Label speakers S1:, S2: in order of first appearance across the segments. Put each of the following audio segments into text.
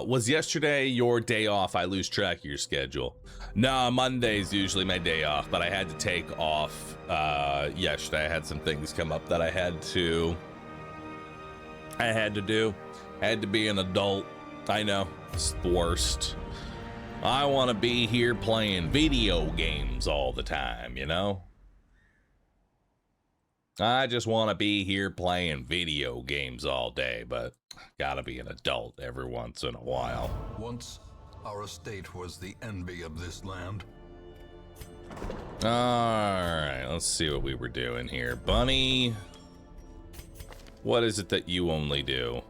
S1: Was yesterday your day off? I lose track of your schedule. No, Monday's usually my day off, but I had to take off yesterday. I had some things come up that I had to do. I had to be an adult. I know, it's the worst. I want to be here playing video games all the time, you know? I just want to be here playing video games all day, but gotta be an adult every once in a while.
S2: Once, our estate was the envy of this land.
S1: Alright, let's see what we were doing here. Bunny, what is it that you only do?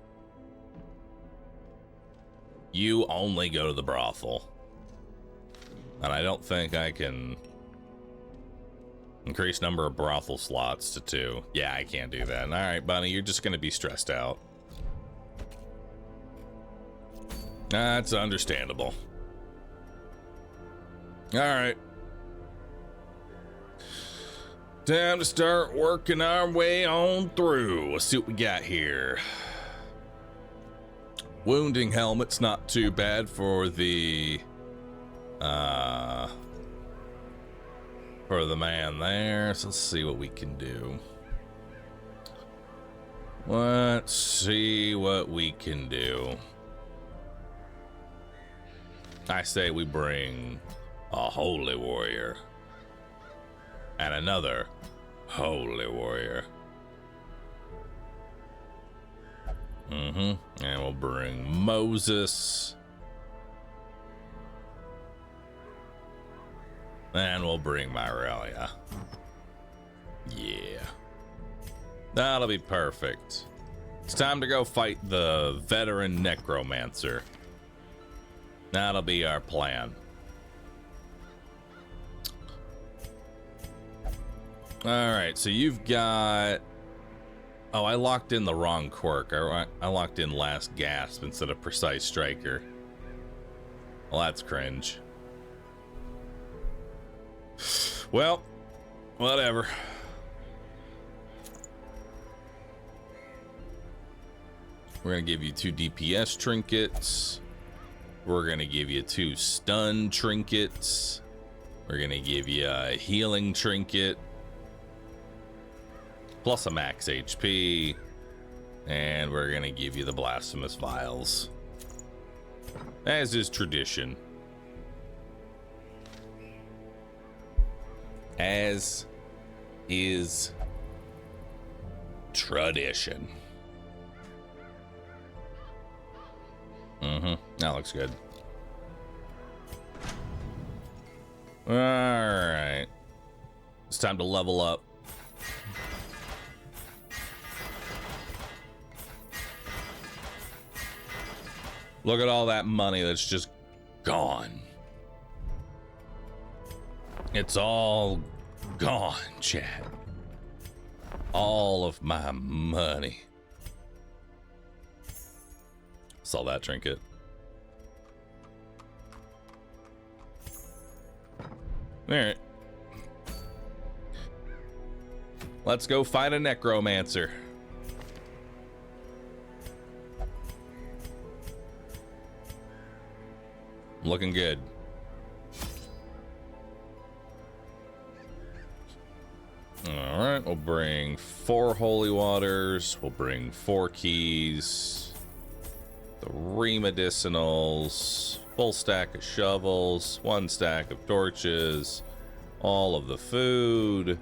S1: You only go to the brothel. And I don't think I can increase number of brothel slots to 2. Yeah, I can't do that. All right, Bunny, you're just going to be stressed out. That's understandable. All right. Time to start working our way on through. Let's see what we got here. Wounding helmet's not too bad for the man there. So let's see what we can do. Let's see what we can do. I say we bring a holy warrior and another holy warrior. And we'll bring Moses. And we'll bring Myrelia. Yeah. That'll be perfect. It's time to go fight the veteran necromancer. That'll be our plan. Alright, so you've got... Oh, I locked in the wrong quirk. I locked in Last Gasp instead of Precise Striker. Well, that's cringe. Well, whatever. We're gonna give you 2 DPS trinkets. We're gonna give you 2 stun trinkets. We're gonna give you a healing trinket. Plus a max HP. And we're gonna give you the blasphemous vials. As is tradition. As is tradition. That looks good. All right. It's time to level up. Look at all that money that's just gone. It's all gone, chat. All of my money. Saw that trinket. All right. Let's go fight a necromancer. Looking good. All right, we'll bring 4 holy waters. We'll bring 4 keys. 3 medicinals. Full stack of shovels. 1 stack of torches. All of the food.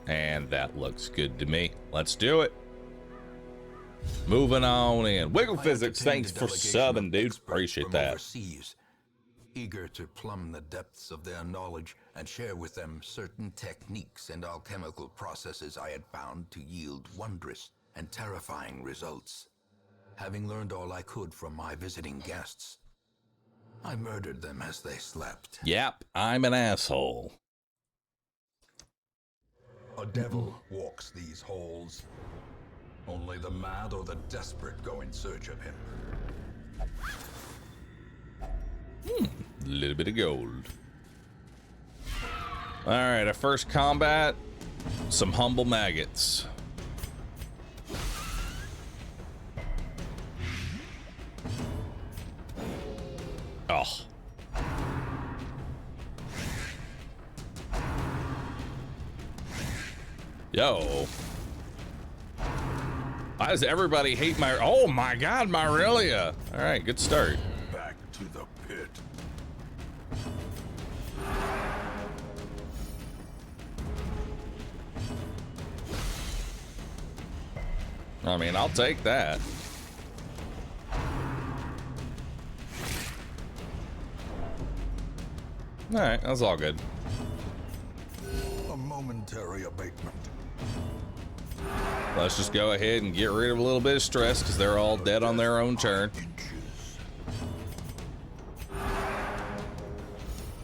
S1: And that looks good to me. Let's do it. Moving on in. Wiggle Physics, thanks for subbing, dude. Appreciate that.
S2: Overseas, eager to plumb the depths of their knowledge and share with them certain techniques and alchemical processes I had found to yield wondrous and terrifying results. Having learned all I could from my visiting guests, I murdered them as they slept.
S1: Yep, I'm an asshole.
S2: A devil walks these halls. Only the mad or the desperate go in search of him.
S1: A little bit of gold. All right, our first combat, some humble maggots. Oh. Yo. Why does everybody hate my... Oh my god, Myrelia. All right, good start.
S2: Back to the pit.
S1: I mean, I'll take that. All right, that's all good.
S2: A momentary abatement.
S1: Let's just go ahead and get rid of a little bit of stress because they're all dead on their own turn.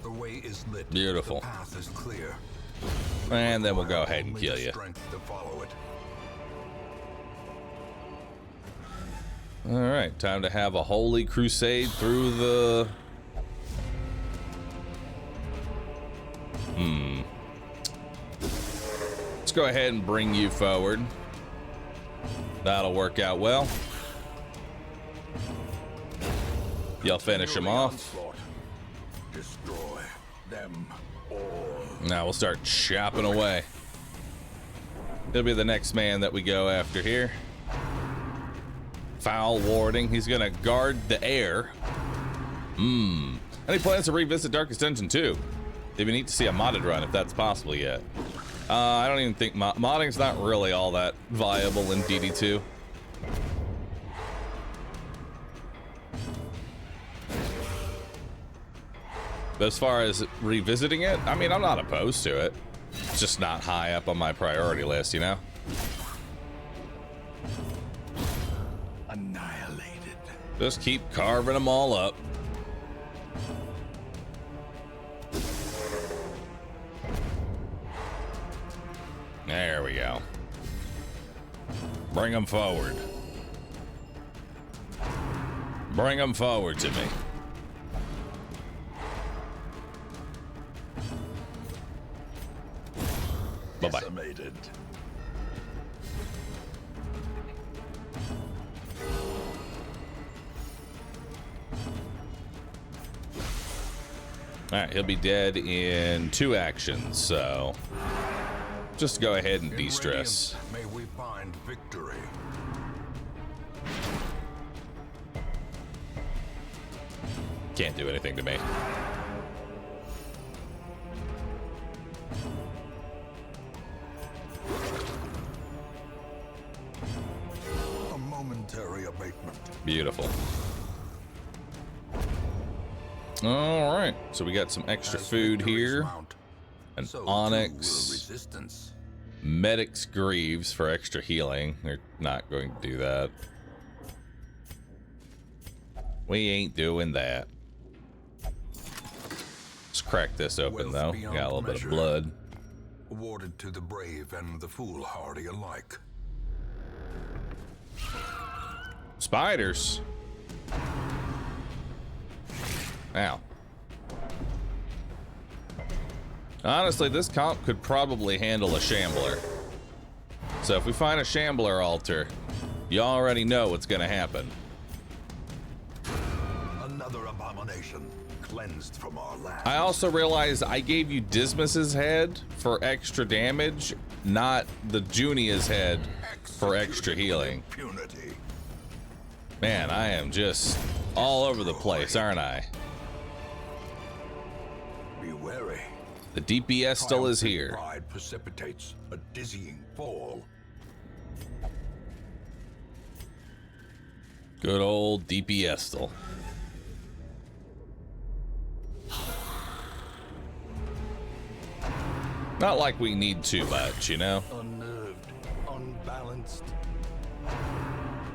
S2: The way is lit.
S1: Beautiful.
S2: The path is clear.
S1: And then we'll go ahead and kill you.
S2: Strength to follow it.
S1: All right, time to have a holy crusade through the... Let's go ahead and bring you forward. That'll work out well. You'll finish him off.
S2: Destroy them all.
S1: Now we'll start chopping away. He'll be the next man that we go after here. Foul warding. He's gonna guard the air. And he plans to revisit Darkest Dungeon too. It'd be neat to see a modded run if that's possible yet. I don't even think modding's not really all that viable in DD2. But as far as revisiting it, I mean, I'm not opposed to it. It's just not high up on my priority list, you know?
S2: Annihilated.
S1: Just keep carving them all up. There we go. Bring them forward. Bring them forward to me. Bye-bye.
S2: Decimated.
S1: All right, he'll be dead in 2 actions, so just go ahead and de-stress.
S2: May we find victory.
S1: Can't do anything to me.
S2: A momentary abatement.
S1: Beautiful. All right, so we got some extra food here. An onyx.
S2: Resistance.
S1: Medic's Greaves for extra healing. They're not going to do that. We ain't doing that. Let's crack this open, though. Got a little bit of blood.
S2: Awarded to the brave and the foolhardy alike.
S1: Spiders. Ow. Honestly, this comp could probably handle a Shambler. So if we find a Shambler altar, you already know what's gonna happen.
S2: Another abomination cleansed from our land.
S1: I also realized I gave you Dismas's head for extra damage, not the Junia's head for extra healing.
S2: Impunity.
S1: Man, I am just all over the place, aren't I?
S2: Be wary.
S1: The DPS still is here.
S2: Pride precipitates a dizzying fall.
S1: Good old DPS still. Not like we need too much, you know?
S2: Unnerved, unbalanced.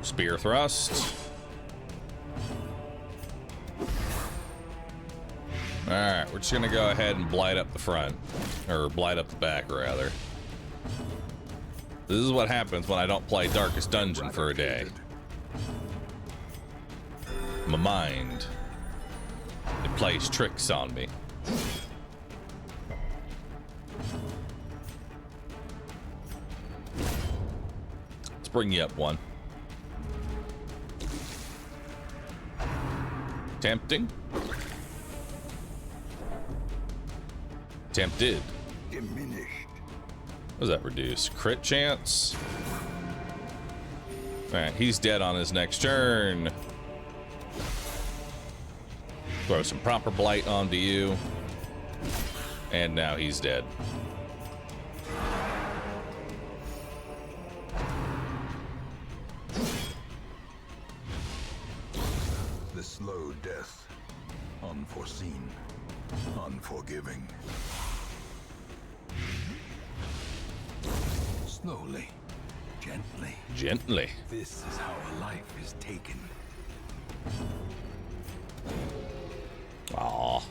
S1: Spear thrust. Alright, we're just gonna go ahead and blight up the front. Or blight up the back, rather. This is what happens when I don't play Darkest Dungeon for a day. My mind. It plays tricks on me. Let's bring you up one. Tempting. Tempted.
S2: Diminished.
S1: What does that reduce? Crit chance? Alright, he's dead on his next turn. Throw some proper blight onto you. And now he's dead.
S2: The slow death. Unforeseen. Unforgiving. Slowly. Gently.
S1: Gently.
S2: This is how a life is taken.
S1: Aw.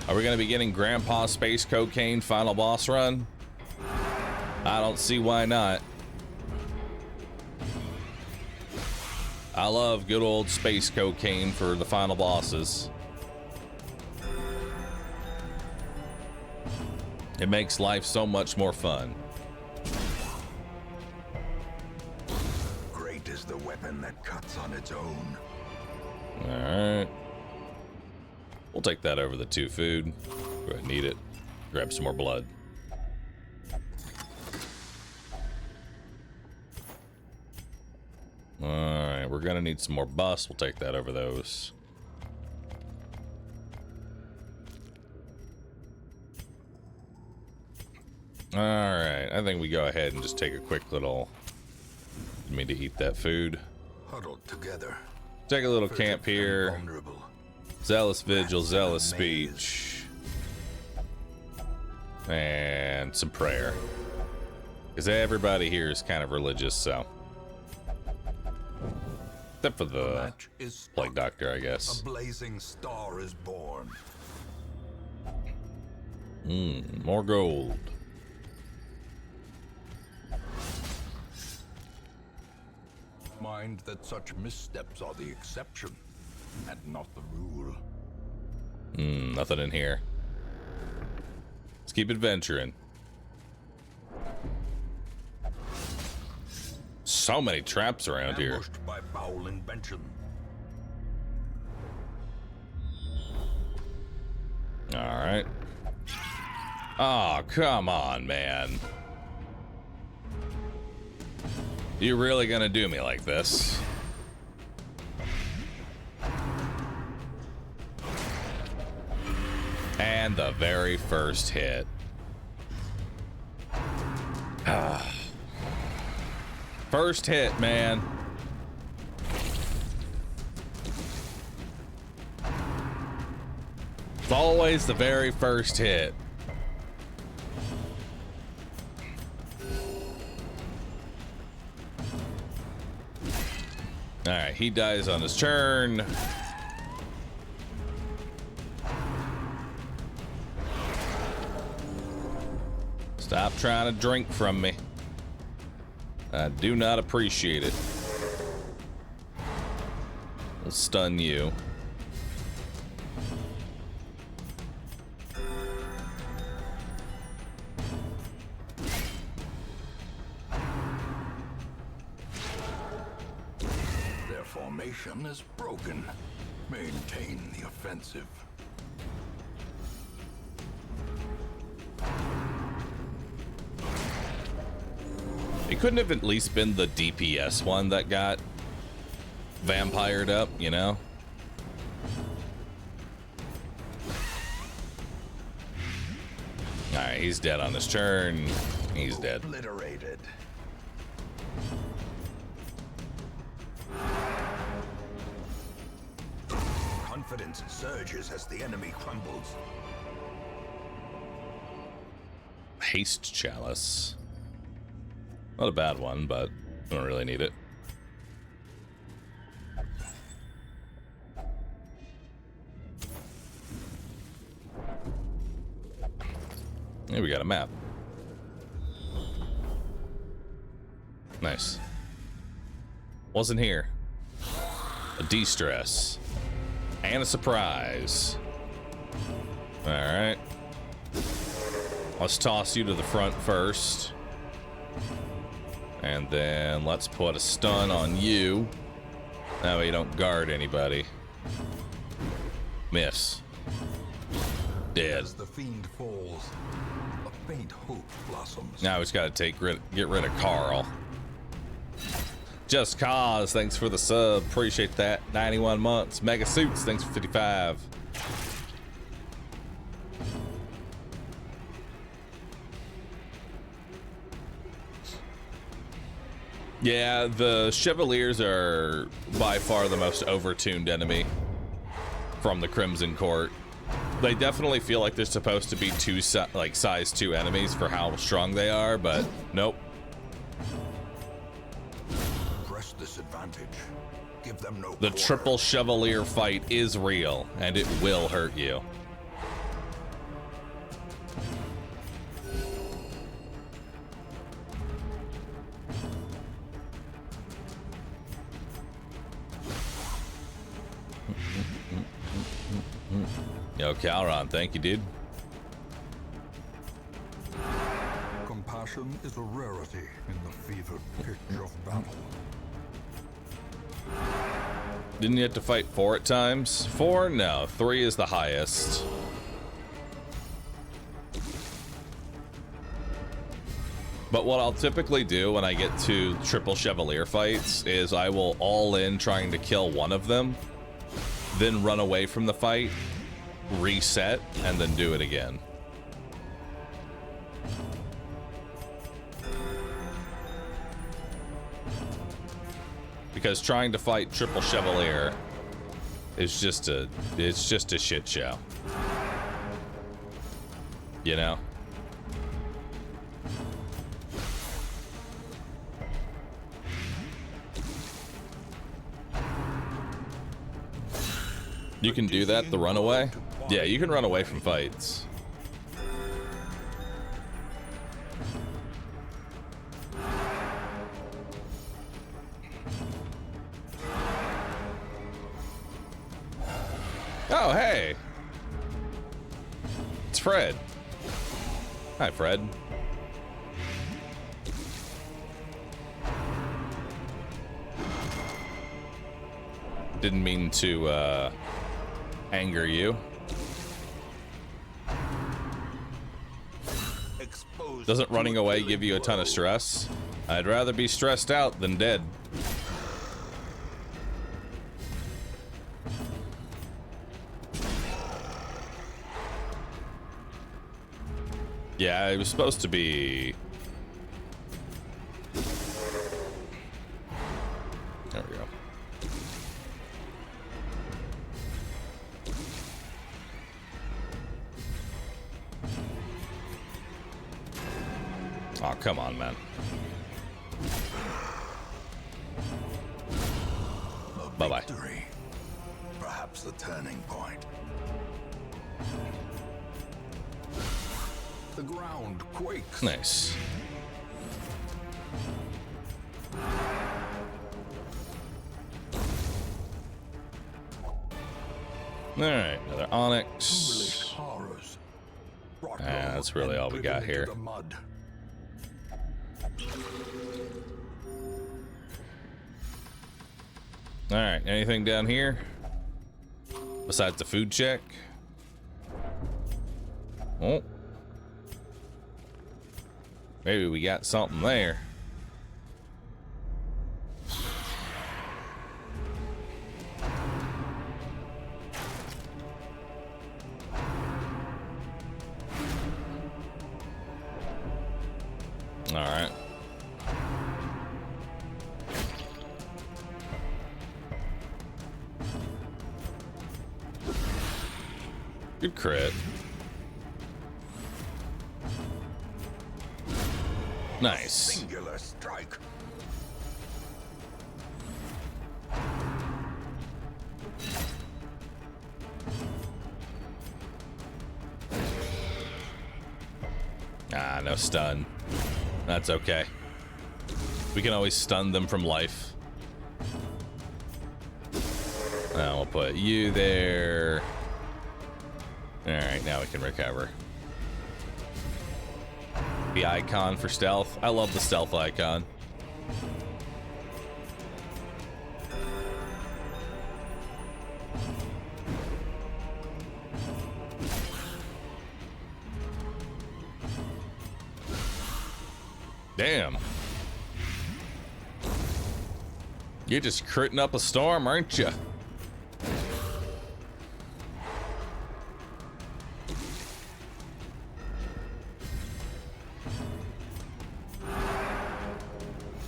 S1: Are we going to be getting Grandpa Space Cocaine final boss run? I don't see why not. I love good old Space Cocaine for the final bosses. It makes life so much more fun.
S2: Great is the weapon that cuts on its own.
S1: Alright. We'll take that over the 2 food. Go ahead and eat it. Grab some more blood. Alright, we're gonna need some more buffs. We'll take that over those. Alright, I think we go ahead and just take a quick little... Didn't mean to eat that food.
S2: Huddled together.
S1: Take a little camp here.
S2: Vulnerable.
S1: Zealous vigil, zealous speech. And some prayer. Because everybody here is kind of religious, so. Except for the plague doctor, I guess.
S2: A blazing star is born.
S1: More gold.
S2: Mind that such missteps are the exception and not the rule.
S1: Nothing in here. Let's keep adventuring. So many traps around here.
S2: Ambushed by foul invention.
S1: Alright. Oh, come on, man. You really gonna do me like this? And the very first hit. First hit, man. It's always the very first hit. Alright, he dies on his turn. Stop trying to drink from me. I do not appreciate it. We'll stun you.
S2: Their formation is broken. Maintain the offensive.
S1: It couldn't have at least been the DPS one that got vampired up, you know? Alright, he's dead on his turn. He's dead.
S2: Obliterated. Confidence surges as the enemy crumbles.
S1: Haste Chalice. Not a bad one, but I don't really need it. Hey, we got a map. Nice. Wasn't here. A de-stress. And a surprise. Alright. Let's toss you to the front first. And then let's put a stun on you. That way you don't guard anybody. Miss. Dead.
S2: As the fiend falls, a faint hope blossoms.
S1: Now we just gotta get rid of Carl. Just Cause, thanks for the sub. Appreciate that. 91 months. Mega Suits, thanks for 55. Yeah, the Chevaliers are by far the most overtuned enemy from the Crimson Court. They definitely feel like they're supposed to be size 2 enemies for how strong they are, but nope.
S2: Press this advantage. Give them no
S1: The
S2: quarter.
S1: triple Chevalier fight is real, and it will hurt you. Yo, Calron, thank you, dude.
S2: Compassion is a rarity in the fevered pitch of battle.
S1: Didn't you have to fight 4 at times? 4? No, 3 is the highest. But what I'll typically do when I get to triple Chevalier fights is I will all in trying to kill one of them, then run away from the fight, reset, and then do it again. Because trying to fight triple Chevalier is just a shit show. You know? You can do that, the runaway? Yeah, you can run away from fights. Oh, hey! It's Fred. Hi, Fred. Didn't mean to, anger you. Doesn't running away give you a ton of stress? I'd rather be stressed out than dead. Yeah, it was supposed to be... There we go. Oh, come on, man. Bye-bye.
S2: Victory. Perhaps the turning point. The ground quakes.
S1: Nice. Alright, another Onyx.
S2: Horrors.
S1: That's really all we got here.
S2: The mud.
S1: Alright, anything down here? Besides the food check? Oh. Maybe we got something there. Alright. Good crit. Nice.
S2: Singular strike.
S1: Ah, no stun. That's okay. We can always stun them from life. Now we'll put you there. Alright, now we can recover. The icon for stealth. I love the stealth icon. Damn. You're just critting up a storm, aren't you?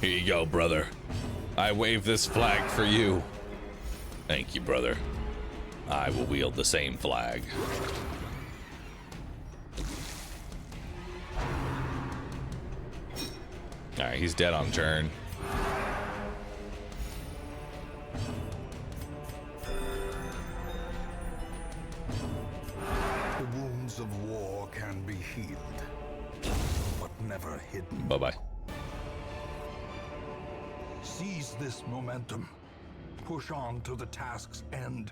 S1: Here you go, brother. I wave this flag for you. Thank you, brother. I will wield the same flag. Alright, he's dead on turn.
S2: The wounds of war can be healed, but never hidden.
S1: Bye-bye.
S2: Seize this momentum. Push on to the task's end.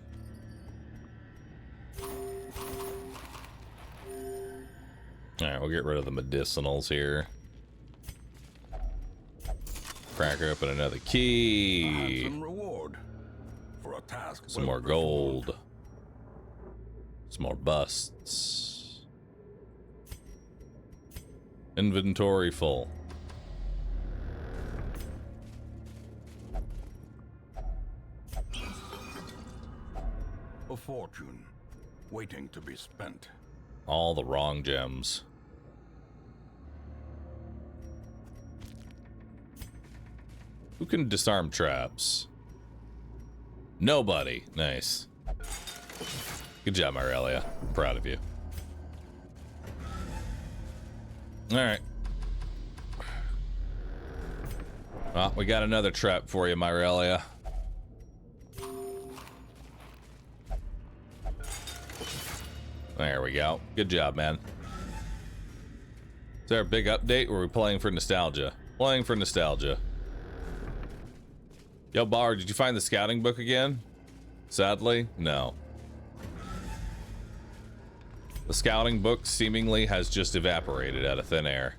S1: Alright, we'll get rid of the medicinals here. Crack open another key.
S2: Handsome reward for a task.
S1: Some more gold. Some more busts. Inventory full.
S2: A fortune waiting to be spent.
S1: All the wrong gems. Who can disarm traps? Nobody. Nice. Good job, Aurelia. I'm proud of you. Alright. Well, we got another trap for you, Myrelia. There we go. Good job, man. Is there a big update, or are we playing for nostalgia? Playing for nostalgia. Yo, Bar, did you find the scouting book again? Sadly, no. The scouting book seemingly has just evaporated out of thin air.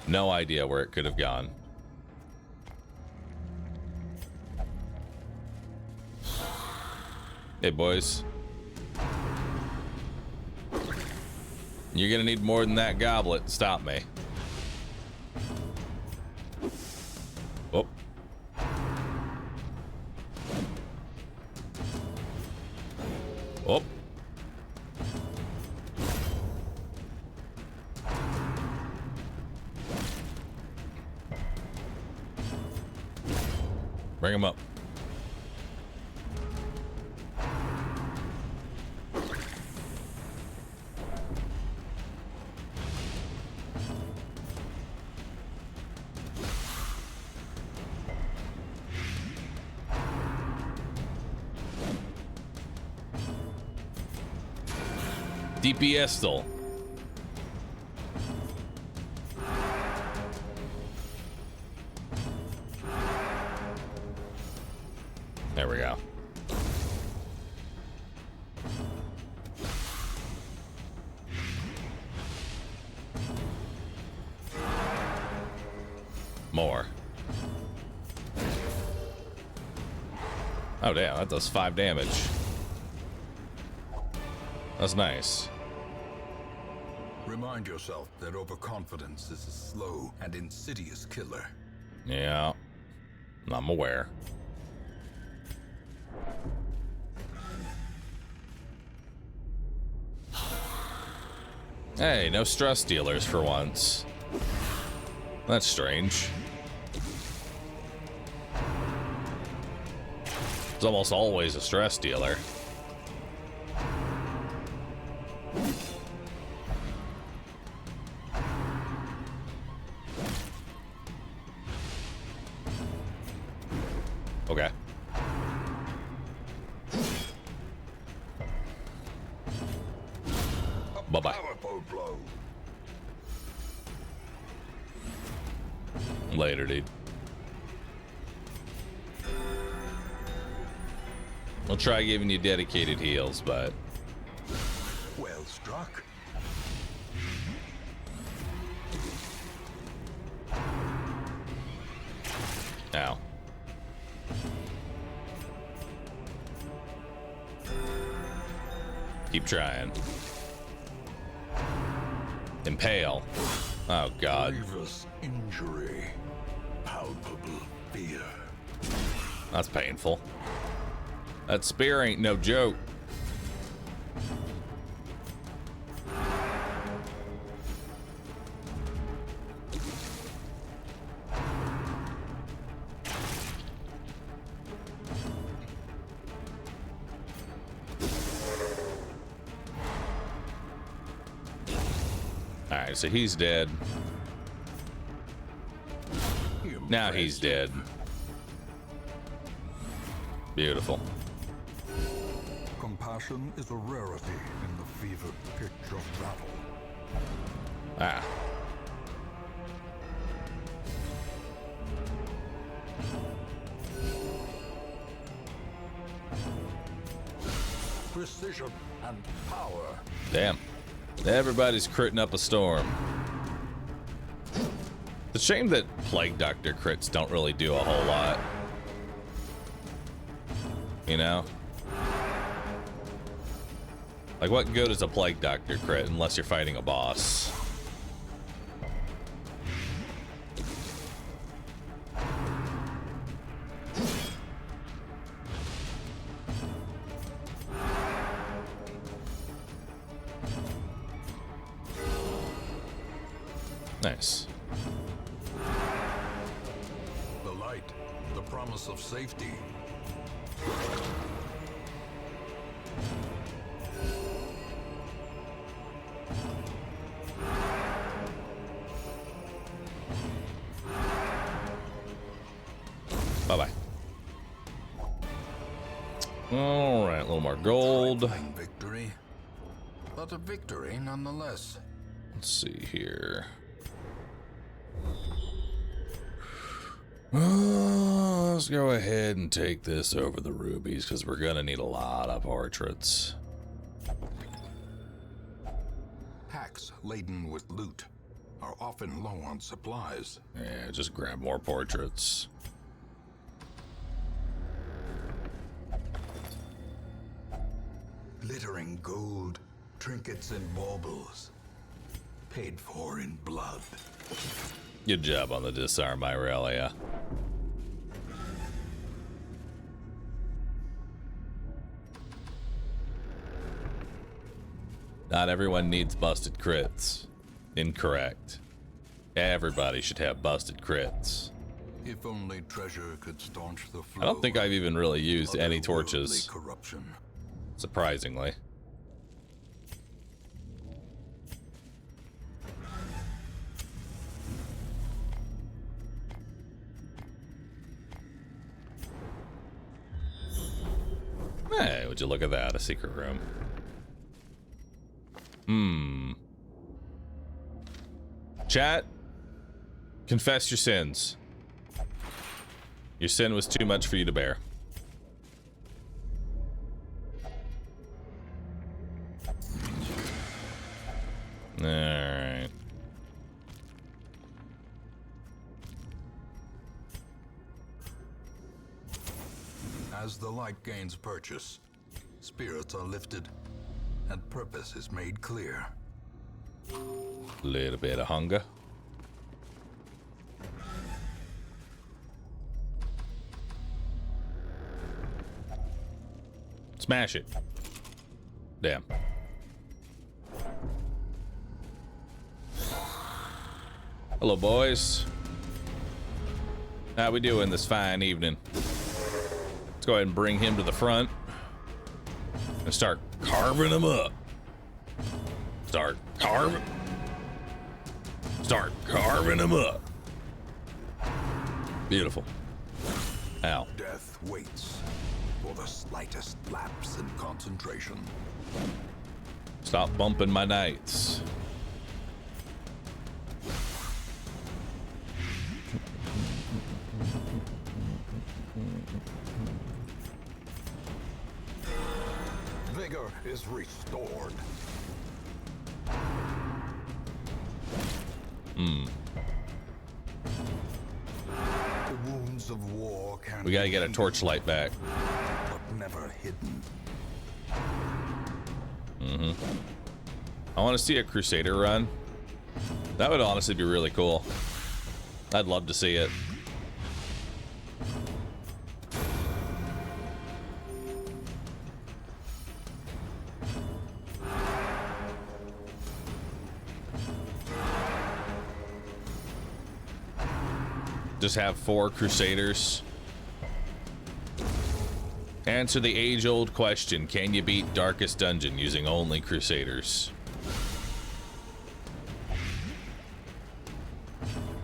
S1: No idea where it could have gone. Hey, boys. You're gonna need more than that goblet. Stop me. Oh. Oh. Bring him up. DPS still. There we go. More. Oh damn, that does 5 damage. That's nice.
S2: Remind yourself that overconfidence is a slow and insidious killer.
S1: Yeah, I'm aware. Hey, no stress dealers for once. That's strange. It's almost always a stress dealer. Okay. Bye-bye.
S2: Powerful blow.
S1: Later, dude. I'll try giving you dedicated heals, but...
S2: Well struck.
S1: Ow. Keep trying. Impale. Oh, God.
S2: Grievous injury. Palpable fear.
S1: That's painful. That spear ain't no joke. Alright, so he's dead. Now he's dead. Beautiful.
S3: Compassion is a rarity in the fevered pitch of battle.
S1: Ah.
S2: Precision and power.
S1: Damn. Everybody's critting up a storm. It's a shame that Plague Doctor crits don't really do a whole lot. You know? Like, what good is a Plague Doctor crit unless you're fighting a boss? Nice.
S2: The light, the promise of safety.
S1: Bye-bye. All right, a little more gold.
S2: Trifling victory, but a victory nonetheless.
S1: Let's see here. Let's go ahead and take this over the rubies because we're gonna need a lot of portraits.
S2: Packs laden with loot are often low on supplies.
S1: Yeah, just grab more portraits.
S2: Glittering gold, trinkets and baubles. Paid for in blood.
S1: Good job on the disarm, Irelia. Not everyone needs busted crits. Incorrect. Everybody should have busted crits.
S2: If only treasure could staunch the flow.
S1: I don't think I've even really used any
S2: of
S1: torches,
S2: otherworldly corruption.
S1: surprisingly. Hey, would you look at that? A secret room. Chat, confess your sins. Your sin was too much for you to bear. Alright.
S2: As the light gains purchase, spirits are lifted, and purpose is made clear.
S1: Little bit of hunger. Smash it. Damn. Hello, boys. How we doing this fine evening? Let's go ahead and bring him to the front and start carving him up. Start carving him up. Beautiful. Ow.
S2: Death waits for the slightest lapse in concentration.
S1: Stop bumping my knights.
S2: Vigor is restored. The wounds of war can
S1: We gotta
S2: be
S1: get a
S2: healed,
S1: torchlight back.
S2: but never hidden.
S1: I want to see a Crusader run That would honestly be really cool. I'd love to see it. Just have 4 Crusaders. Answer the age-old question, can you beat Darkest Dungeon using only Crusaders?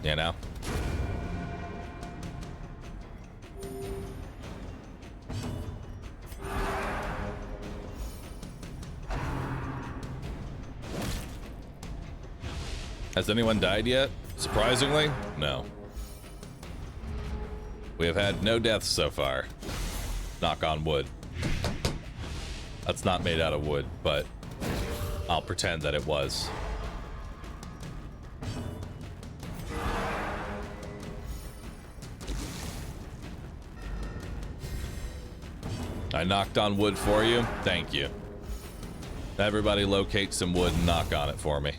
S1: You know? Has anyone died yet? Surprisingly, no. We have had no deaths so far. Knock on wood. That's not made out of wood, but I'll pretend that it was. I knocked on wood for you. Thank you. Everybody locate some wood and knock on it for me.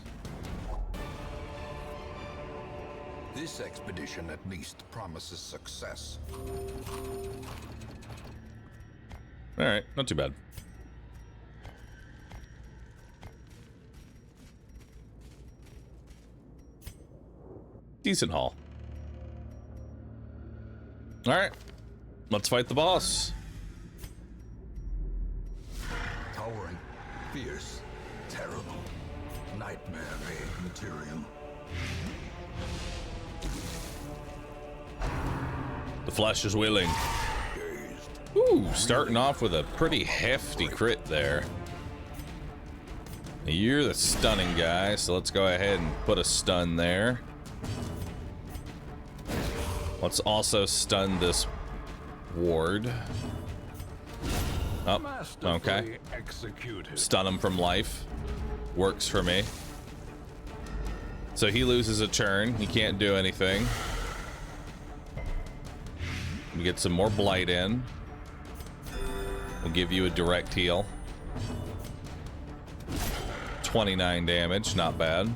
S2: This expedition at least promises success.
S1: All right, not too bad. Decent haul. All right, let's fight the boss.
S2: Towering, fierce, terrible, nightmare-made material.
S1: The flesh is willing. Ooh, starting off with a pretty hefty crit there. You're the stunning guy, so let's go ahead and put a stun there. Let's also stun this ward. Oh, okay. Stun him from life. Works for me. So he loses a turn. He can't do anything. We get some more blight in. We'll give you a direct heal. 29 damage, not bad.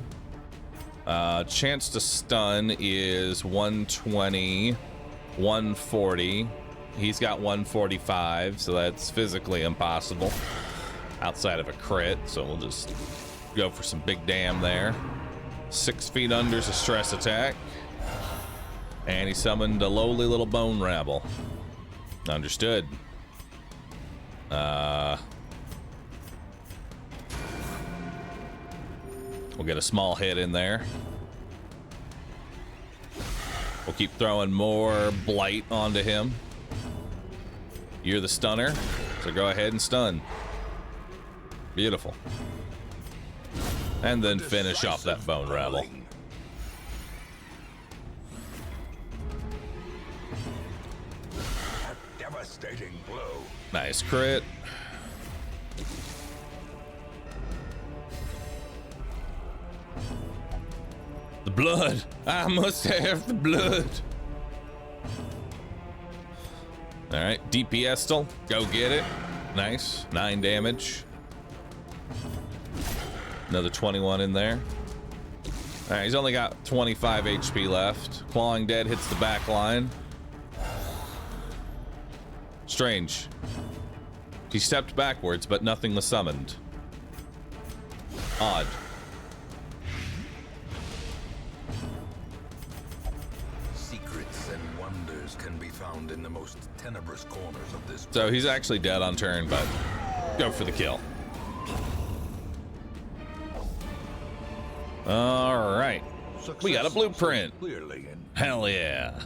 S1: Chance to stun is 120, 140. He's got 145, so that's physically impossible outside of a crit. So we'll just go for some big damn there. 6 feet under is a stress attack. And he summoned a lowly little bone rabble. Understood. We'll get a small hit in there. We'll keep throwing more blight onto him. You're the stunner, so go ahead and stun. Beautiful. And then finish off that bone rabble.
S2: Devastating blow.
S1: Nice crit. The blood. I must have the blood. All right, DPStal. Go get it. Nice. 9 damage. Another 21 in there. All right, he's only got 25 HP left. Clawing Dead hits the back line. Strange. He stepped backwards, but nothing was summoned. Odd.
S2: Secrets and wonders can be found in the most tenebrous corners of this.
S1: So he's actually dead on turn, but go for the kill. All right. We got a blueprint. Hell yeah.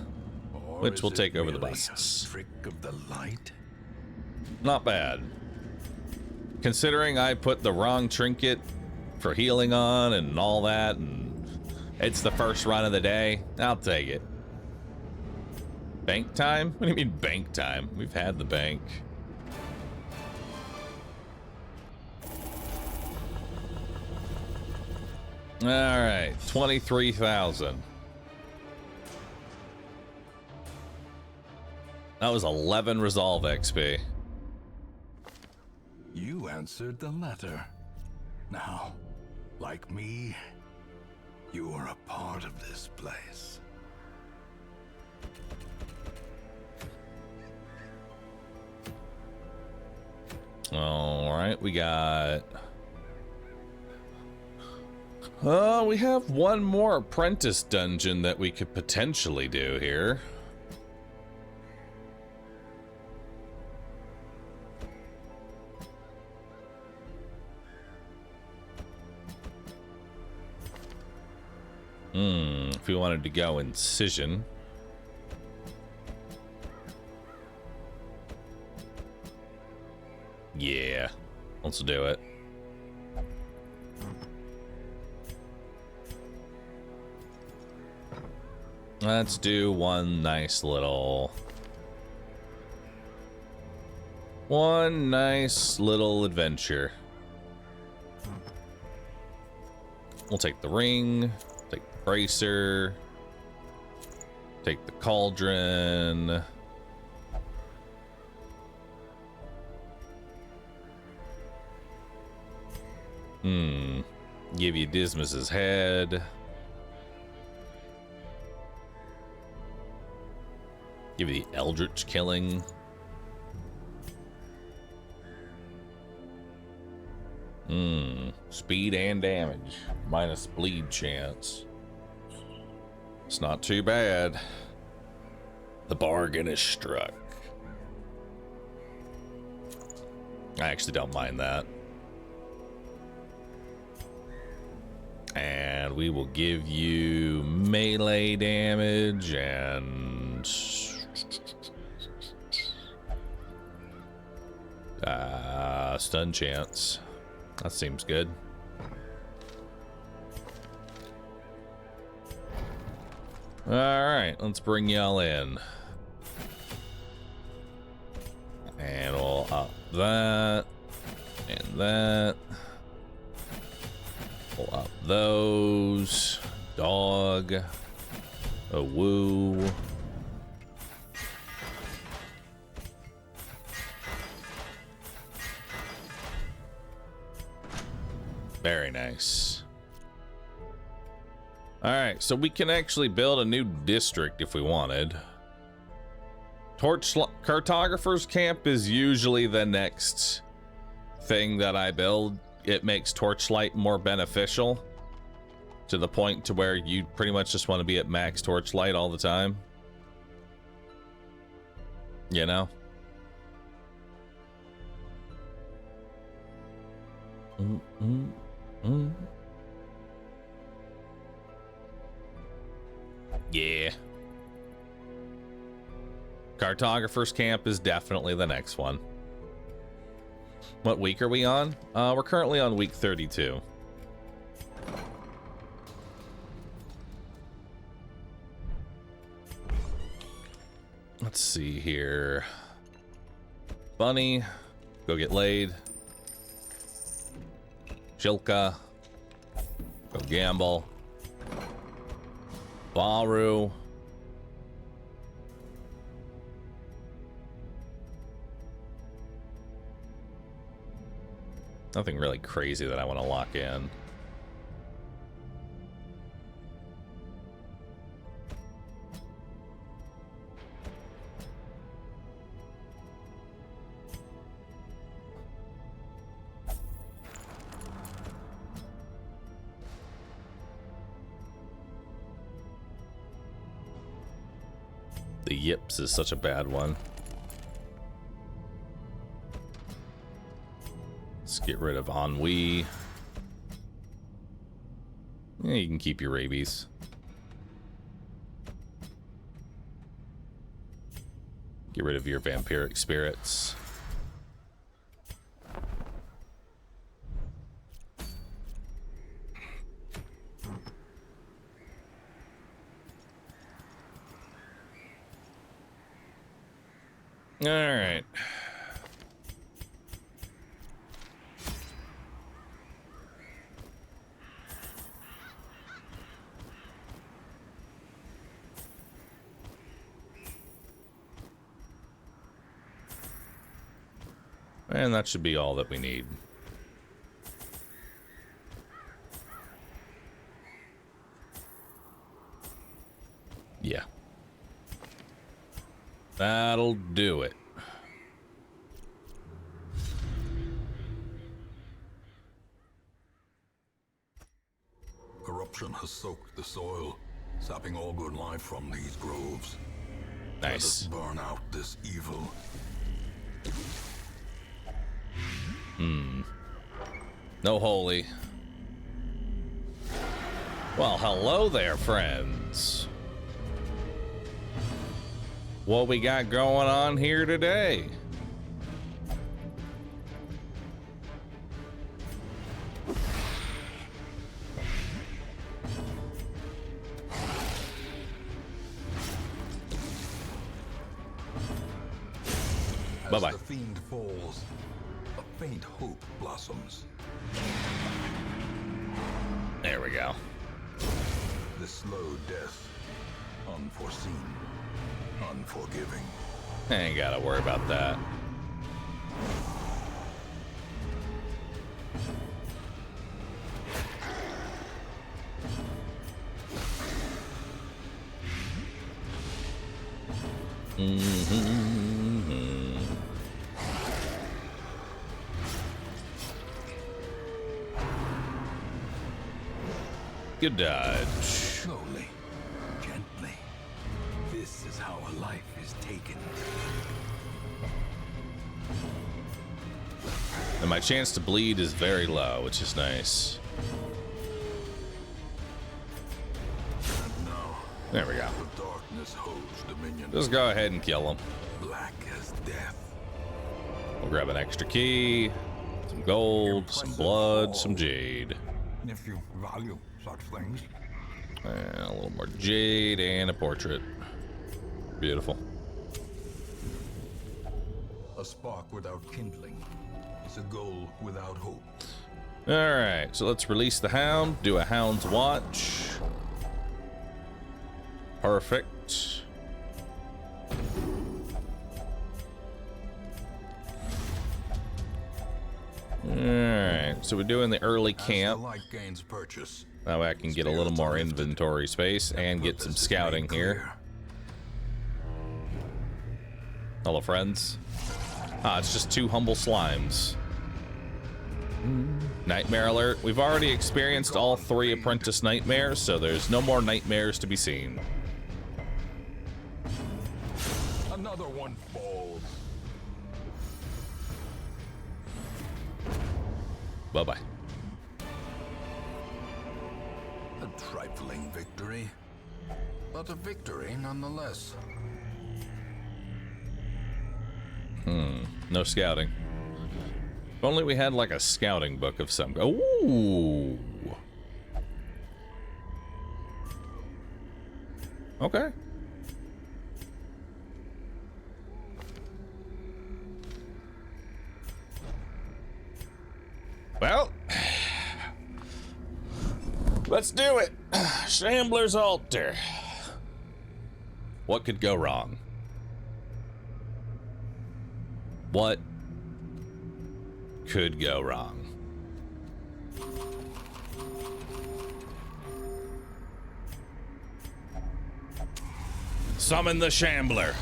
S1: Which will take over the busts.
S2: Trick of the light.
S1: Not bad. Considering I put the wrong trinket for healing on and all that, and it's the first run of the day, I'll take it. Bank time? What do you mean bank time? We've had the bank. All right, 23,000. That was 11 resolve XP.
S2: You answered the letter. Now, like me,
S3: You are a part of this place.
S1: All right, we got... we have one more apprentice dungeon that we could potentially do here. If we wanted to go incision. Yeah, let's do it. Let's do one nice little adventure. We'll take the ring, take the bracer, take the cauldron. Give you Dismas's head. Give you the Eldritch killing. Speed and damage. Minus bleed chance. It's not too bad. The bargain is struck. I actually don't mind that. And we will give you melee damage and stun chance. That seems good. All right, let's bring y'all in. And we'll up that and that. We'll up those. Dog. A woo. Very nice. All right, so we can actually build a new district if we wanted. Cartographer's Camp is usually the next thing that I build. It makes Torchlight more beneficial to the point to where you pretty much just want to be at max Torchlight all the time. You know? Yeah. Cartographer's Camp is definitely the next one. What week are we on? We're currently on week 32. Let's see here. Bunny, go get laid. Chilka, go gamble. Baru. Nothing really crazy that I want to lock in. The yips is such a bad one. Let's get rid of ennui. Yeah, you can keep your rabies. Get rid of your vampiric spirits. All right. And that should be all that we need. That'll do it.
S2: Corruption has soaked the soil, sapping all good life from these groves. Let us
S1: Nice.
S2: burn out this evil.
S1: No holy. Well, hello there, friends. What we got going on here today? Bye-bye.
S2: As the fiend falls, a faint hope blossoms.
S1: There we go.
S2: The slow death, unforeseen, unforgiving.
S1: Ain't gotta worry about that. Good dodge.
S2: Slowly, gently. This is how a life is taken.
S1: And my chance to bleed is very low, which is nice.
S2: And now,
S1: There we go.
S2: the darkness holds dominion.
S1: Just go ahead and kill him.
S2: Black as death.
S1: We'll grab an extra key, some gold, some blood, some jade.
S3: If you value such things.
S1: And a little more jade and a portrait. Beautiful.
S2: A spark without kindling is a goal without hope.
S1: All right, so let's release the hound, do a hound's watch. Perfect. All right, so we're doing the early
S2: As
S1: camp.
S2: the light gains purchase,
S1: That way I can get a little more inventory space and get some scouting here. Hello, friends. Ah, it's just 2 humble slimes. Nightmare alert. We've already experienced all 3 apprentice nightmares, so there's no more nightmares to be seen.
S2: another one falls.
S1: Bye-bye.
S2: A trifling victory, but a victory nonetheless.
S1: No scouting. If only we had like a scouting book of some. Ooh. Okay. Well, let's do it. Shambler's Altar. What could go wrong? What could go wrong? Summon the Shambler.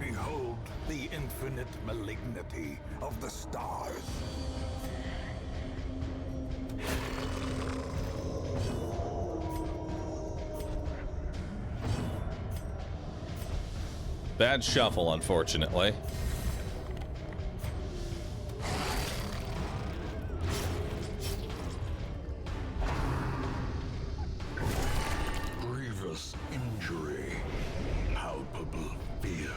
S3: Behold the infinite malignity of the stars.
S1: Bad shuffle, unfortunately.
S2: Grievous injury, palpable fear.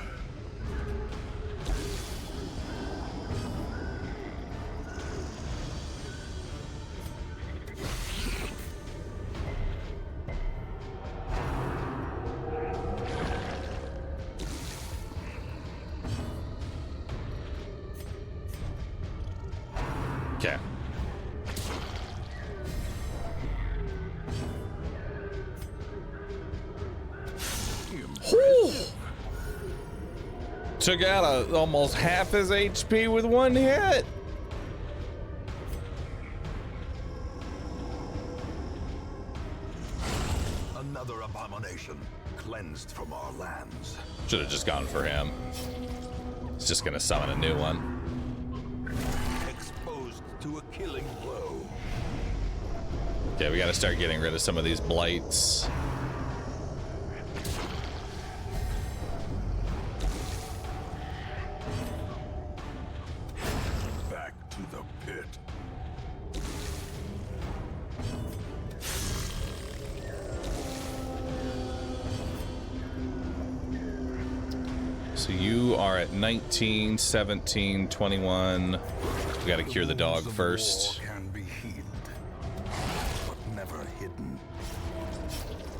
S1: Okay. Took out almost half his HP with one hit.
S2: Another abomination, cleansed from
S3: our lands.
S1: Should have just gone for him. It's just gonna summon a new one.
S2: Exposed to a killing blow.
S1: Okay, we gotta start getting rid of some of these blights.
S3: Back to the pit.
S1: So you are at 19, 17, 21. We gotta cure the dog first.
S3: War can be healed, but never hidden.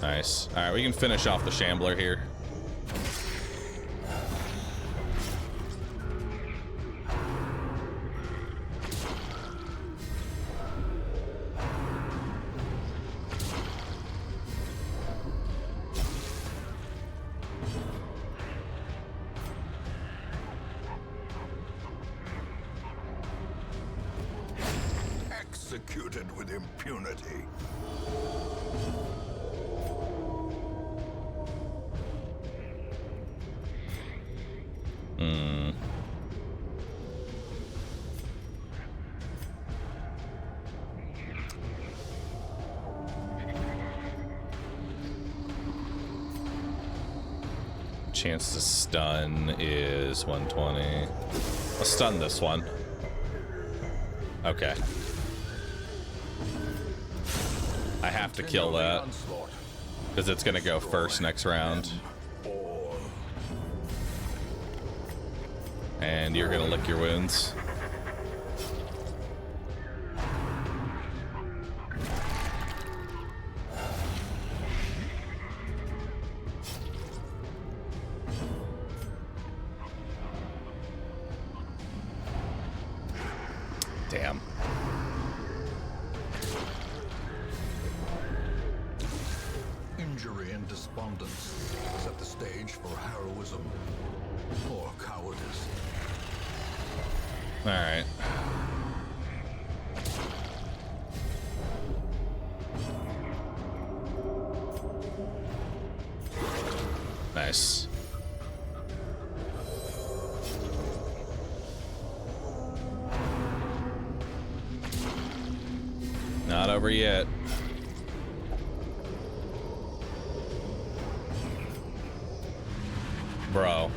S1: Nice. Alright, we can finish off the Shambler here.
S2: Executed with impunity.
S1: Chance to stun is 120. I'll stun this one. Okay. I have to kill that because it's gonna go first next round. And you're gonna lick your wounds. Damn.
S2: Injury and despondence set the stage for heroism or cowardice.
S1: All right. Nice. Not over yet. Bro.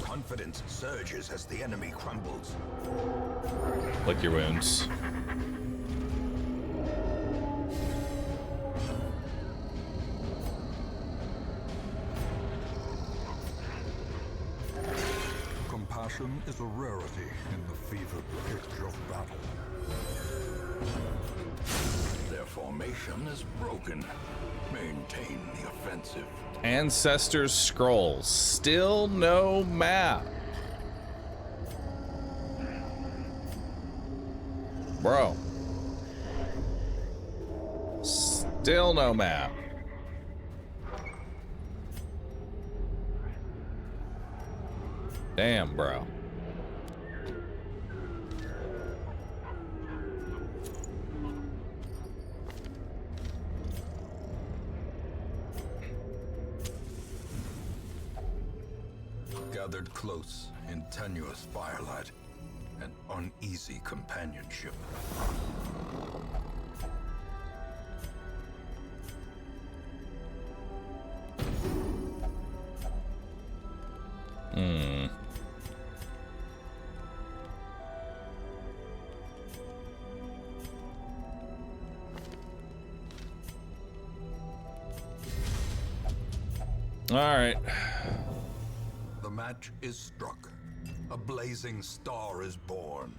S2: Confidence surges as the enemy crumbles.
S1: Lick your wounds.
S3: Compassion is a rarity in the fevered pitch of battle.
S2: Their formation is broken. Maintain the offensive.
S1: Ancestors Scrolls. Still no map. Bro. Still no map. Damn, bro.
S2: Gathered close in tenuous firelight and uneasy companionship.
S1: All right.
S2: The match is struck. A blazing star is born.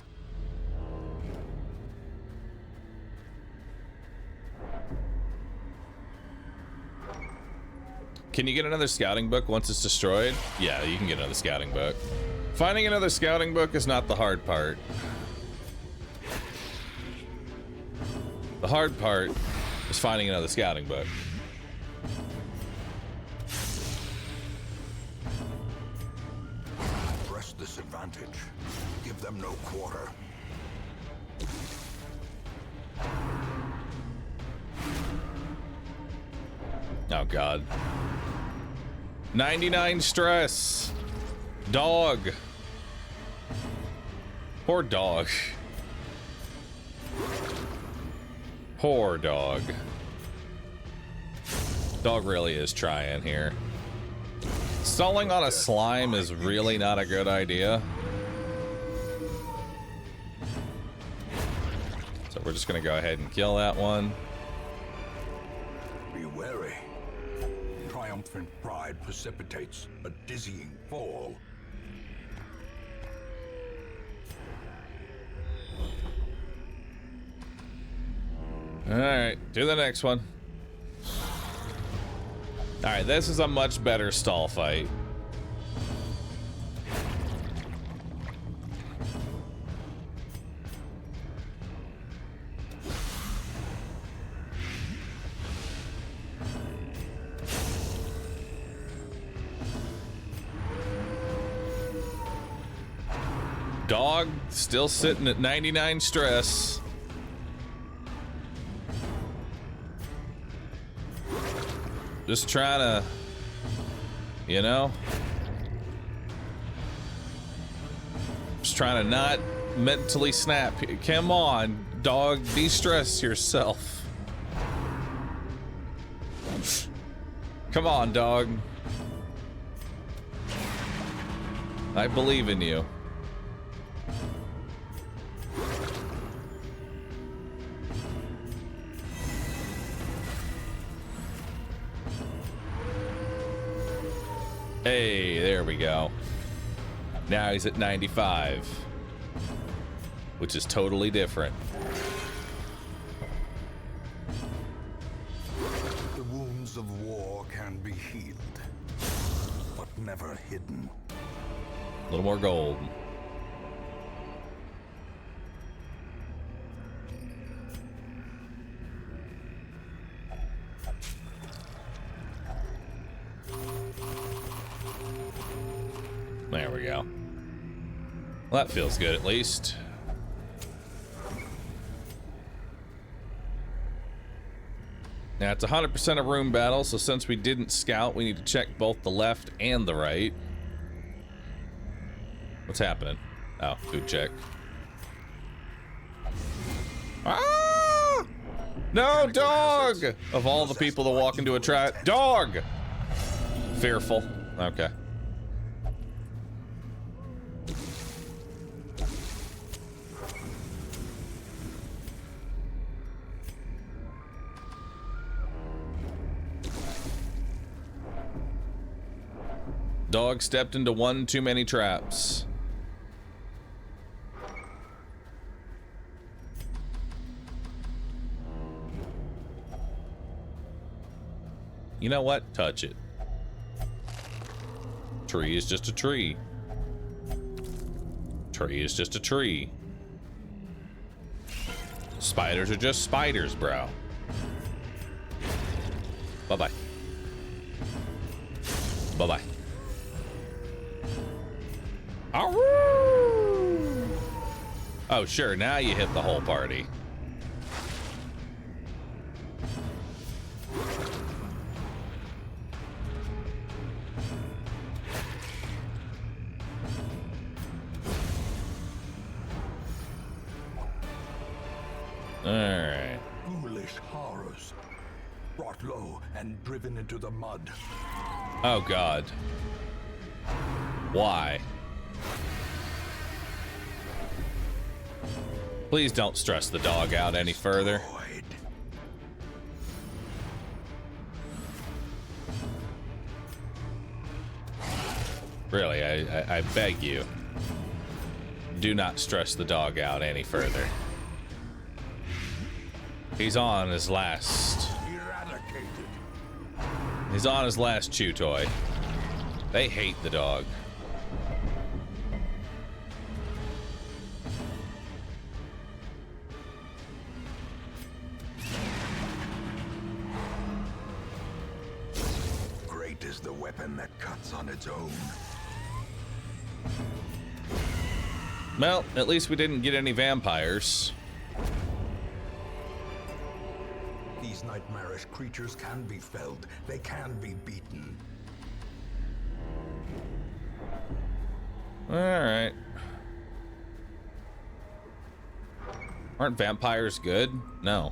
S1: Can you get another scouting book once it's destroyed? Yeah, you can get another scouting book. Finding another scouting book is not the hard part. The hard part is finding another scouting book.
S3: advantage.
S2: Give them no quarter.
S1: Oh, God. 99 stress. Dog. Poor dog. Poor dog. Dog really is trying here. Stalling on a slime is really not a good idea. So we're just gonna go ahead and kill that one.
S3: Be wary. Triumphant pride precipitates a dizzying fall.
S1: Alright, do the next one. Alright, this is a much better stall fight. Dog still sitting at 99 stress. Just trying to, you know, just trying to not mentally snap. Come on, dog, de-stress yourself. Come on, dog. I believe in you. Hey, there we go. Now he's at 95, which is totally different.
S3: The wounds of war can be healed, but never hidden.
S1: A little more gold. There we go. Well, that feels good at least. Now it's 100% a room battle, so since we didn't scout, we need to check both the left and the right. What's happening? Oh, food check. Ah! No, dog! Of all the people to walk into a trap, dog! Fearful. Okay. Dog stepped into one too many traps. You know what? Touch it. Tree is just a tree. Tree is just a tree. Spiders are just spiders, bro. Bye-bye. Bye-bye. Oh, sure, now you hit the whole party. Alright.
S3: Foolish horrors, brought low and driven into the mud.
S1: Oh, God. Why? Please don't stress the dog out any further. Really, I beg you. Do not stress the dog out any further. He's on his last... He's on his last chew toy. They hate the dog.
S2: Great is the weapon that cuts on its own.
S1: Well, at least we didn't get any vampires.
S3: These nightmarish creatures can be felled. They can be beaten.
S1: Alright. Aren't vampires good? No.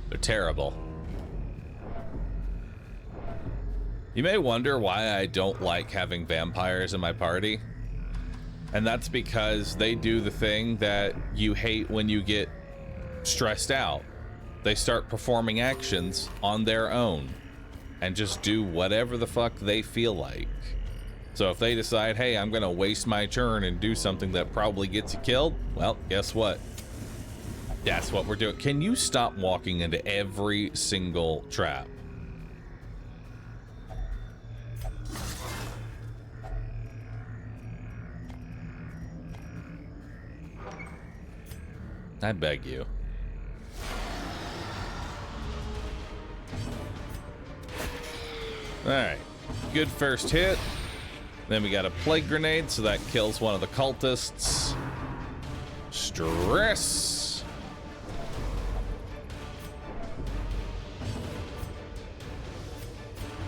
S1: They're terrible. You may wonder why I don't like having vampires in my party. And that's because they do the thing that you hate when you get stressed out. They start performing actions on their own and just do whatever the fuck they feel like. So if they decide, hey, I'm gonna waste my turn and do something that probably gets you killed, well, guess what? That's what we're doing. Can you stop walking into every single trap? I beg you. Alright. Good first hit. Then we got a plague grenade, so that kills one of the cultists. Stress.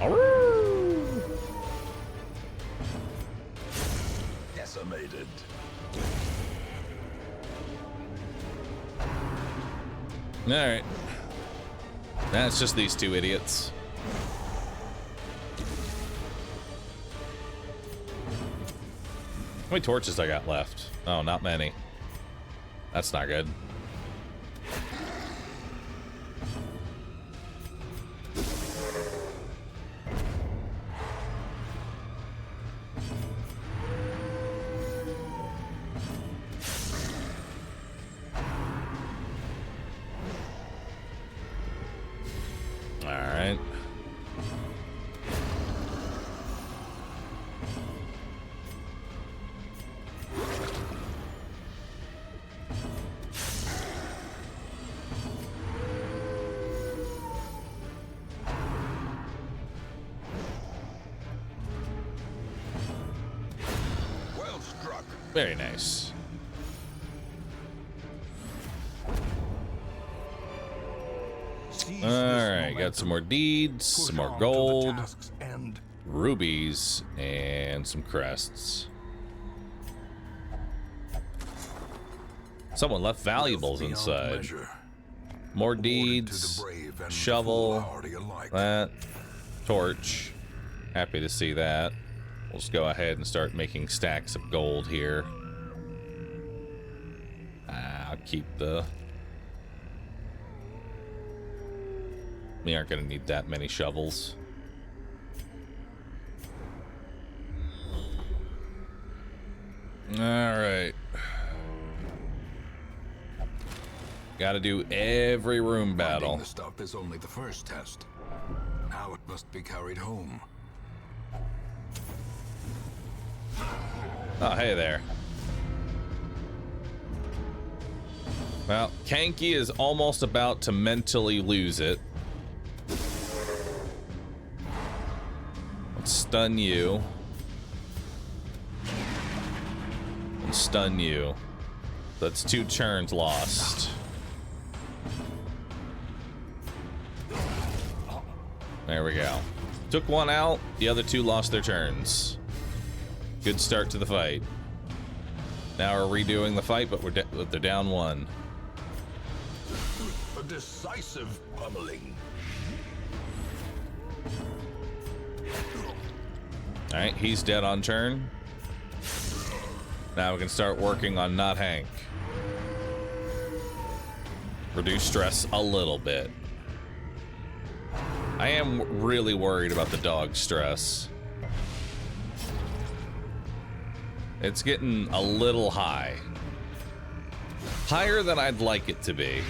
S1: Arroo!
S3: Decimated.
S1: Alright. Nah, it's just these two idiots. How many torches I got left? Oh, not many. That's not good. Very nice. Alright, got some more deeds, some more gold, rubies, and some crests. Someone left valuables inside. More deeds, shovel, that, torch. Happy to see that. We'll just go ahead and start making stacks of gold here. I'll keep the... We aren't going to need that many shovels. Alright. Gotta do every room battle.
S2: The stuff is only the first test. Now it must be carried home.
S1: Oh, hey there. Well, Kanky is almost about to mentally lose it. Let's stun you. And stun you. That's 2 turns lost. There we go. Took one out, the other 2 lost their turns. Good start to the fight. Now we're redoing the fight, but they're down 1.
S3: A decisive pummeling.
S1: Alright, he's dead on turn. Now we can start working on not Hank. Reduce stress a little bit. I am really worried about the dog stress. It's getting a little high. Higher than I'd like it to be.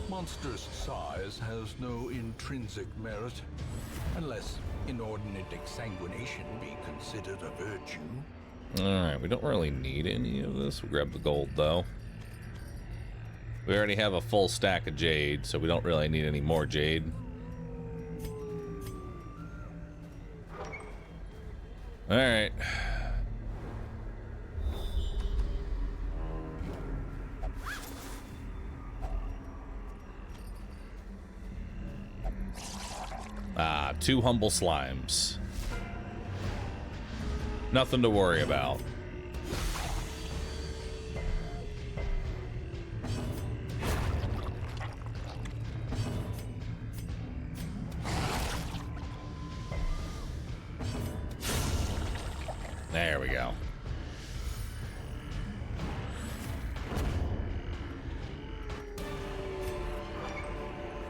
S3: Monstrous size has no intrinsic merit, unless inordinate exsanguination be considered a virtue.
S1: Alright, we don't really need any of this. We'll grab the gold, though. We already have a full stack of jade, so we don't really need any more jade. All right. Ah, 2 humble slimes. Nothing to worry about. There we go.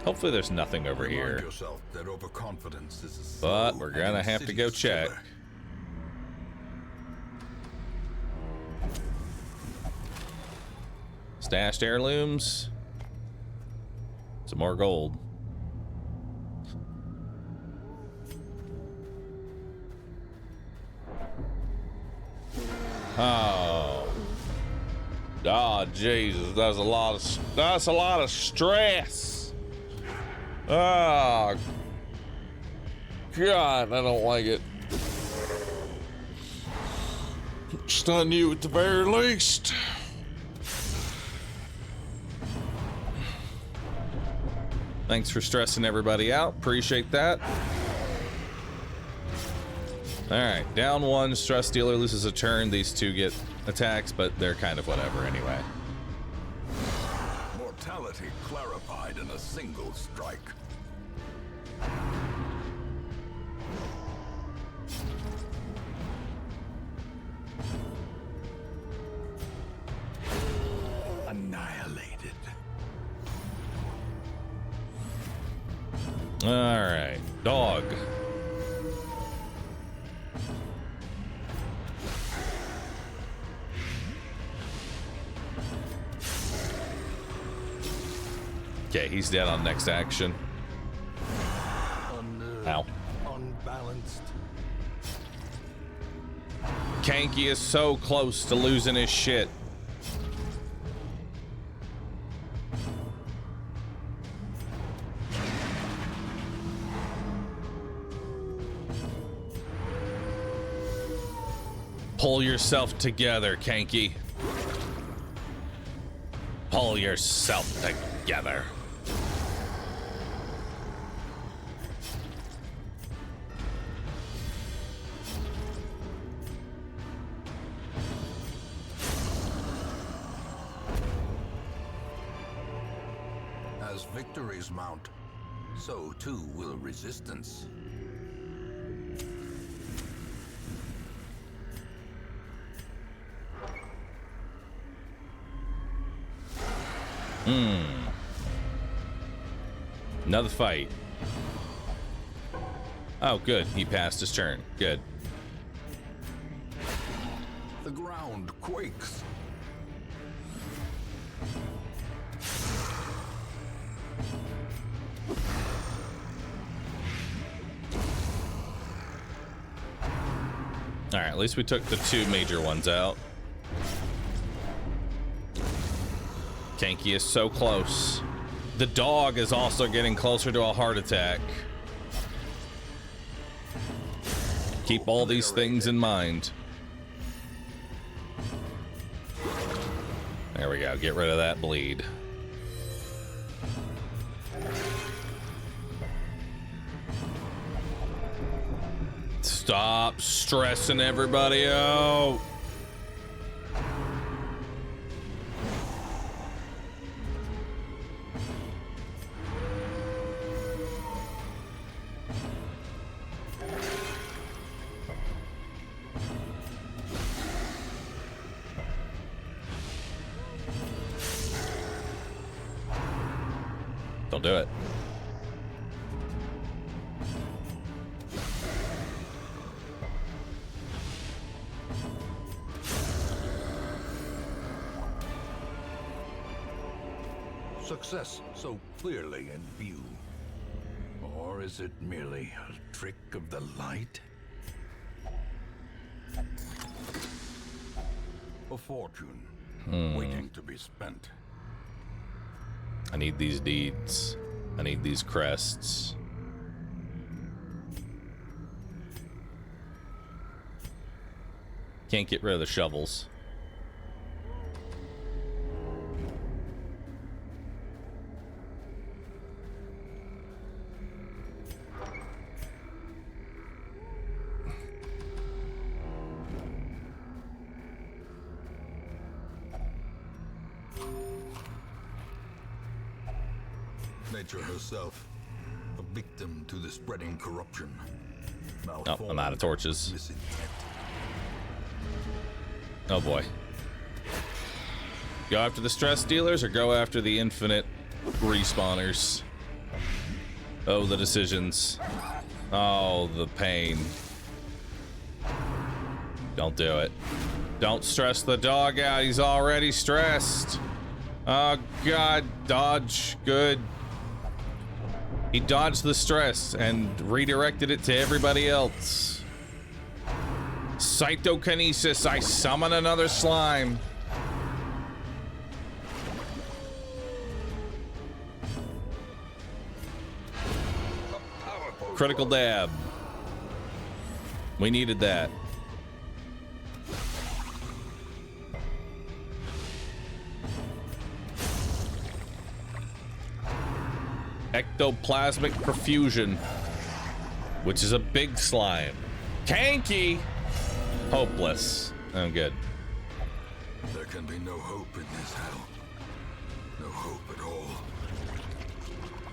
S1: Hopefully there's nothing over here.
S2: Yourself that overconfidence is a
S1: But
S2: slow
S1: we're
S2: and
S1: gonna have to go
S2: insidious
S1: check.
S2: killer.
S1: Stashed heirlooms. Some more gold. Oh. Oh, Jesus, that's a lot of stress. Oh, God, I don't like it. Stun you at the very least. Thanks for stressing everybody out. Appreciate that. All right, down 1. Stress dealer loses a turn. These 2 get attacks, but they're kind of whatever anyway.
S2: Mortality clarified in a single strike. Annihilated.
S1: All right, dog. Okay, he's dead on next action. Ow.
S3: Unbalanced.
S1: Kanky is so close to losing his shit. Pull yourself together, Kanky. Pull yourself together.
S2: As victories mount, so too will resistance.
S1: Another fight. Oh, good. He passed his turn. Good.
S2: The ground quakes.
S1: All right, at least we took the 2 major ones out. Kanky is so close. The dog is also getting closer to a heart attack. Keep all these things in mind. There we go. Get rid of that bleed. Stop stressing everybody out. Don't do it.
S2: Success so clearly in view. Or is it merely a trick of the light? A fortune waiting to be spent.
S1: I need these deeds. I need these crests. Can't get rid of the shovels.
S2: Nature herself, a victim to the spreading corruption.
S1: Oh, I'm out of torches.
S2: Misintent.
S1: Oh boy. Go after the stress dealers or go after the infinite respawners? Oh, the decisions. Oh, the pain. Don't do it. Don't stress the dog out. He's already stressed. Oh, God. Dodge. Good. He dodged the stress and redirected it to everybody else. Cytokinesis. I summon another slime. Critical dab. We needed that. Ectoplasmic perfusion, which is a big slime. Tanky. Hopeless. Oh, good.
S2: There can be no hope in this hell. No hope at all.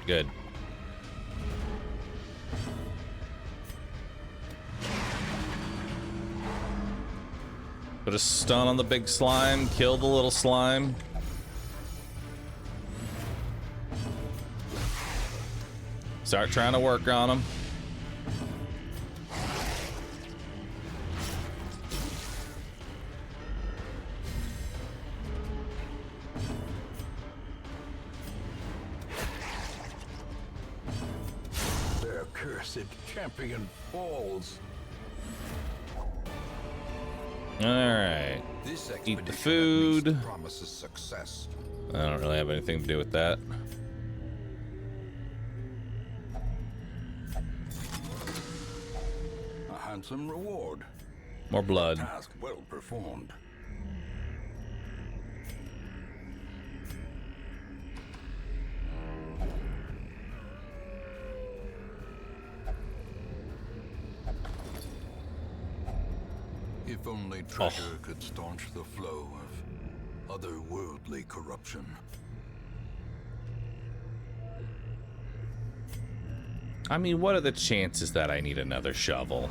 S1: Good. Put a stun on the big slime, kill the little slime. Start trying to work on them.
S3: Their cursed champion falls.
S1: All right.
S2: This
S1: Eat the
S2: expedition at
S1: food.
S2: least promises success.
S1: I don't really have anything to do with that.
S3: A handsome reward.
S1: More blood.
S3: Task well performed.
S2: If only treasure could staunch the flow of otherworldly corruption.
S1: I mean, what are the chances that I need another shovel?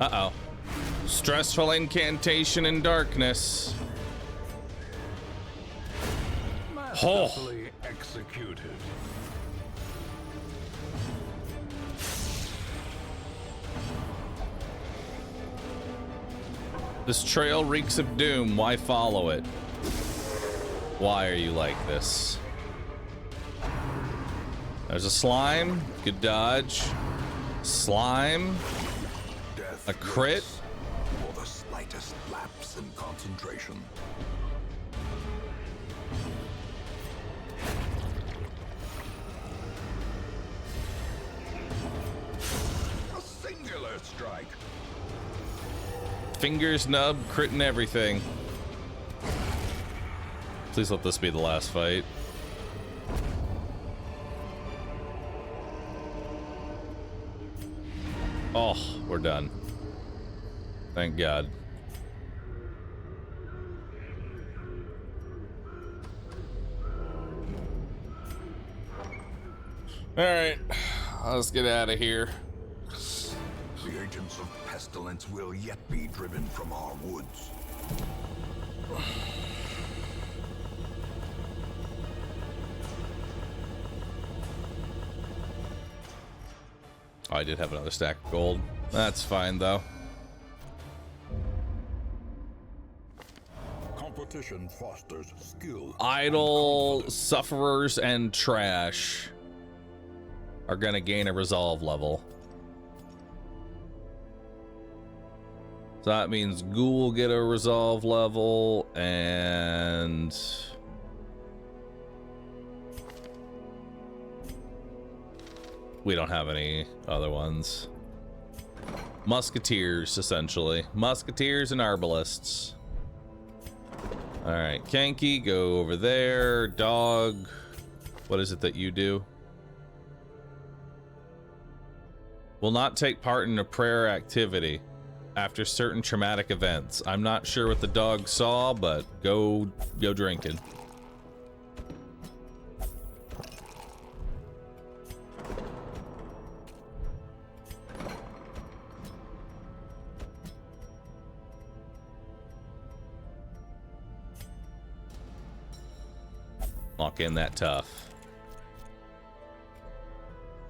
S1: Uh-oh. Stressful incantation in darkness.
S3: Masterfully executed.
S1: This trail reeks of doom. Why follow it? Why are you like this? There's a slime. Good dodge. Slime.
S2: Death
S1: A crit.
S2: for the slightest lapse in concentration. A singular strike.
S1: Fingers nub, crit and everything. Please let this be the last fight. Oh, we're done. Thank God. All right, let's get out of here.
S2: The agents of pestilence will yet be driven from our woods.
S1: Oh, I did have another stack of gold. That's fine, though.
S3: Competition fosters skill.
S1: Idle, sufferers, and trash. are going to gain a resolve level. So that means Ghoul will get a resolve level, and we don't have any other ones. Musketeers, essentially. Musketeers and Arbalists. Alright, Kanki, go over there. Dog, what is it that you do? Will not take part in a prayer activity after certain traumatic events. I'm not sure what the dog saw, but go drinking. Lock in that tough.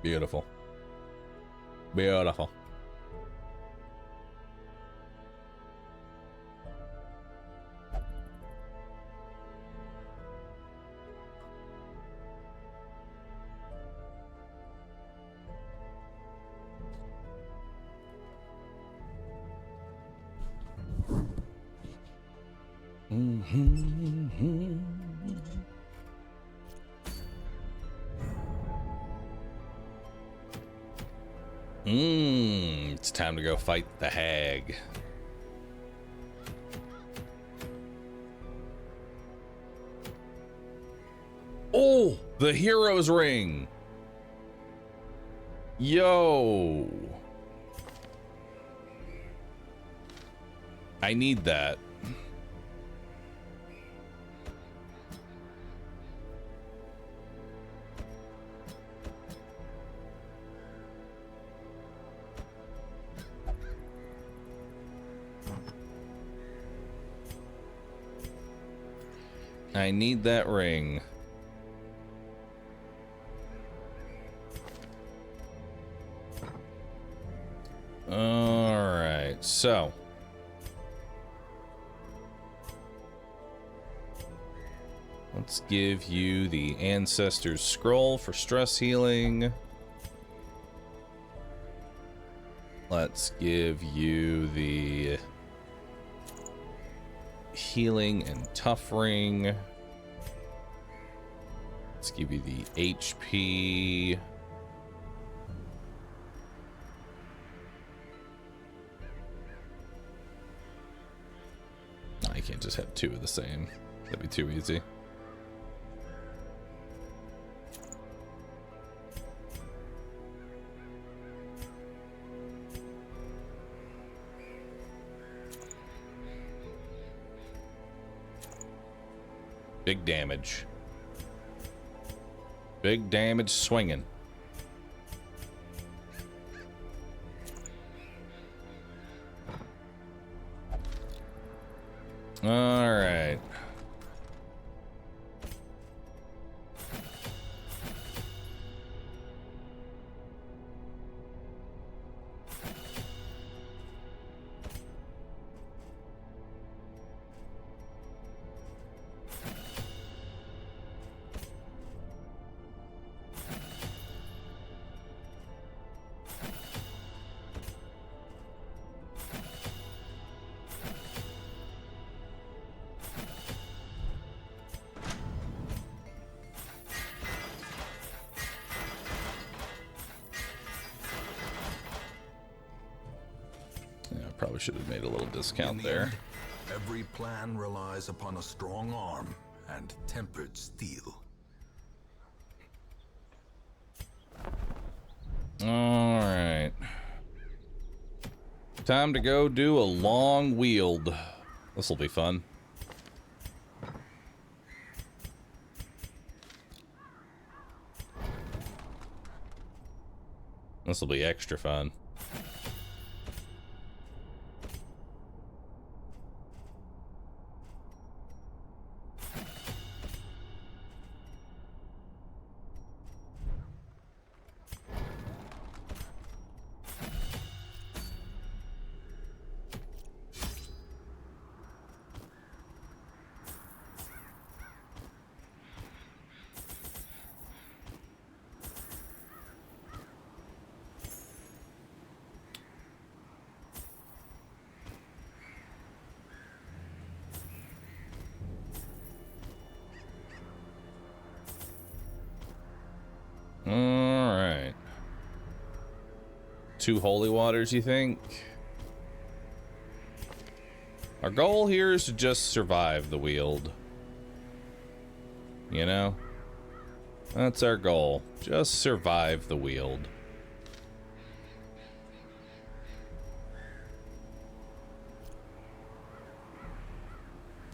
S1: Beautiful. Beautiful. It's time to go fight the hag. Oh, the hero's ring. Yo. I need that. I need that ring. All right, so let's give you the Ancestor's Scroll for stress healing. Let's give you the healing and tough ring. Let's give you the HP. No, you can't just have two of the same. That'd be too easy. Big damage. Big damage swinging. All right. Probably should have made a little discount there.
S2: End, every plan relies upon a strong arm and tempered steel.
S1: All right. Time to go do a long wield. This will be fun. This will be extra fun. 2 holy waters, you think? Our goal here is to just survive the Weald. You know? That's our goal. Just survive the Weald.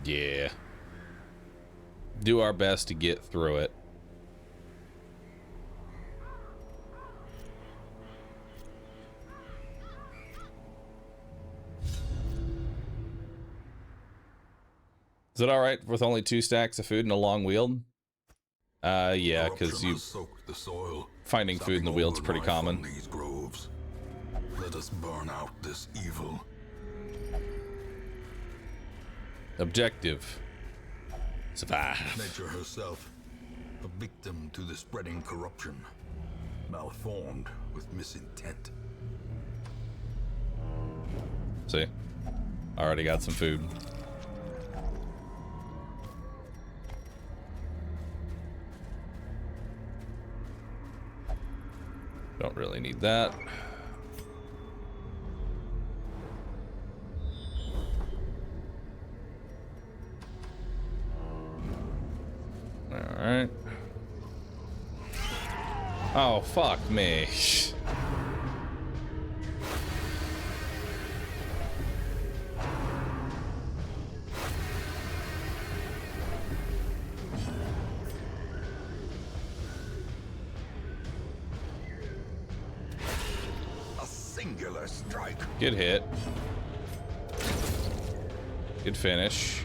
S1: Yeah. Do our best to get through it. Is it alright with only 2 stacks of food and a long Weald? Yeah, because finding food in the Weald's pretty common.
S2: These groves. Let us burn out this evil.
S1: Objective. Survive.
S2: Nature herself, a victim to the spreading corruption, malformed with misintent.
S1: See? Already got some food. Don't really need that. Alright. Oh, fuck me.
S2: A singular strike.
S1: Good hit. Good finish.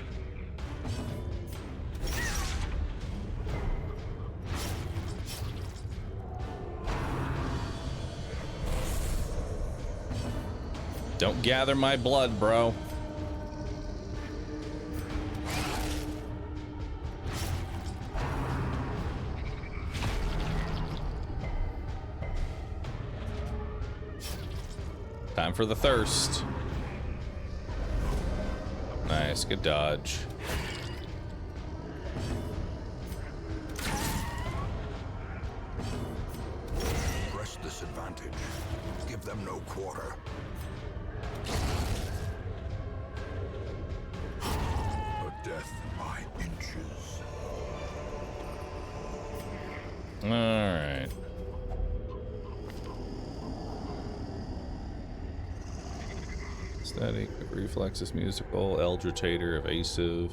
S1: Don't gather my blood, bro. Time for the thirst. Nice, good dodge.
S2: Press this advantage. Give them no quarter. A death by inches.
S1: All right. Static, reflexes, musical, eldritator, evasive.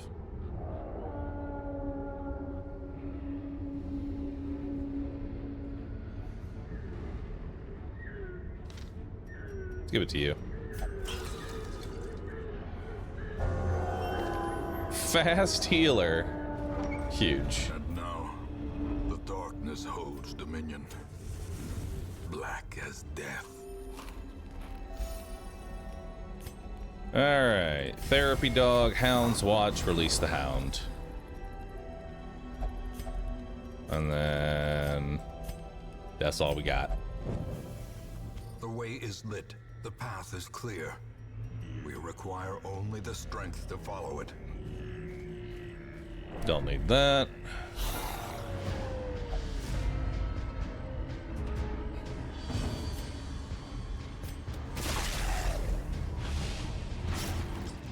S1: Let's give it to you. Fast healer. Huge.
S2: And now, the darkness holds dominion. Black as death.
S1: Alright. Therapy dog, hound's watch, release the hound. And then that's all we got.
S2: The way is lit. The path is clear. We require only the strength to follow it.
S1: Don't need that.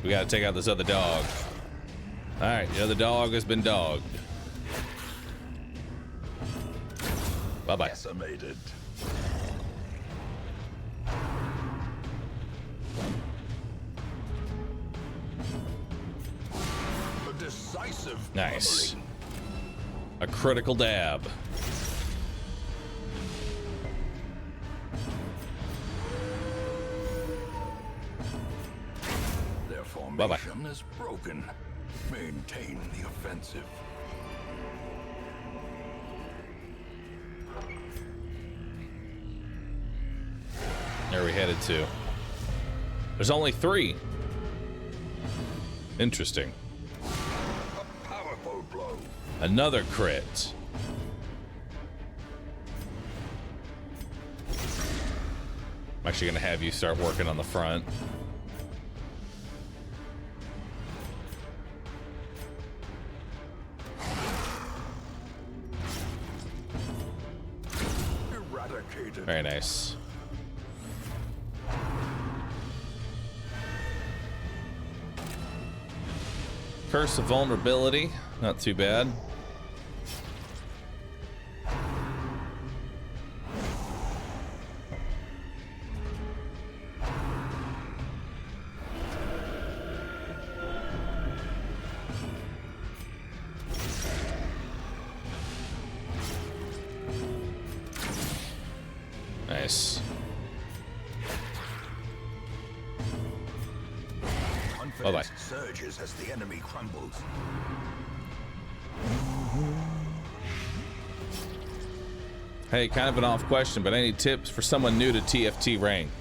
S1: We gotta take out this other dog. Alright, the other dog has been dogged. Bye-bye.
S2: Decimated. A decisive
S1: Nice.
S2: pummeling.
S1: A critical dab.
S2: Their
S1: Bye-bye.
S2: formation is broken. Maintain the offensive.
S1: Where are we headed to? There's only 3. Interesting.
S2: A powerful blow.
S1: Another crit. I'm actually gonna have you start working on the front.
S2: Eradicated.
S1: Very nice. Curse of vulnerability, not too bad. Nice.
S2: Confidence surges as the enemy crumbles.
S1: Hey, kind of an off question, but any tips for someone new to TFT ranked?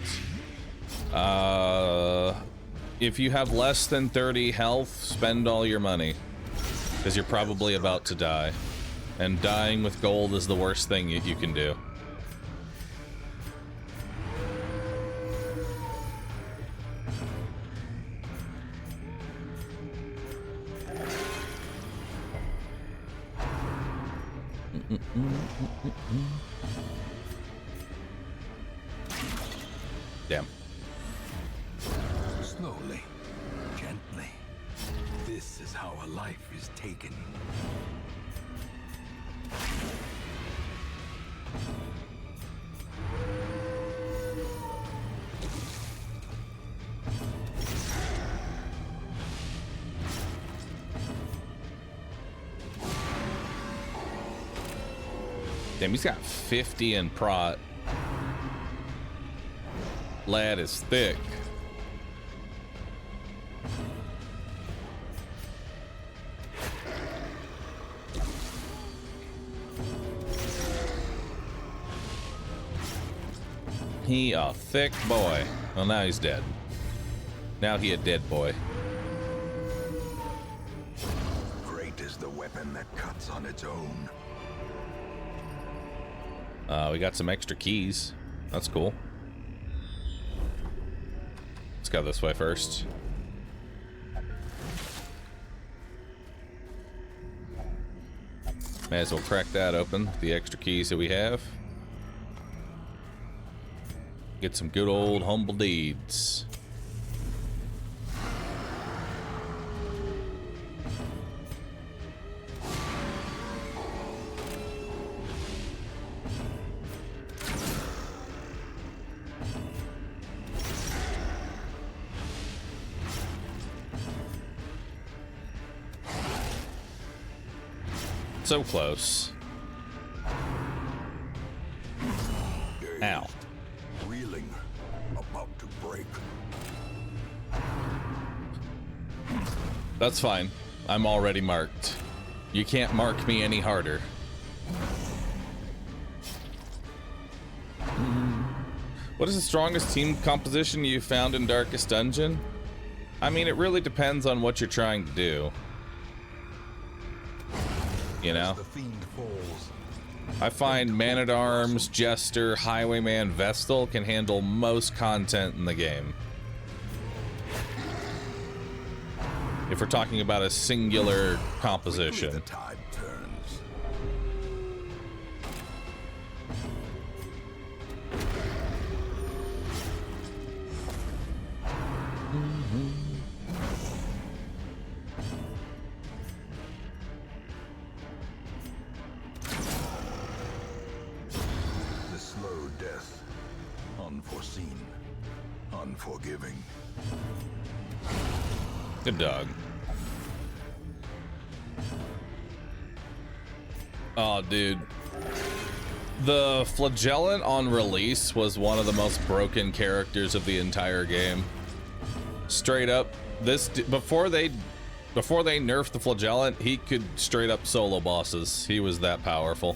S1: If you have less than 30 health, spend all your money, because you're probably about to die. And dying with gold is the worst thing you can do. Damn.
S3: Slowly, gently. This is how a life is taken.
S1: Damn, he's got 50 in prot. Lad is thick. He a thick boy. Well, now he's dead. Now he a dead boy.
S2: Great is the weapon that cuts on its own.
S1: We got some extra keys. That's cool. Let's go this way first. May as well crack that open. The extra keys that we have. Get some good old humble deeds. So close. Ow.
S2: Reeling, about to break.
S1: That's fine. I'm already marked. You can't mark me any harder. What is the strongest team composition you found in Darkest Dungeon? I mean, it really depends on what you're trying to do. You know?
S2: The fiend falls.
S1: I find Man-at-Arms, Jester, Highwayman, Vestal can handle most content in the game. If we're talking about a singular composition.
S2: The tide turns. The slow death, unforeseen, unforgiving.
S1: Good dog. Oh, dude. The Flagellant on release was one of the most broken characters of the entire game. Straight up, before they nerfed the Flagellant, he could straight up solo bosses. He was that powerful.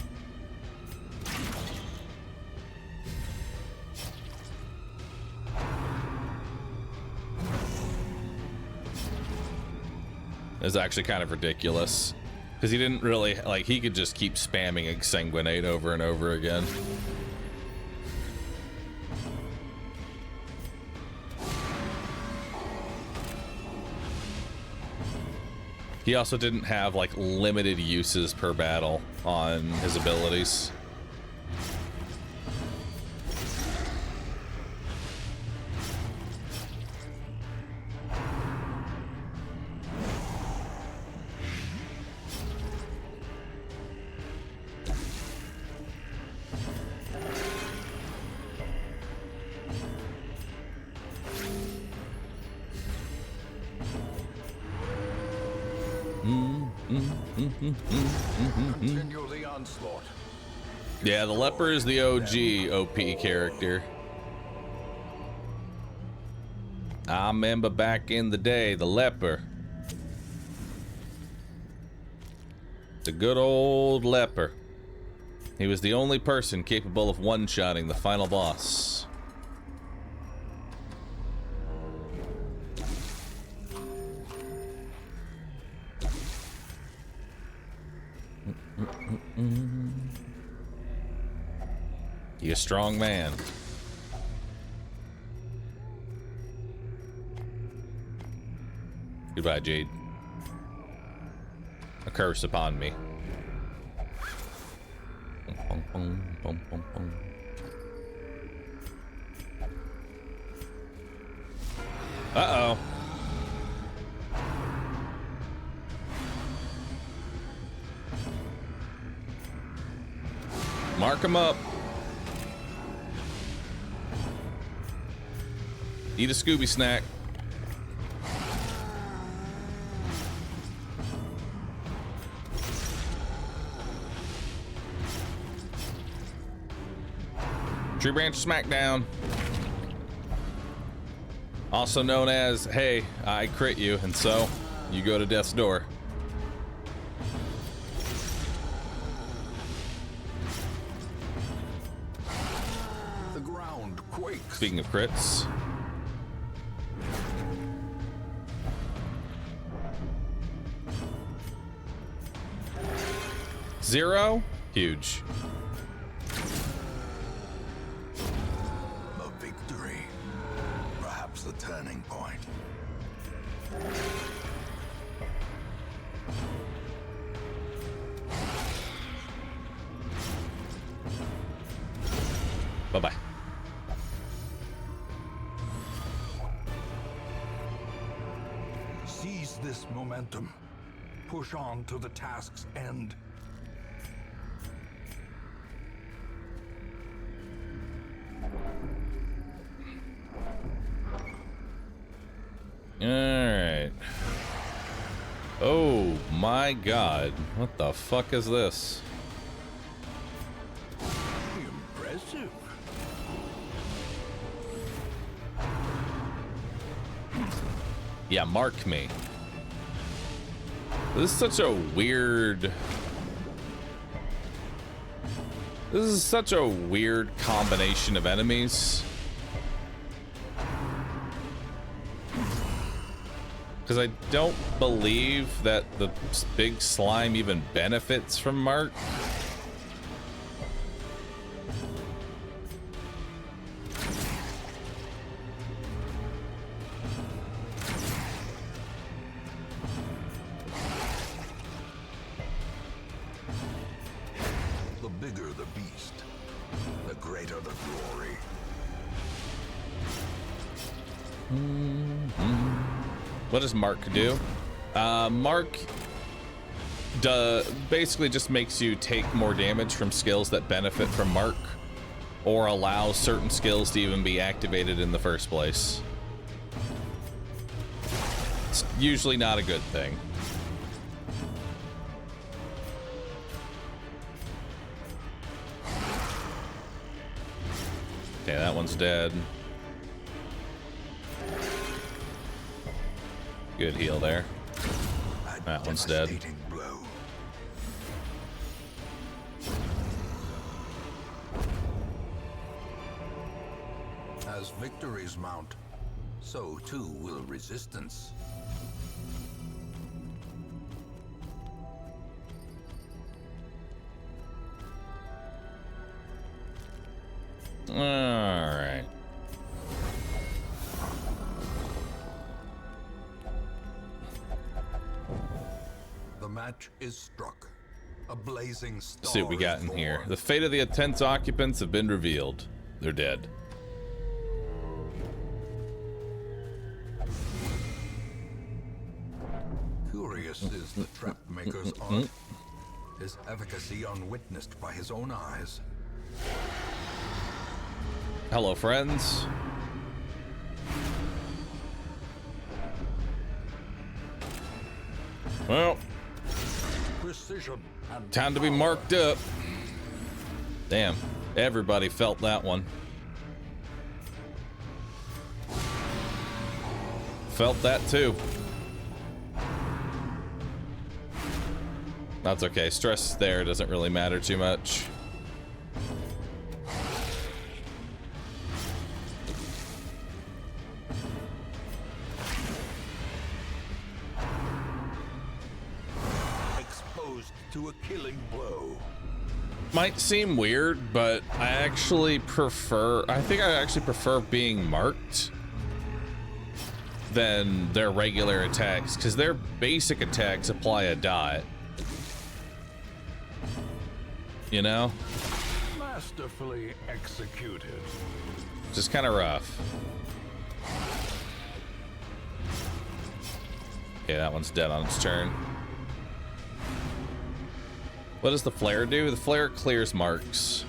S1: It's actually kind of ridiculous because he didn't really he could just keep spamming Exsanguinate over and over again. He also didn't have limited uses per battle on his abilities.
S3: Continue the onslaught.
S1: Yeah, the leper is the OG OP character. I remember back in the day, the leper. The good old leper. He was the only person capable of one-shotting the final boss. He a strong man. Goodbye, Jade. A curse upon me. Uh-oh. Mark him up. Eat a Scooby snack. Tree branch smackdown. Also known as, hey, I crit you, and so you go to death's door.
S2: The ground quakes.
S1: Speaking of crits. Zero? Huge.
S2: A victory. Perhaps the turning point.
S1: Bye-bye.
S3: Seize this momentum. Push on to the task's end.
S1: Alright. Oh my god. What the fuck is this?
S3: Impressive.
S1: Yeah, mark me. This is such a weird... This is such a weird combination of enemies. Because I don't believe that the big slime even benefits from mark.
S2: The bigger the beast, the greater the glory.
S1: What does mark do? Mark basically just makes you take more damage from skills that benefit from mark, or allows certain skills to even be activated in the first place. It's usually not a good thing. Okay, that one's dead. Good heal there. That one's dead.
S2: Blow. As victories mount, so too will resistance.
S1: All right.
S2: The match is struck. A blazing star.
S1: Let's see what we got
S2: is
S1: in here.
S2: born.
S1: The fate of the tent's occupants have been revealed. They're dead.
S2: Curious is the trap maker's art. His efficacy unwitnessed by his own eyes.
S1: Hello, friends. Well,
S3: precision and
S1: Time to be
S3: power.
S1: marked up. Damn, everybody felt that one. Felt that too. That's okay. Stress there doesn't really matter too much.
S3: Exposed to a killing blow.
S1: Might seem weird, but I think I actually prefer being marked than their regular attacks, because their basic attacks apply a dot. You know?
S3: Masterfully executed.
S1: Just kind of rough. Okay, that one's dead on its turn. What does the flare do? The flare clears marks.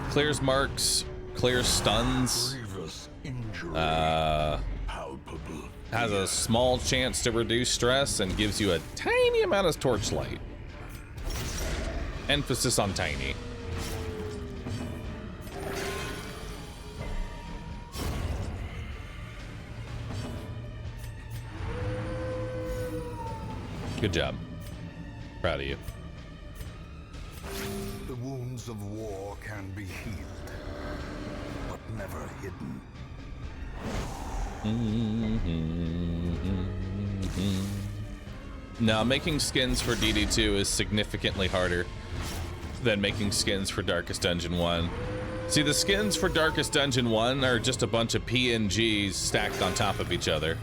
S1: Clears marks, clears stuns.
S3: Grievous injury. Palpable.
S1: Has a small chance to reduce stress and gives you a tiny amount of torchlight. Emphasis on tiny. Good job. Proud of you.
S2: The wounds of war can be healed, but never hidden.
S1: Now, making skins for DD2 is significantly harder than making skins for Darkest Dungeon 1. See, the skins for Darkest Dungeon 1 are just a bunch of PNGs stacked on top of each other.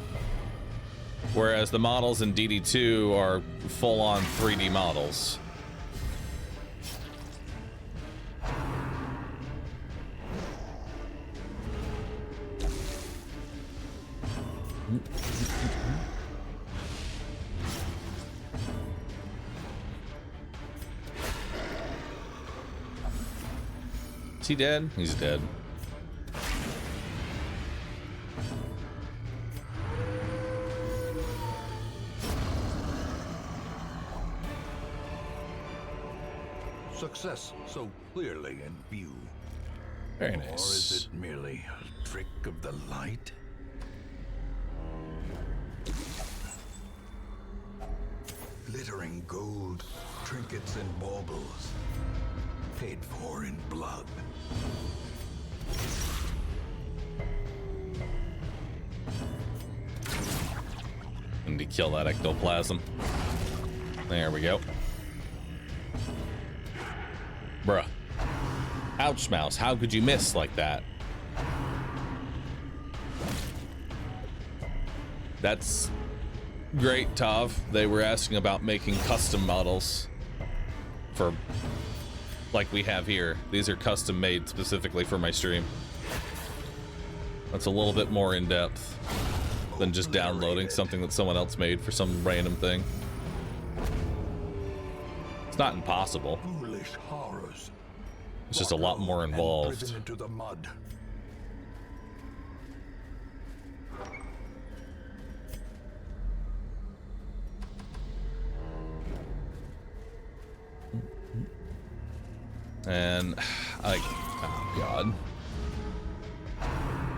S1: Whereas the models in DD2 are full-on 3D models. Is he dead? He's dead.
S3: Success so clearly in view.
S1: Very
S3: Or
S1: nice.
S3: is it merely a trick of the light?
S2: Glittering gold, trinkets and baubles, paid for in blood.
S1: Need to kill that ectoplasm. There we go. Bruh. Ouch, mouse. How could you miss like that? That's great, Tav. They were asking about making custom models for, like we have here. These are custom made specifically for my stream. That's a little bit more in depth than just downloading something that someone else made for some random thing. It's not impossible.
S3: Foolish horrors.
S1: It's just a lot more involved.
S3: Driven into the mud.
S1: And oh god.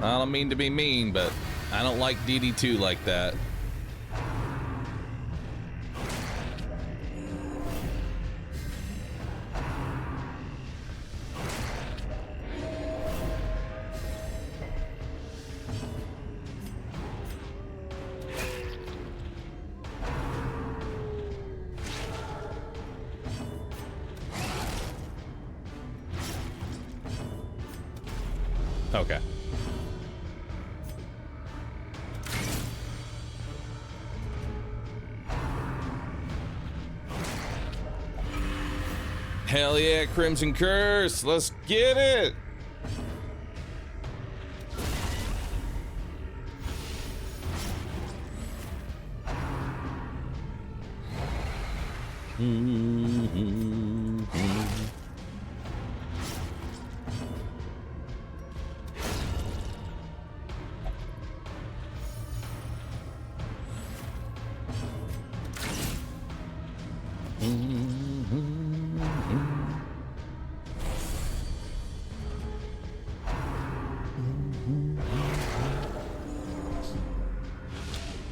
S1: I don't mean to be mean, but I don't like DD2 like that. Okay. Hell yeah, Crimson Curse! Let's get it!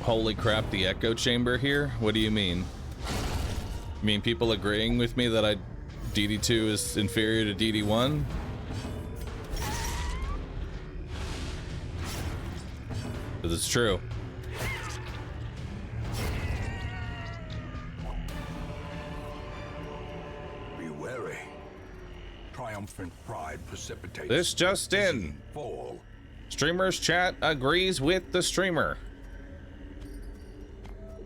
S1: holy crap, the echo chamber here? What do you mean? You mean people agreeing with me that DD2 is inferior to DD1? Because it's true.
S3: Be wary. Triumphant pride precipitates
S1: This just in.
S3: fall.
S1: Streamer's chat agrees with the streamer.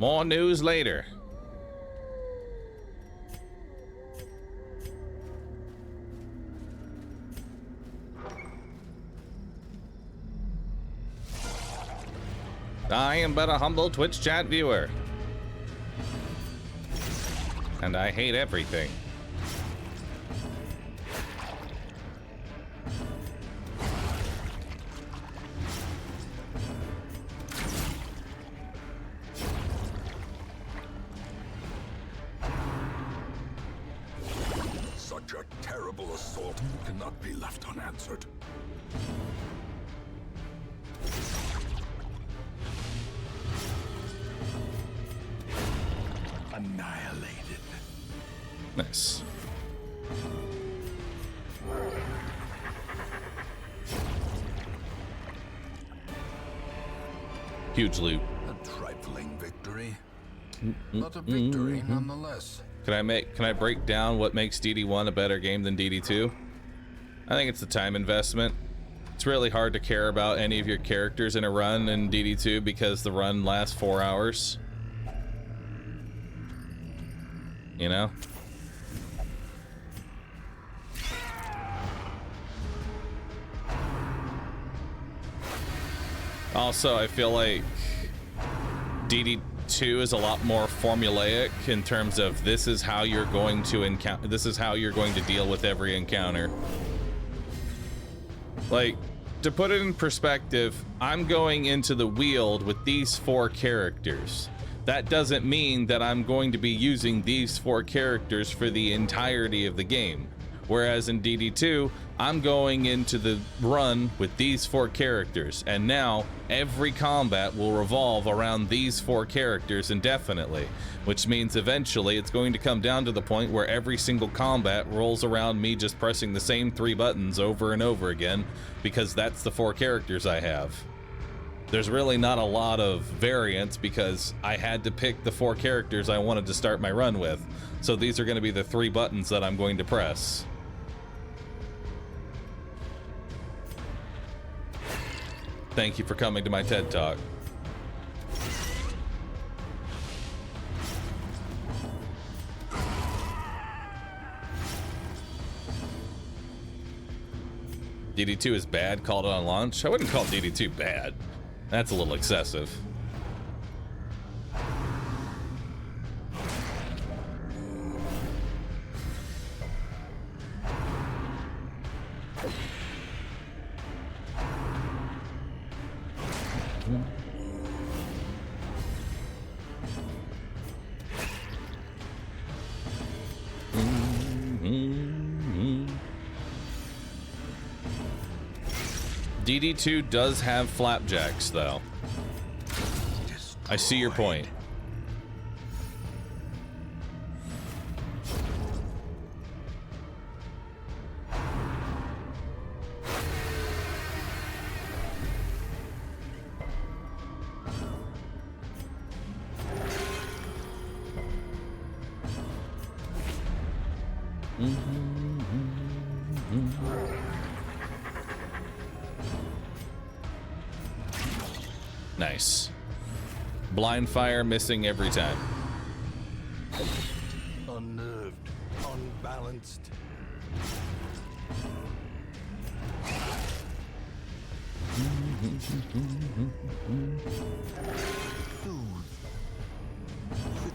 S1: More news later. I am but a humble Twitch chat viewer. And I hate everything.
S3: Such a terrible assault cannot be left unanswered. Annihilated.
S1: Nice. Huge loot.
S2: A trifling victory, but a victory nonetheless.
S1: Can I break down what makes DD1 a better game than DD2? I think it's the time investment. It's really hard to care about any of your characters in a run in DD2 because the run lasts 4 hours. You know? Also, I feel like DD2 is a lot more formulaic in terms of this is how you're going to deal with every encounter. Like, to put it in perspective, I'm going into the Weald with these 4 characters. That doesn't mean that I'm going to be using these 4 characters for the entirety of the game. Whereas in DD2, I'm going into the run with these 4 characters, and now every combat will revolve around these 4 characters indefinitely, which means eventually it's going to come down to the point where every single combat rolls around me just pressing the same 3 buttons over and over again, because that's the 4 characters I have. There's really not a lot of variance because I had to pick the 4 characters I wanted to start my run with, so these are going to be the 3 buttons that I'm going to press. Thank you for coming to my TED Talk. DD2 is bad, called it on launch? I wouldn't call DD2 bad. That's a little excessive. DD2 does have flapjacks, though. I see your point. Nice. Blind fire missing every time.
S3: Unnerved, unbalanced.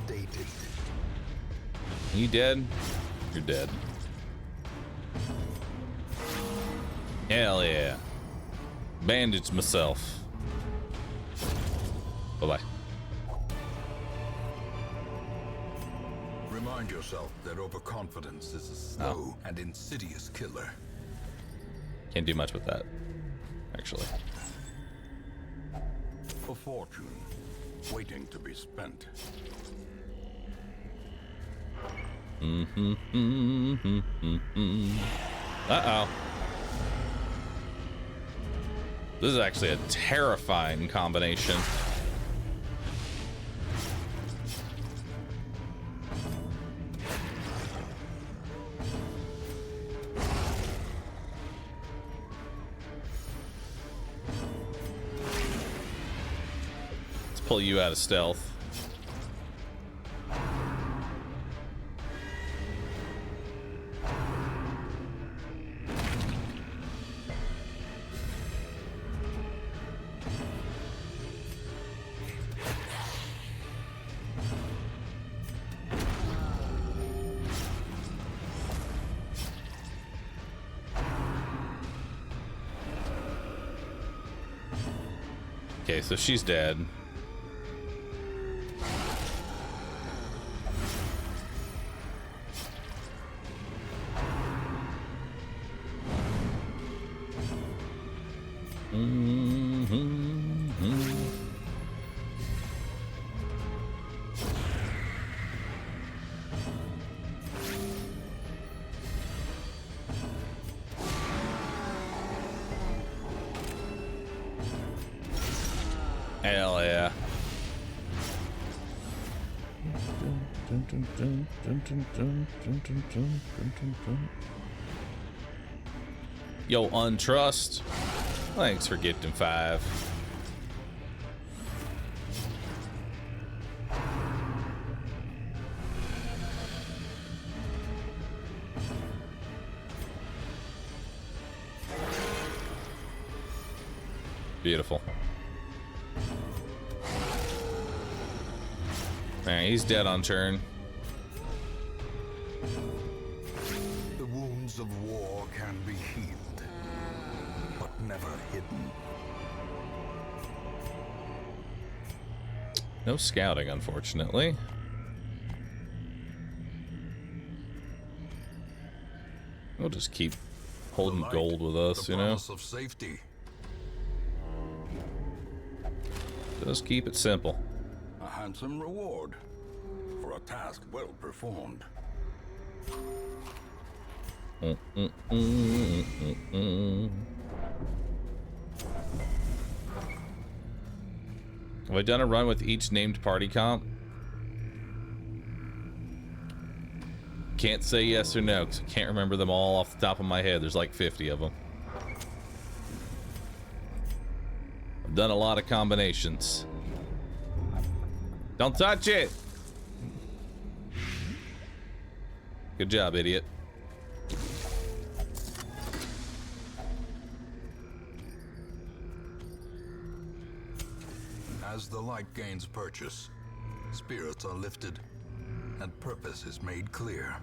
S3: Sedated.
S1: You dead? You're dead. Hell yeah. Bandage myself. Bye-bye.
S2: Remind yourself that overconfidence is a slow and insidious killer.
S1: Can't do much with that, actually.
S3: A fortune waiting to be spent.
S1: Uh-oh. This is actually a terrifying combination. Let's pull you out of stealth. Okay, so she's dead. Hell yeah. Yo, Untrust. Thanks for gifting 5. Beautiful. Alright, he's dead on turn.
S3: The wounds of war can be healed, but never hidden.
S1: No scouting, unfortunately. We'll just keep holding
S2: The light,
S1: gold with us,
S2: the
S1: you know?
S2: promise of safety.
S1: Just keep it simple.
S3: A handsome reward for a task well performed.
S1: Have I done a run with each named party comp? Can't say yes or no, because I can't remember them all off the top of my head. There's like 50 of them. I've done a lot of combinations. Don't touch it! Good job, idiot.
S2: As the light gains purchase, spirits are lifted, and purpose is made clear.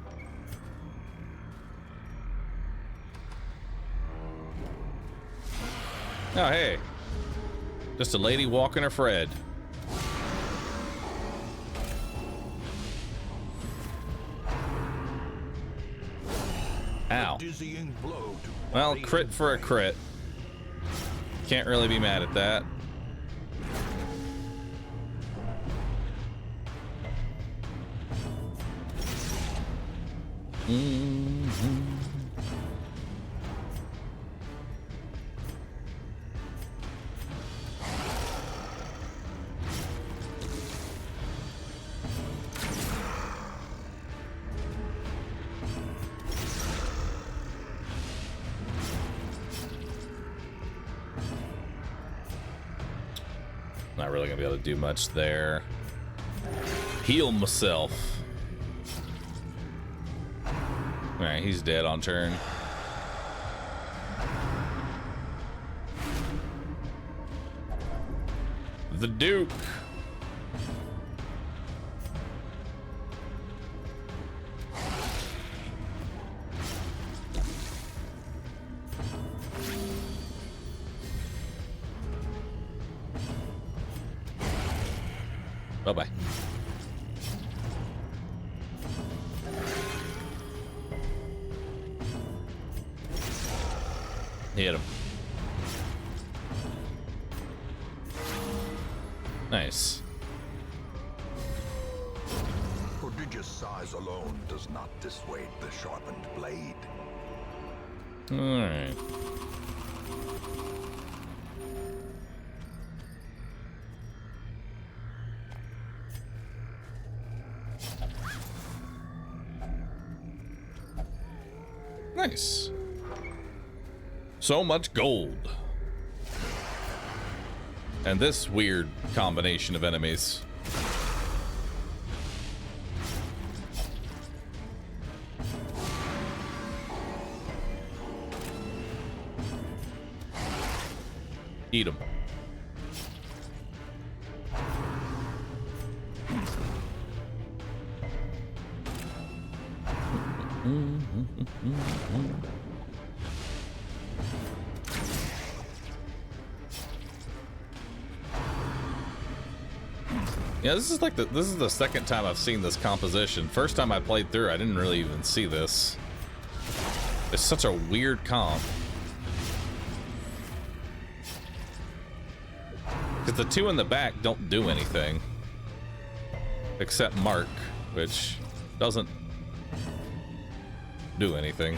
S1: Oh, hey. Just a lady walking her Fred. Ow.
S3: Dizzying blow to
S1: Well,
S3: body
S1: crit
S3: and
S1: for a
S3: brain.
S1: crit. Can't really be mad at that. Not really gonna be able to do much there. Heal myself. Alright, he's dead on turn. The Duke. Bye-bye. Hit him. Nice.
S2: prodigious size alone does not dissuade the sharpened blade.
S1: Alright. Nice. So much gold. And this weird combination of enemies. Eat them. Yeah, this is the second time I've seen this composition. First time I played through, I didn't really even see this. It's such a weird comp. Because the two in the back don't do anything. Except Mark, which doesn't do anything.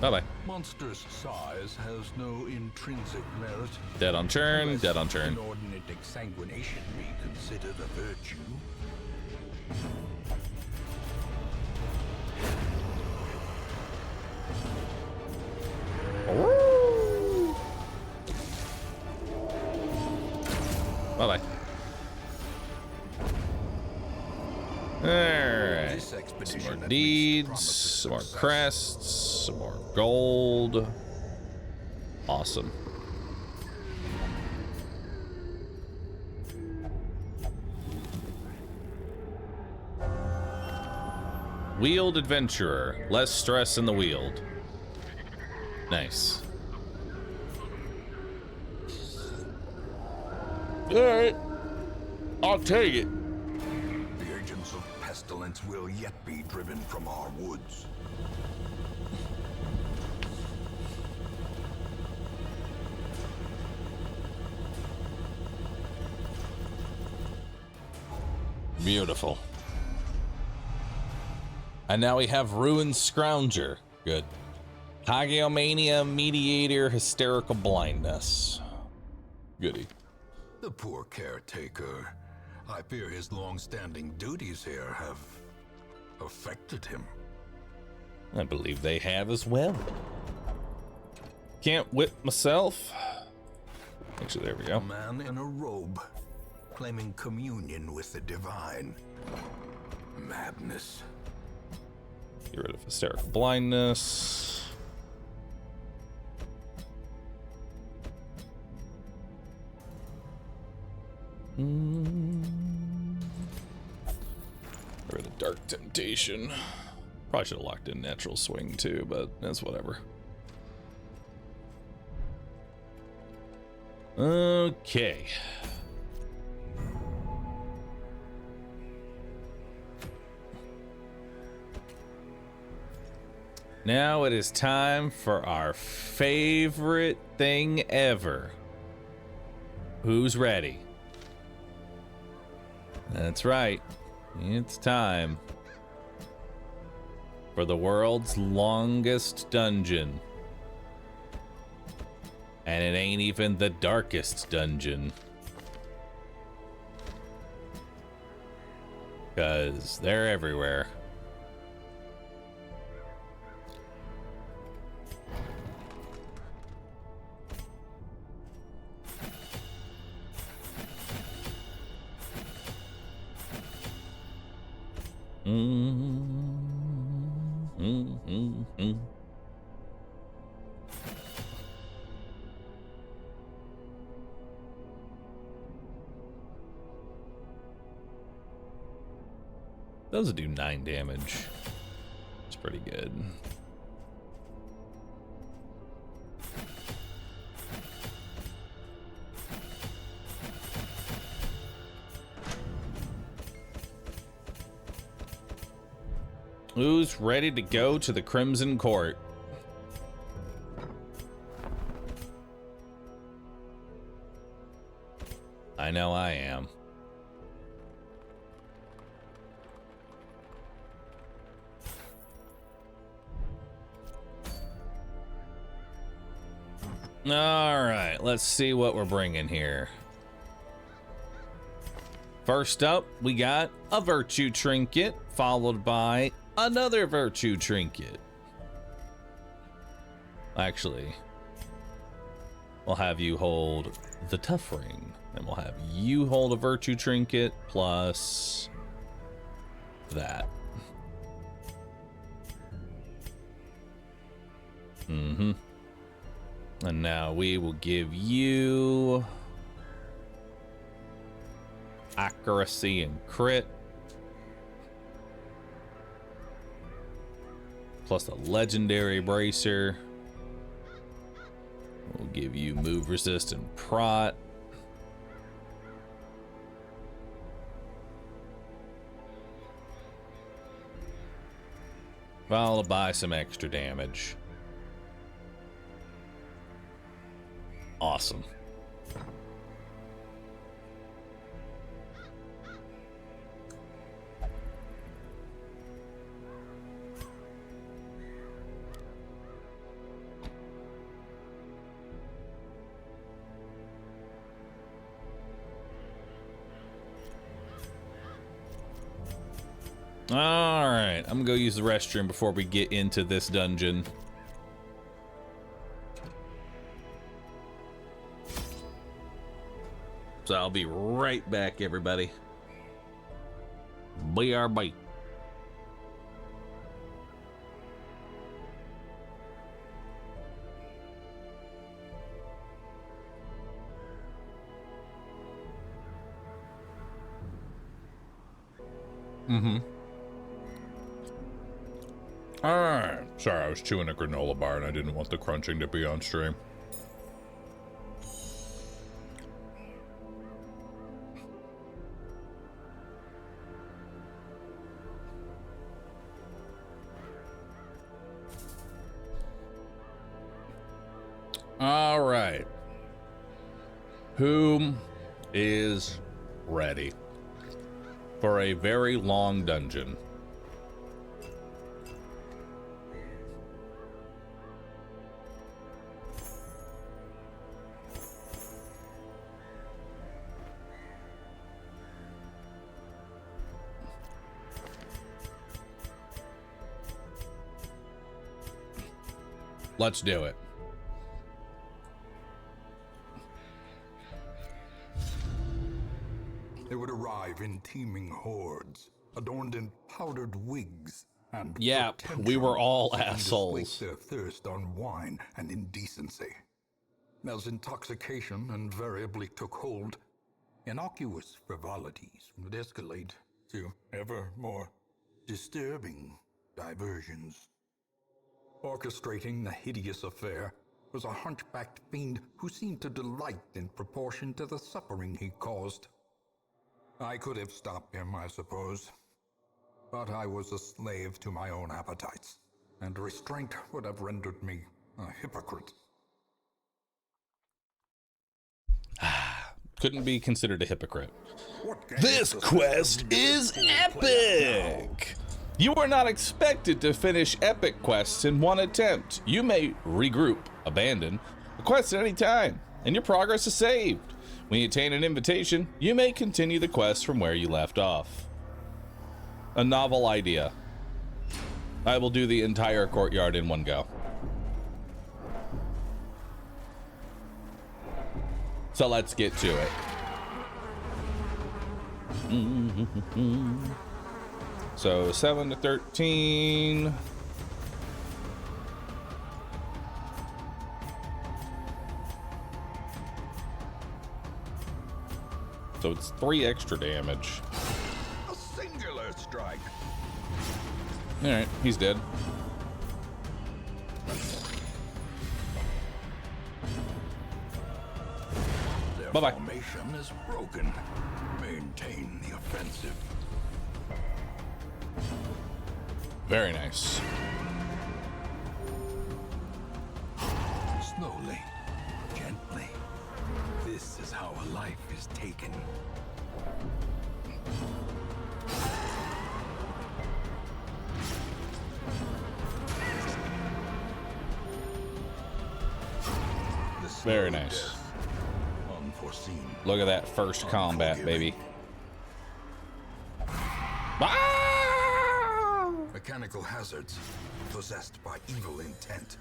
S1: Bye-bye.
S3: Monstrous size has no intrinsic merit.
S1: Dead on turn, dead on turn.
S3: Inordinate exsanguination be considered a virtue.
S1: Bye-bye. Alright.
S2: This expedition
S1: Some more
S2: at least
S1: deeds,
S2: promises
S1: some more
S2: success.
S1: crests, some more gold. Awesome. Wheeled Adventurer. Less stress in the wheeled. Nice. Alright. I'll take it.
S2: The agents of pestilence will yet be driven from our woods.
S1: Beautiful. And now we have Ruined Scrounger. Good. Hagiomania, Mediator, Hysterical Blindness. Goody.
S2: The poor caretaker. I fear his long-standing duties here have affected him.
S1: I believe they have as well. Can't whip myself. Actually, there we
S2: A
S1: go.
S2: man in a robe, claiming communion with the divine. Madness.
S1: Get rid of Hysterical Blindness. Get rid of Dark Temptation. Probably should have locked in Natural Swing too, but that's whatever. Okay. Now it is time for our favorite thing ever. Who's ready? That's right. It's time for the world's longest dungeon. And it ain't even the darkest dungeon. 'Cause they're everywhere. Those do 9 damage. It's pretty good. Who's ready to go to the Crimson Court? I know I am. All right, let's see what we're bringing here. First up, we got a virtue trinket, followed by another virtue trinket. Actually, we'll have you hold the tough ring, and we'll have you hold a virtue trinket plus that. Mm-hmm. And now we will give you accuracy and crit, plus a legendary bracer. We'll give you move resist and prot. Followed by some extra damage. Awesome. All right, I'm gonna go use the restroom before we get into this dungeon. So I'll be right back, everybody. BRB. Mm-hmm. All right. Sorry, I was chewing a granola bar and I didn't want the crunching to be on stream. All right. Who is ready for a very long dungeon? Let's do it.
S3: They would arrive in teeming hordes, adorned in powdered wigs, and
S1: Yep, we were all
S3: potential
S1: assholes.
S3: to slake their thirst on wine and indecency. As intoxication invariably took hold, innocuous frivolities would escalate to ever more disturbing diversions. Orchestrating the hideous affair was a hunchbacked fiend who seemed to delight in proportion to the suffering he caused. I could have stopped him, I suppose, but I was a slave to my own appetites, and restraint would have rendered me a hypocrite.
S1: Couldn't be considered a hypocrite.
S3: What
S1: This quest is epic! You are not expected to finish epic quests in one attempt. You may regroup, abandon a quest at any time, and your progress is saved. When you attain an invitation, you may continue the quest from where you left off. A novel idea. I will do the entire courtyard in one go. So let's get to it. So 7 to 13. So it's 3 extra damage.
S3: A singular strike.
S1: All right, he's dead.
S3: Their
S1: Bye-bye.
S3: formation is broken. Maintain the offensive.
S1: Very nice.
S3: Slowly, gently. This is how a life is
S2: is taken. The slow
S1: Very nice.
S2: death, unforeseen.
S1: Look at that first combat, baby. Ah!
S2: Mechanical hazards possessed by evil intent.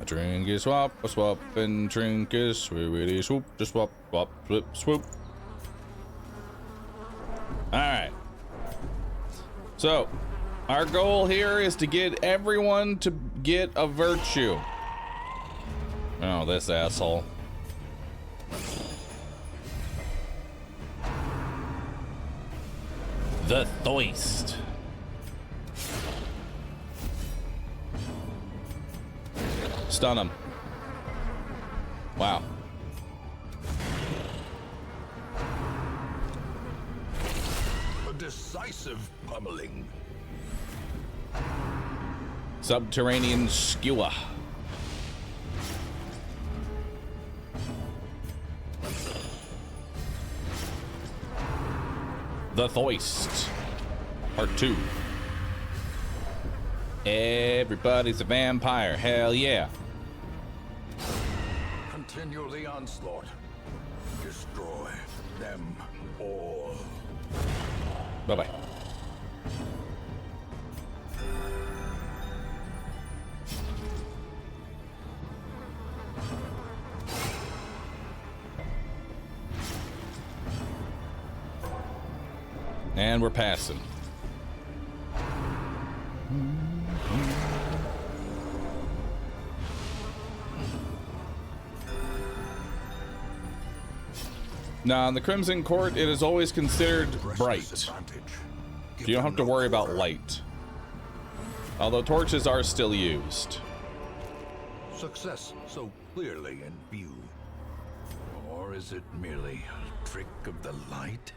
S1: A drink is swap, a swap, and drink is swoopity swoop, just swap, swap, flip, swoop. Alright. So, our goal here is to get everyone to get a virtue. Oh, this asshole. The Thoist. Stun him. Wow.
S2: A decisive pummeling.
S1: Subterranean skewer. The Thoist. Part 2. Everybody's a vampire. Hell yeah.
S2: Continue the onslaught. Destroy them all.
S1: Bye-bye. And we're passing. Now, in the Crimson Court, it is always considered bright. You don't have to worry about light. Although torches are still used.
S2: Success so clearly in view. Or is it merely a trick of the light?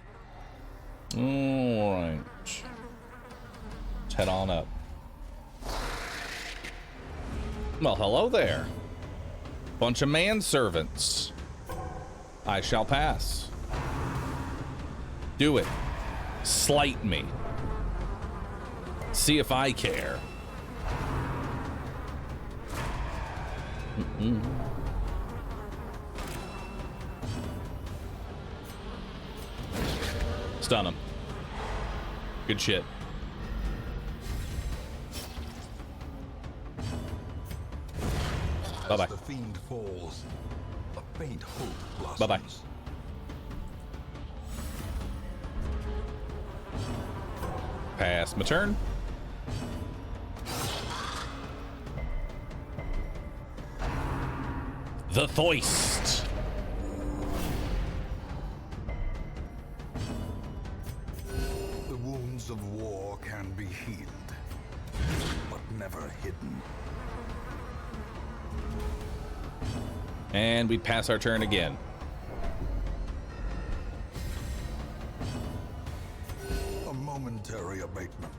S1: Alright. Let's head on up. Well, hello there. Bunch of manservants. I shall pass. Do it. Slight me. See if I care. Stun him. Good shit. Bye-bye.
S2: As the fiend falls, a faint hope blossoms.
S1: Bye-bye. Pass my turn. The Thoist.
S3: The wounds of war can be healed, but never hidden.
S1: And we pass our turn again.
S3: A momentary abatement.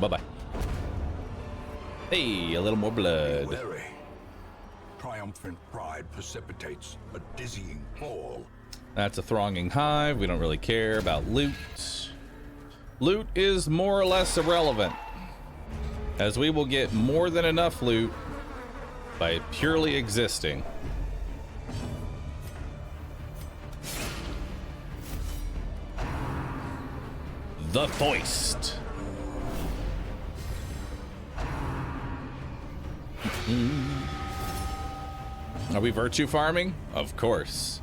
S1: Bye-bye. Hey, a little more blood.
S2: Wary. Triumphant pride precipitates a dizzying fall.
S1: That's a thronging hive. We don't really care about loot. Loot is more or less irrelevant, as we will get more than enough loot by purely existing. The Thoist. Are we virtue farming? Of course.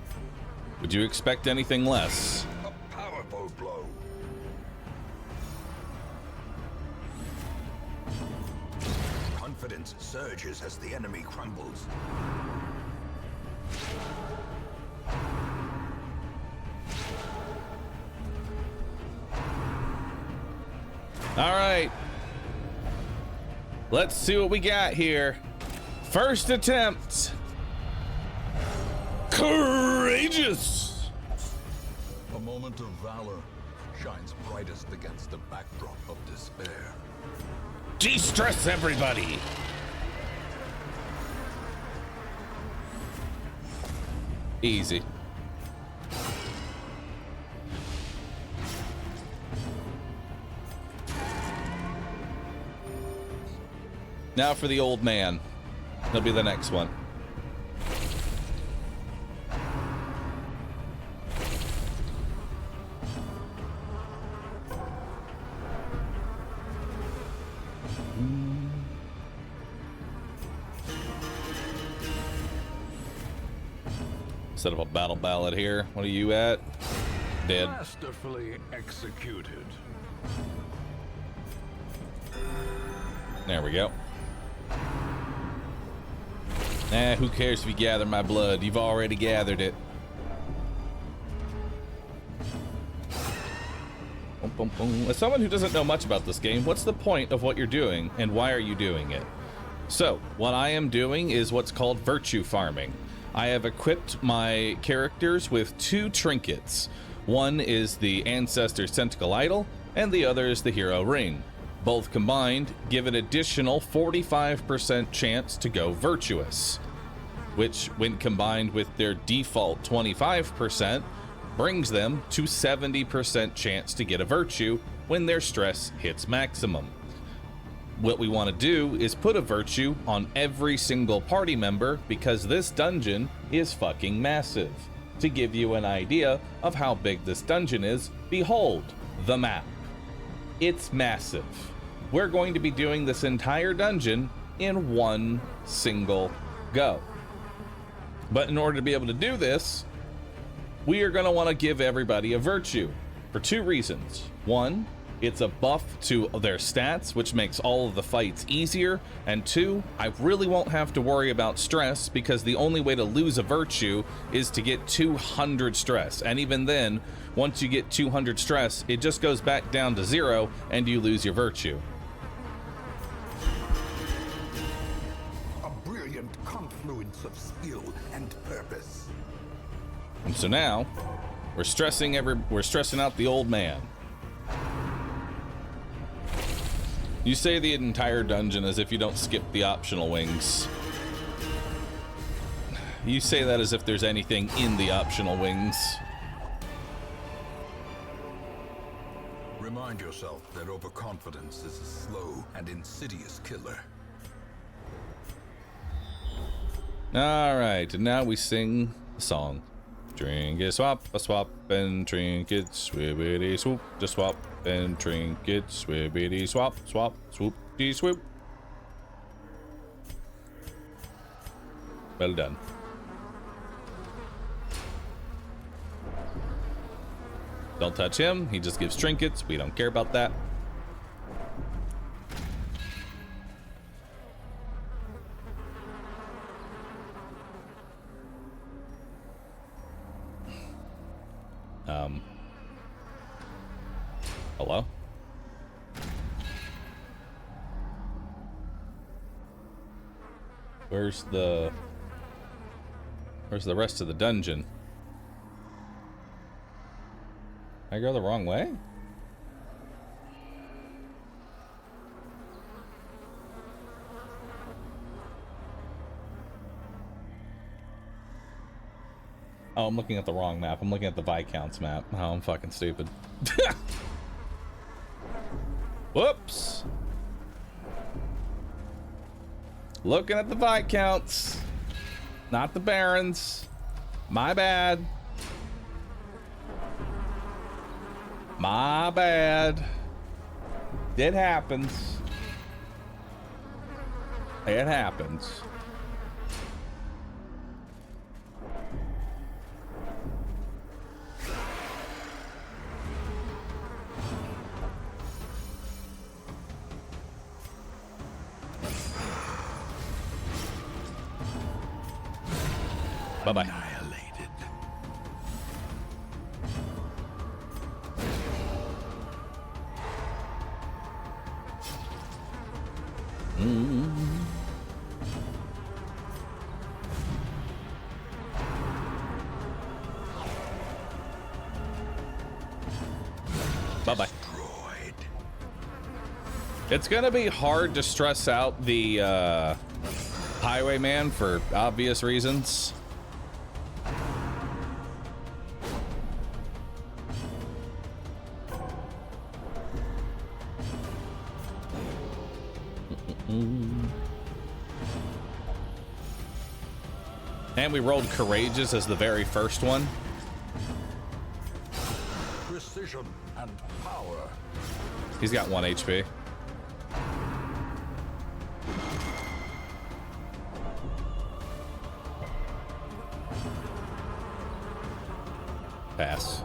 S1: Would you expect anything less?
S2: A powerful blow. Confidence surges as the enemy crumbles.
S1: All right. Let's see what we got here. First attempt. Courageous.
S3: A moment of valor shines brightest against the backdrop of despair.
S1: De-stress everybody. Easy. Now for the old man. He'll be the next one. Set up a battle ballad here. What are you at? Dead.
S4: Masterfully executed.
S1: There we go. Nah, who cares if you gather my blood? You've already gathered it. Boom, boom, boom. As someone who doesn't know much about this game, what's the point of what you're doing and why are you doing it? So, what I am doing is what's called virtue farming. I have equipped my characters with 2 trinkets. One is the Ancestor's Tentacle Idol, and the other is the Hero Ring. Both combined give an additional 45% chance to go virtuous, which, when combined with their default 25%, brings them to 70% chance to get a virtue when their stress hits maximum. What we want to do is put a virtue on every single party member because this dungeon is fucking massive. To give you an idea of how big this dungeon is, behold the map. It's massive. We're going to be doing this entire dungeon in one single go. But in order to be able to do this, we are going to want to give everybody a virtue for 2 reasons. One, it's a buff to their stats, which makes all of the fights easier. And 2, I really won't have to worry about stress because the only way to lose a virtue is to get 200 stress. And even then, once you get 200 stress, it just goes back down to 0 and you lose your virtue.
S3: A brilliant confluence of skill and purpose.
S1: And so now, we're stressing out the old man. You say the entire dungeon as if you don't skip the optional wings. You say that as if there's anything in the optional wings.
S2: Remind yourself that overconfidence is a slow and insidious killer.
S1: Alright, and now we sing the song. Trinket swap, a swap, and trinket, swibbity swoop, just swap, and trinket, swibbity swap, swap, swoop, dee swoop. Well done. Don't touch him, he just gives trinkets, we don't care about that. Hello? Where's the rest of the dungeon? I go the wrong way? Oh, I'm looking at the wrong map. I'm looking at the Viscounts map. Oh, I'm fucking stupid. Whoops. Looking at the Viscounts, not the Barons. My bad. My bad. It happens. It happens. Bye-bye.
S2: Annihilated.
S1: Bye-bye.
S2: Destroyed.
S1: It's gonna be hard to stress out the Highwayman for obvious reasons. And we rolled courageous as the very first one.
S3: Precision and power.
S1: He's got 1 HP. Pass.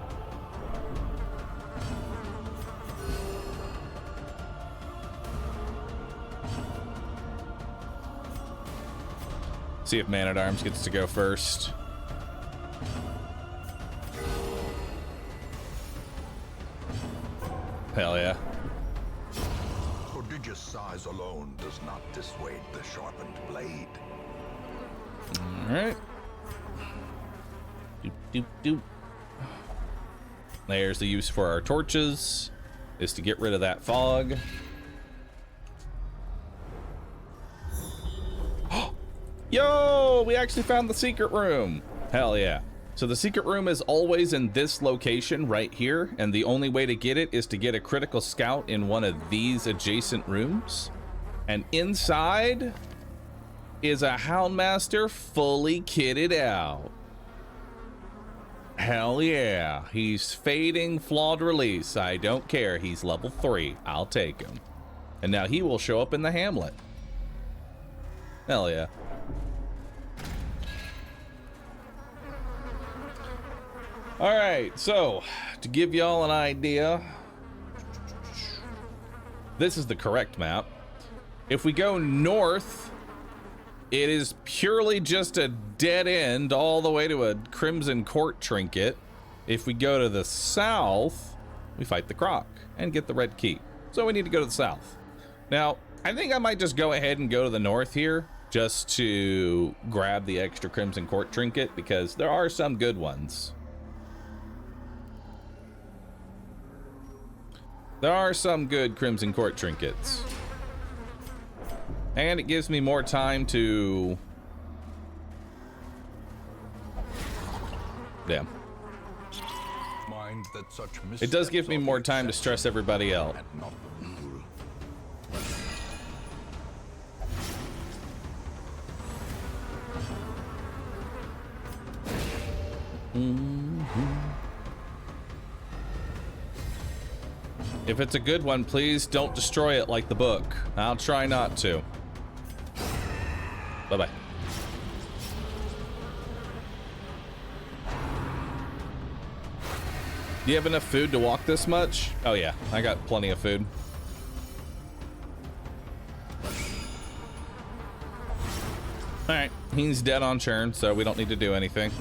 S1: See if Man-at-Arms gets to go first. Hell yeah.
S2: Prodigious size alone does not dissuade the sharpened blade.
S1: All right. Doop, doop, doop. There's the use for our torches, is to get rid of that fog. Yo, we actually found the secret room. Hell yeah. So the secret room is always in this location right here, and the only way to get it is to get a critical scout in one of these adjacent rooms. And inside is a Houndmaster fully kitted out. Hell yeah. He's fading flawed release. I don't care. He's level 3. I'll take him. And now he will show up in the hamlet. Hell yeah. All right, so to give y'all an idea, this is the correct map. If we go north, it is purely just a dead end all the way to a Crimson Court trinket. If we go to the south, we fight the Croc and get the red key. So we need to go to the south. Now, I think I might just go ahead and go to the north here just to grab the extra Crimson Court trinket because there are some good ones. There are some good Crimson Court trinkets. And it gives me more time to... Damn.
S3: Mind that such
S1: It does give me more time to stress everybody out.
S3: and not the rule.
S1: If it's a good one, please don't destroy it like the book. I'll try not to. Bye-bye. Do you have enough food to walk this much? Oh yeah, I got plenty of food. Alright, he's dead on churn, so we don't need to do anything.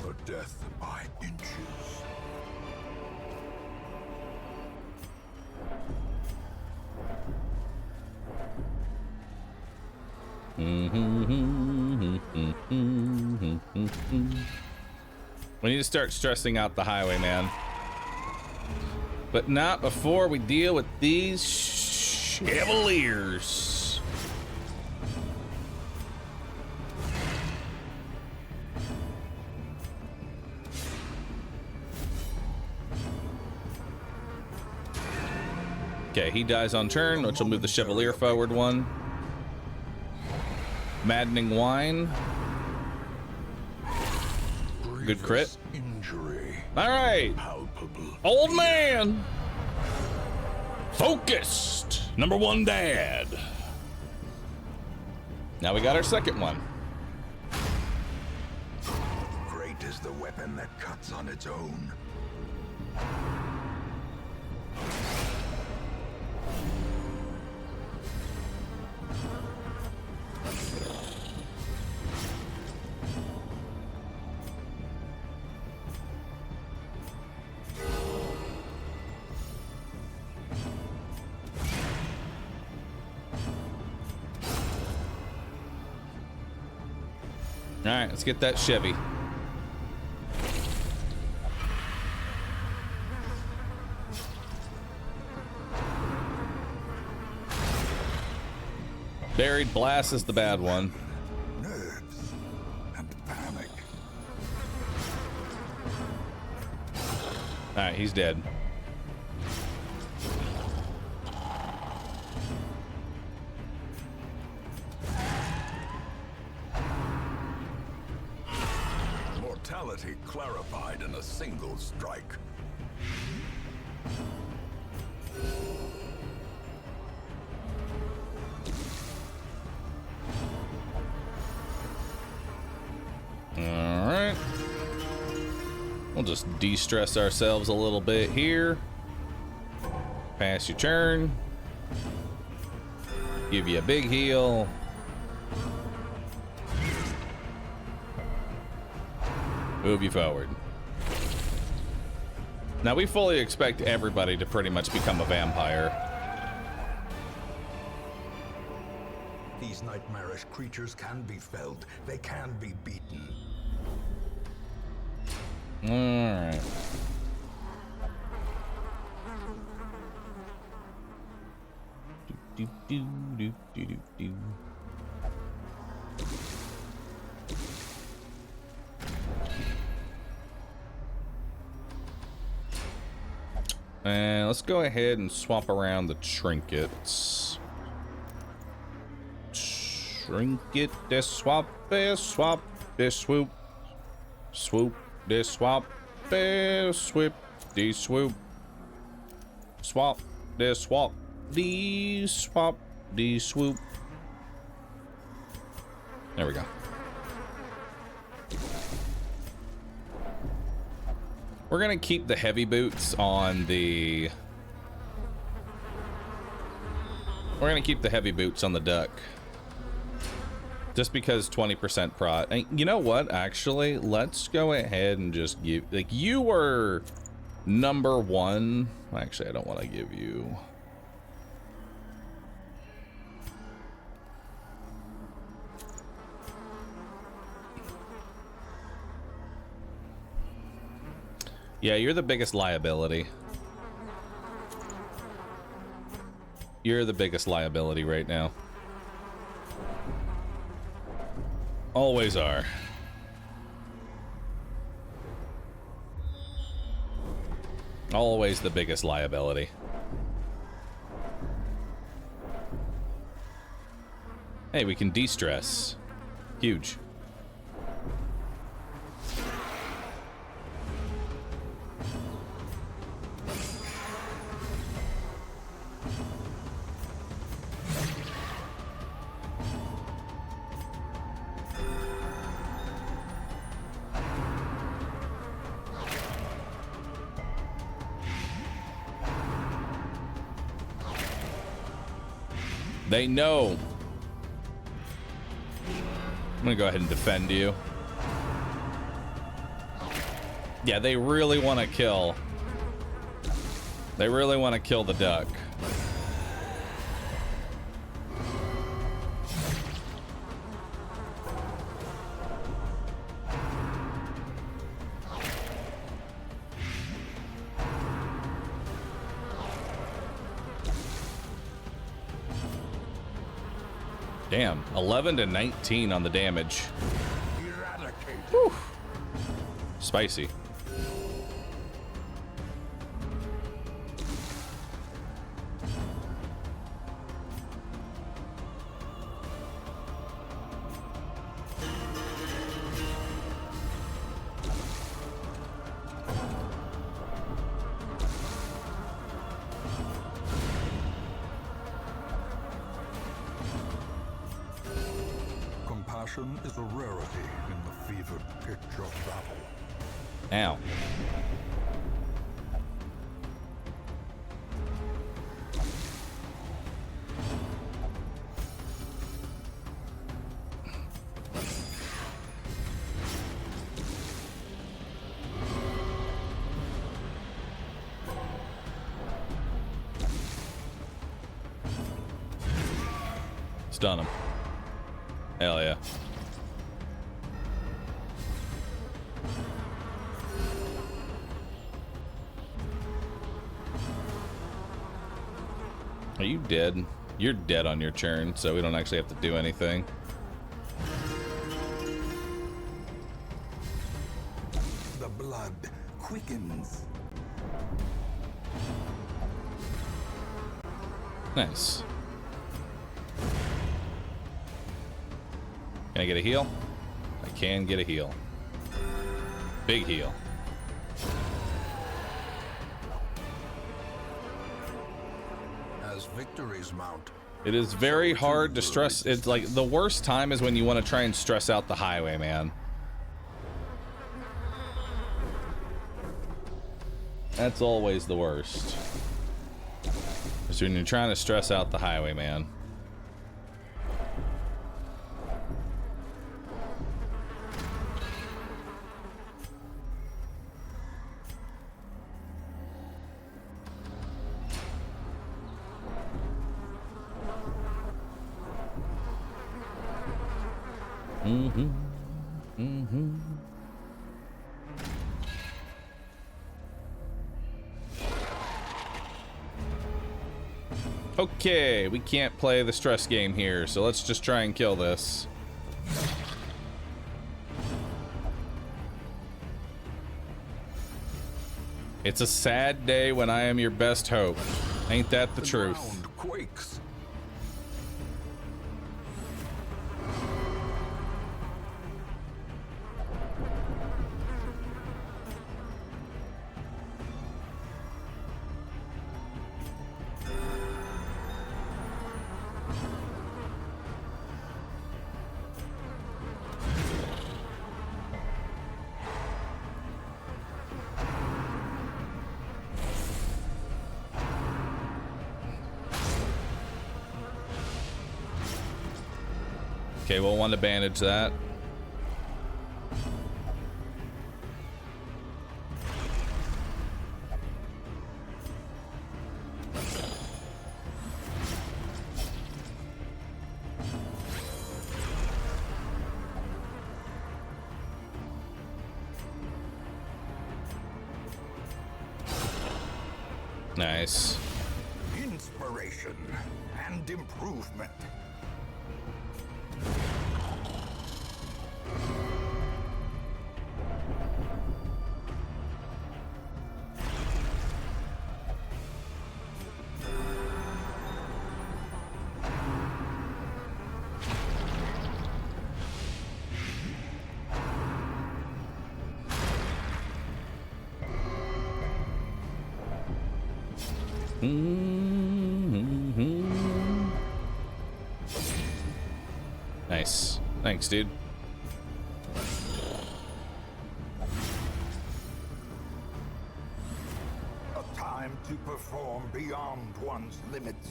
S2: A death by inches.
S1: We need to start stressing out the highwayman. But not before we deal with these Chevaliers. Okay, he dies on turn, which will move the Chevalier forward one. Maddening Wine. Good crit.
S2: Injury.
S1: All right,
S2: Palpable.
S1: old man. Focused. Number 1 dad. Now we got our second one.
S2: Great is the weapon that cuts on its own.
S1: All right, let's get that Chevy. Buried Blast is the bad one. Alright, he's dead.
S3: Mortality clarified in a single strike.
S1: Alright. We'll just de-stress ourselves a little bit here. Pass your turn. Give you a big heal. Move you forward. Now we fully expect everybody to pretty much become a vampire.
S3: These nightmarish creatures can be felled. They can be beaten.
S1: Alright. Do, do, do, do, do, do. And let's go ahead and swap around the trinkets. Trinket, this swap, this swap, this swoop. Swoop, this swap, this swip, this swoop. Swap, this swap, this swap, this swoop. There we go. We're gonna keep the heavy boots on the... We're gonna keep the heavy boots on the duck. Just because 20% prot. And you know what, actually? Let's go ahead and just give... Like, you were number one. Actually, I don't want to give you... Yeah, you're the biggest liability. You're the biggest liability right now. Always are. Always the biggest liability. Hey, we can de-stress. Huge. They know. I'm gonna go ahead and defend you. Yeah, they really want to kill. They really want to kill the duck. Damn, 11 to 19 on the damage. Whew. Spicy.
S3: Compassion is a rarity in the fevered pitch of battle.
S1: Ow. Stun him. Hell yeah. Are you dead? You're dead on your turn, so we don't actually have to do anything.
S3: The blood quickens.
S1: Nice. Can I get a heal? I can get a heal. Big heal.
S2: As victories mount,
S1: It is very hard to stress. It's like the worst time is when you want to try and stress out the highwayman. That's always the worst. It's when you're trying to stress out the highwayman. Okay, we can't play the stress game here, so let's just try and kill this. It's a sad day when I am your best hope. Ain't that the truth?
S2: ground quakes.
S1: Okay, we'll want to bandage that. Nice.
S3: Inspiration and improvement.
S1: Nice. Thanks, dude.
S3: A time to perform beyond one's limits.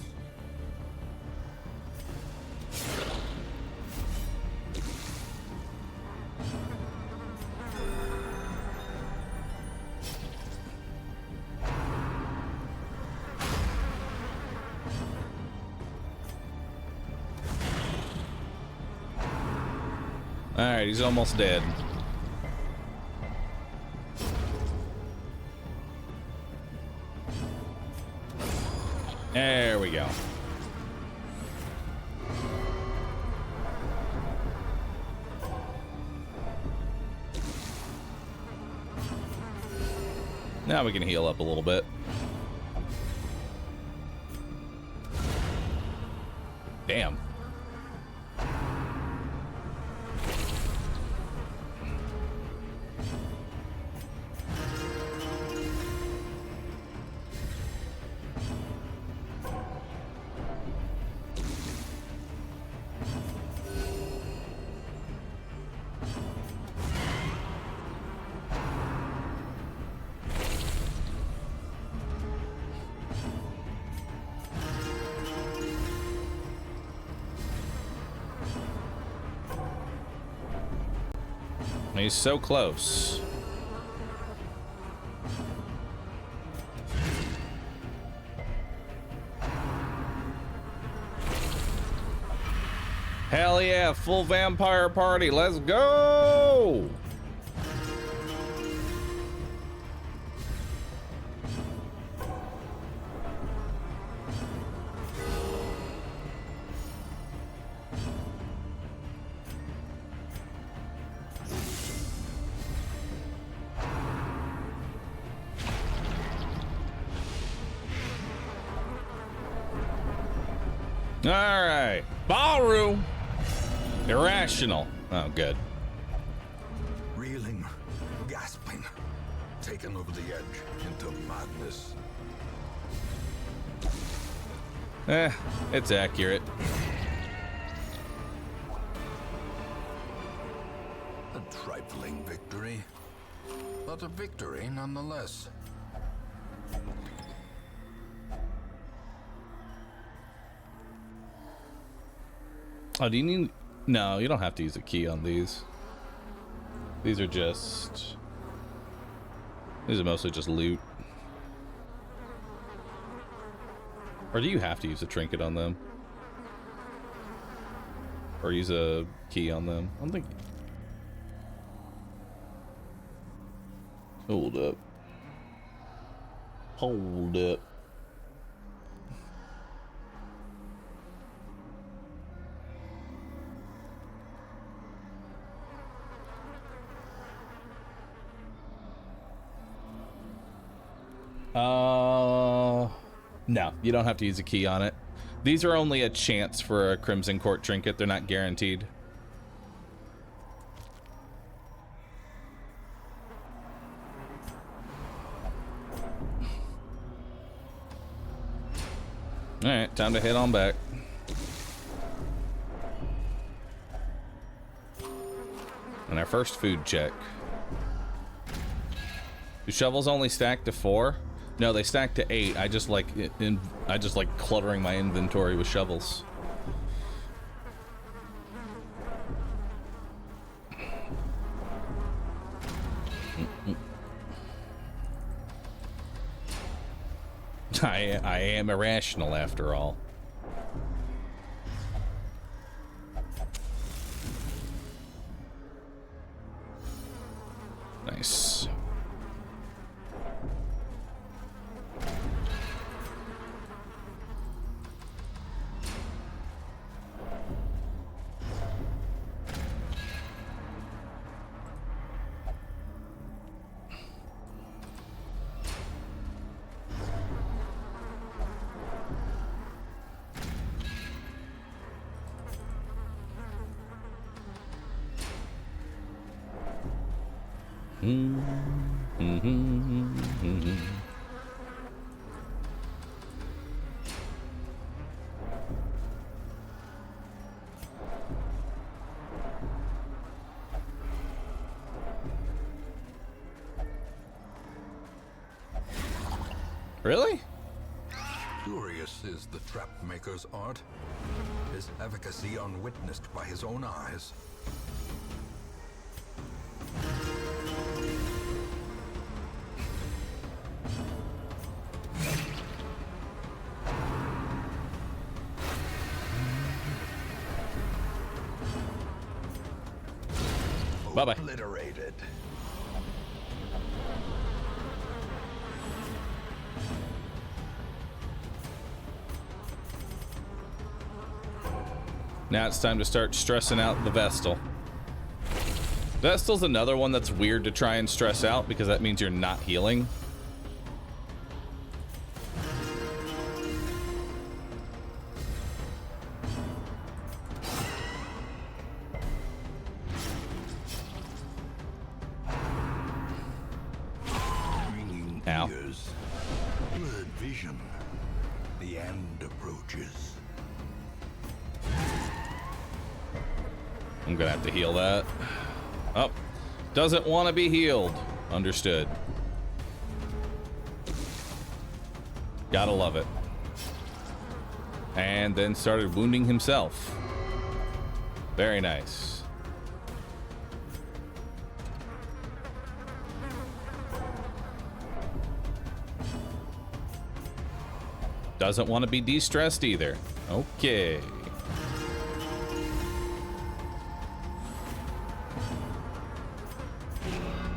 S1: Alright, he's almost dead. There we go. Now we can heal up a little bit. Damn. He's so close. Hell yeah, full vampire party. Let's go. All right. Ballroom. Irrational. Oh, good.
S2: Reeling, gasping, taken over the edge into madness.
S1: It's accurate.
S2: A trifling victory, but a victory nonetheless.
S1: Oh, do you need... No, you don't have to use a key on these. These are just... These are mostly just loot. Or do you have to use a trinket on them? Or use a key on them? I don't think... Hold up. Hold up. No, you don't have to use a key on it. These are only a chance for a Crimson Court trinket. They're not guaranteed. Alright, time to head on back. And our first food check. Do shovels only stack to 4? No, they stack to 8. I just like cluttering my inventory with shovels. I am irrational after all. Nice. Really?
S2: Curious is the trap maker's art, his efficacy unwitnessed by his own eyes.
S1: Bye-bye.
S2: Obliterated.
S1: Now it's time to start stressing out the Vestal. Vestal's another one that's weird to try and stress out because that means you're not healing. Ow.
S2: Blurred vision. The end approaches.
S1: I'm gonna have to heal that. Oh, doesn't want to be healed. Understood. Gotta love it. And then started wounding himself. Very nice. Doesn't want to be de-stressed either. Okay.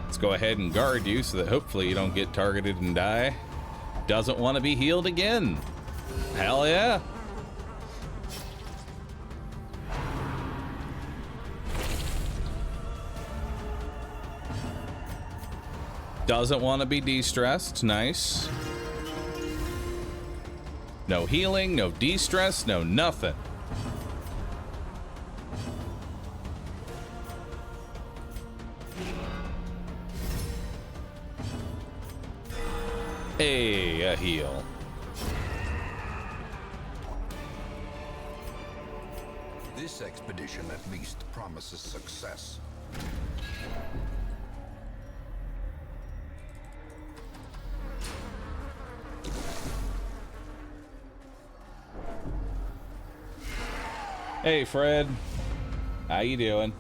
S1: Let's go ahead and guard you so that hopefully you don't get targeted and die. Doesn't want to be healed again. Hell yeah. Doesn't want to be de-stressed. Nice. No healing, no de-stress, no nothing. Hey, a heal.
S2: This expedition at least promises success.
S1: Hey, Fred. How you doing?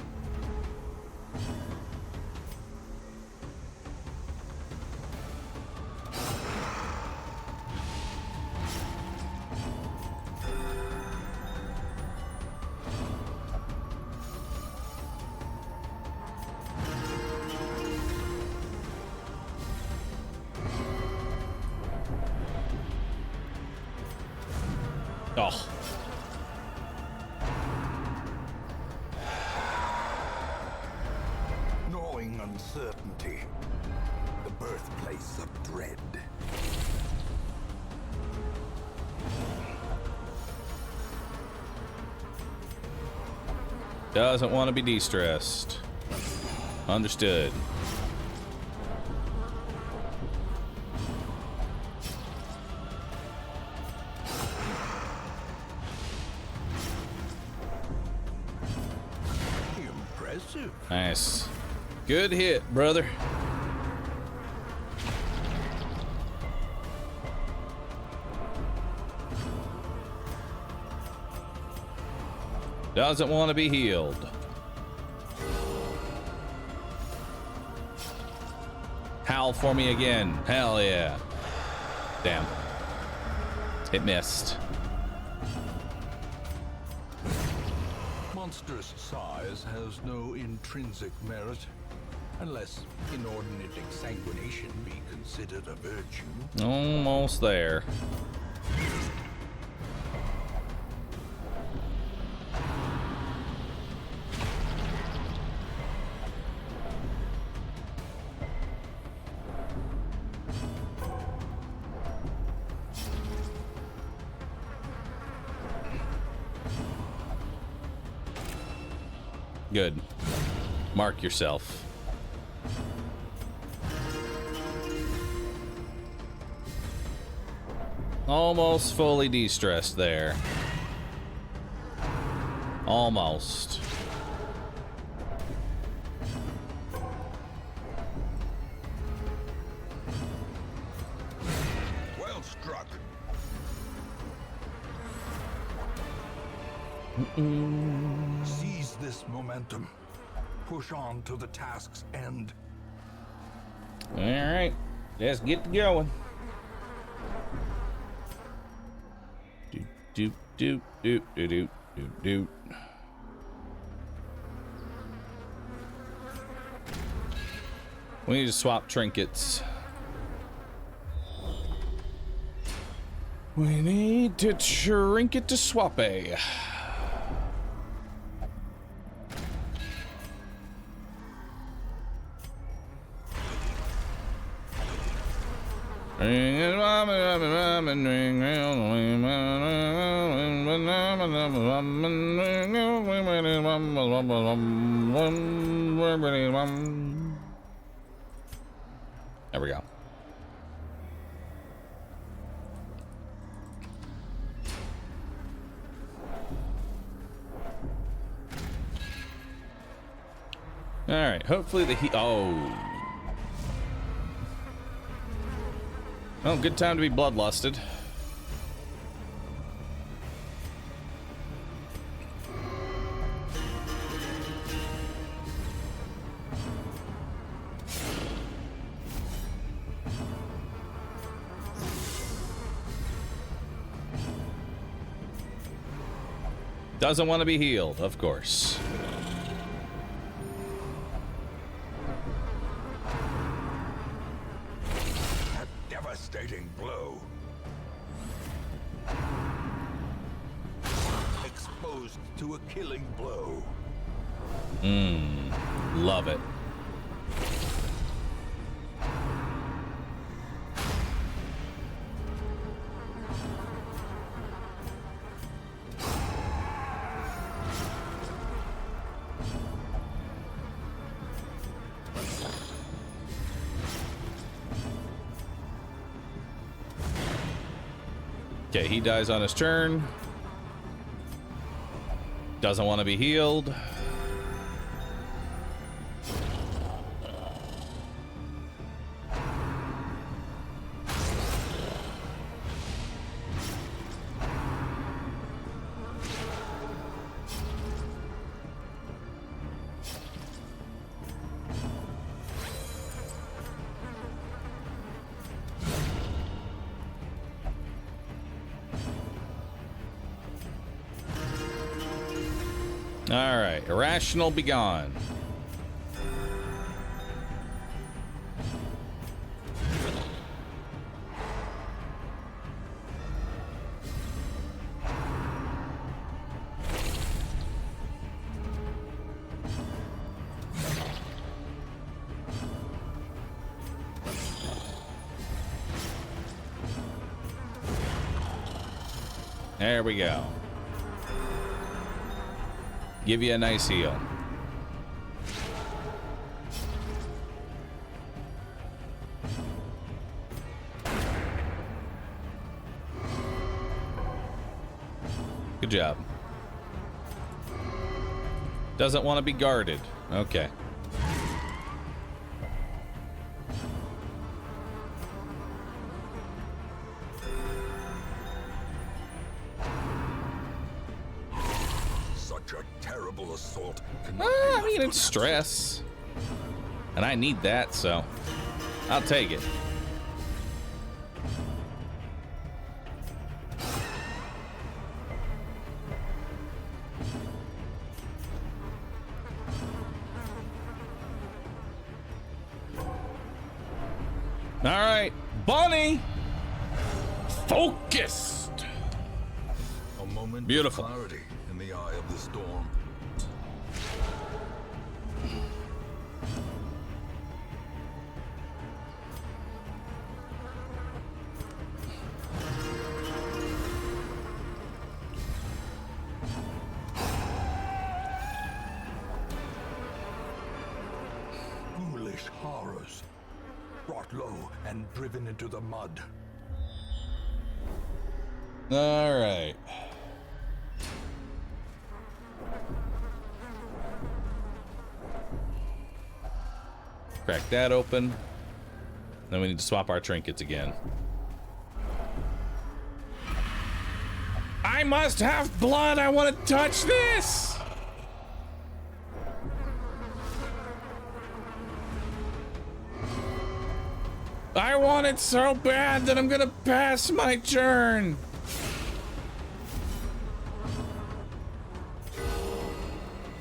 S1: Oh.
S3: Gnawing uncertainty, the birthplace of dread.
S1: Doesn't want to be de-stressed. Understood.
S3: Impressive.
S1: Nice. Good hit, brother. Doesn't want to be healed. Howl for me again. Hell yeah. Damn. It missed.
S3: Monstrous size has no intrinsic merit, unless inordinate exsanguination be considered a virtue.
S1: Almost there. Good. Mark yourself. Almost fully de-stressed there. Almost.
S2: Well struck.
S3: Seize this momentum. Push on to the task's end.
S1: All right, let's get to going. Doot, doot, doot, doot, doot, doot, doot, doot. We need to swap trinkets. We need to trinket to swap a. There we go. All right, hopefully the heat. Oh. Well, good time to be bloodlusted. Doesn't want to be healed, of course.
S3: A devastating blow. Exposed to a killing blow.
S1: Love it. Okay, he dies on his turn. Doesn't want to be healed. All right, irrational, be gone. There we go. Give you a nice heal. Good job. Doesn't want to be guarded. Okay.
S2: Assault.
S1: I mean, it's stress. And I need that, so I'll take it. All right, Bonnie, focused.
S2: A moment
S1: Beautiful.
S2: of clarity in the eye of the storm.
S3: Foolish horrors, brought low and driven into the mud.
S1: All right. Crack that open. Then we need to swap our trinkets again. I must have blood. I want to touch this. I want it so bad that I'm gonna pass my turn.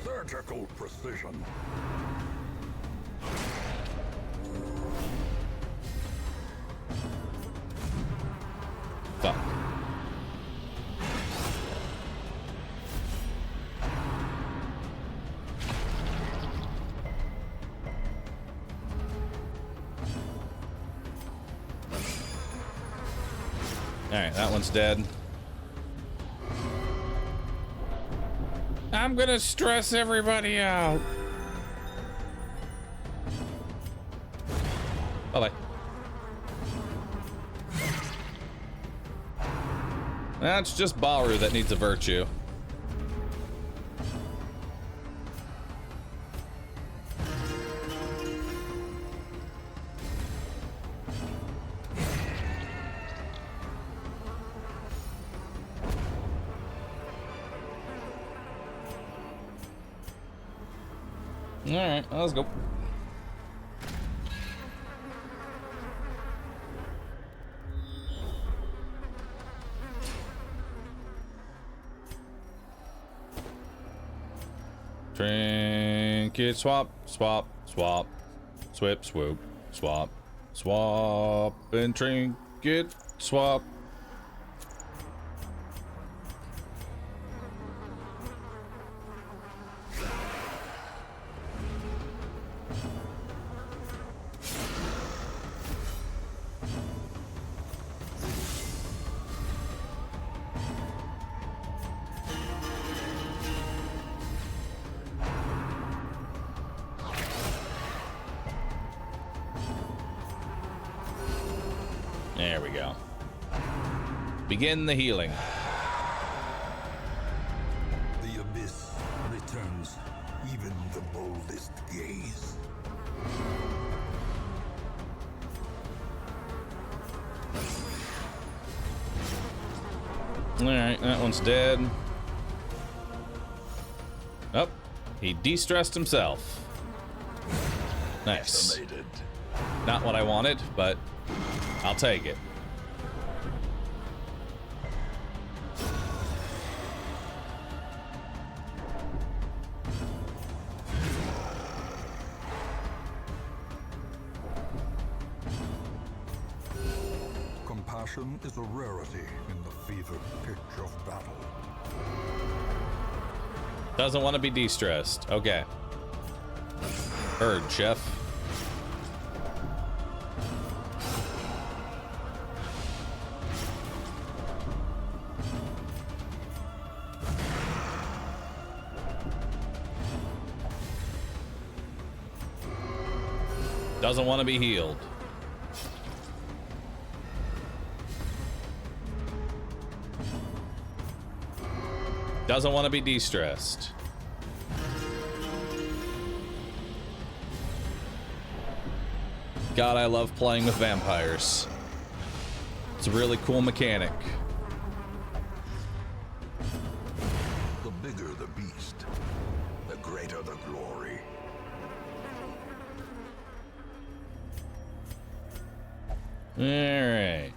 S3: Surgical precision.
S1: Fuck. All right, that one's dead. I'm gonna stress everybody out. Bye-bye. That's just Baru that needs a virtue. All right, let's go. Trinket swap, swap, swap, swip, swoop, swap, swap, and trinket swap. There we go. Begin the healing.
S3: The abyss returns even the boldest gaze.
S1: Alright, that one's dead. Oh, he de-stressed himself. Nice.
S4: Estimated.
S1: Not what I wanted, but I'll take it.
S3: Compassion is a rarity in the fevered pitch of battle.
S1: Doesn't want to be de-stressed. Okay. Heard, chef. Doesn't want to be healed. Doesn't want to be de-stressed. God, I love playing with vampires. It's a really cool mechanic.
S2: The bigger the beast, the greater the glory.
S1: All right.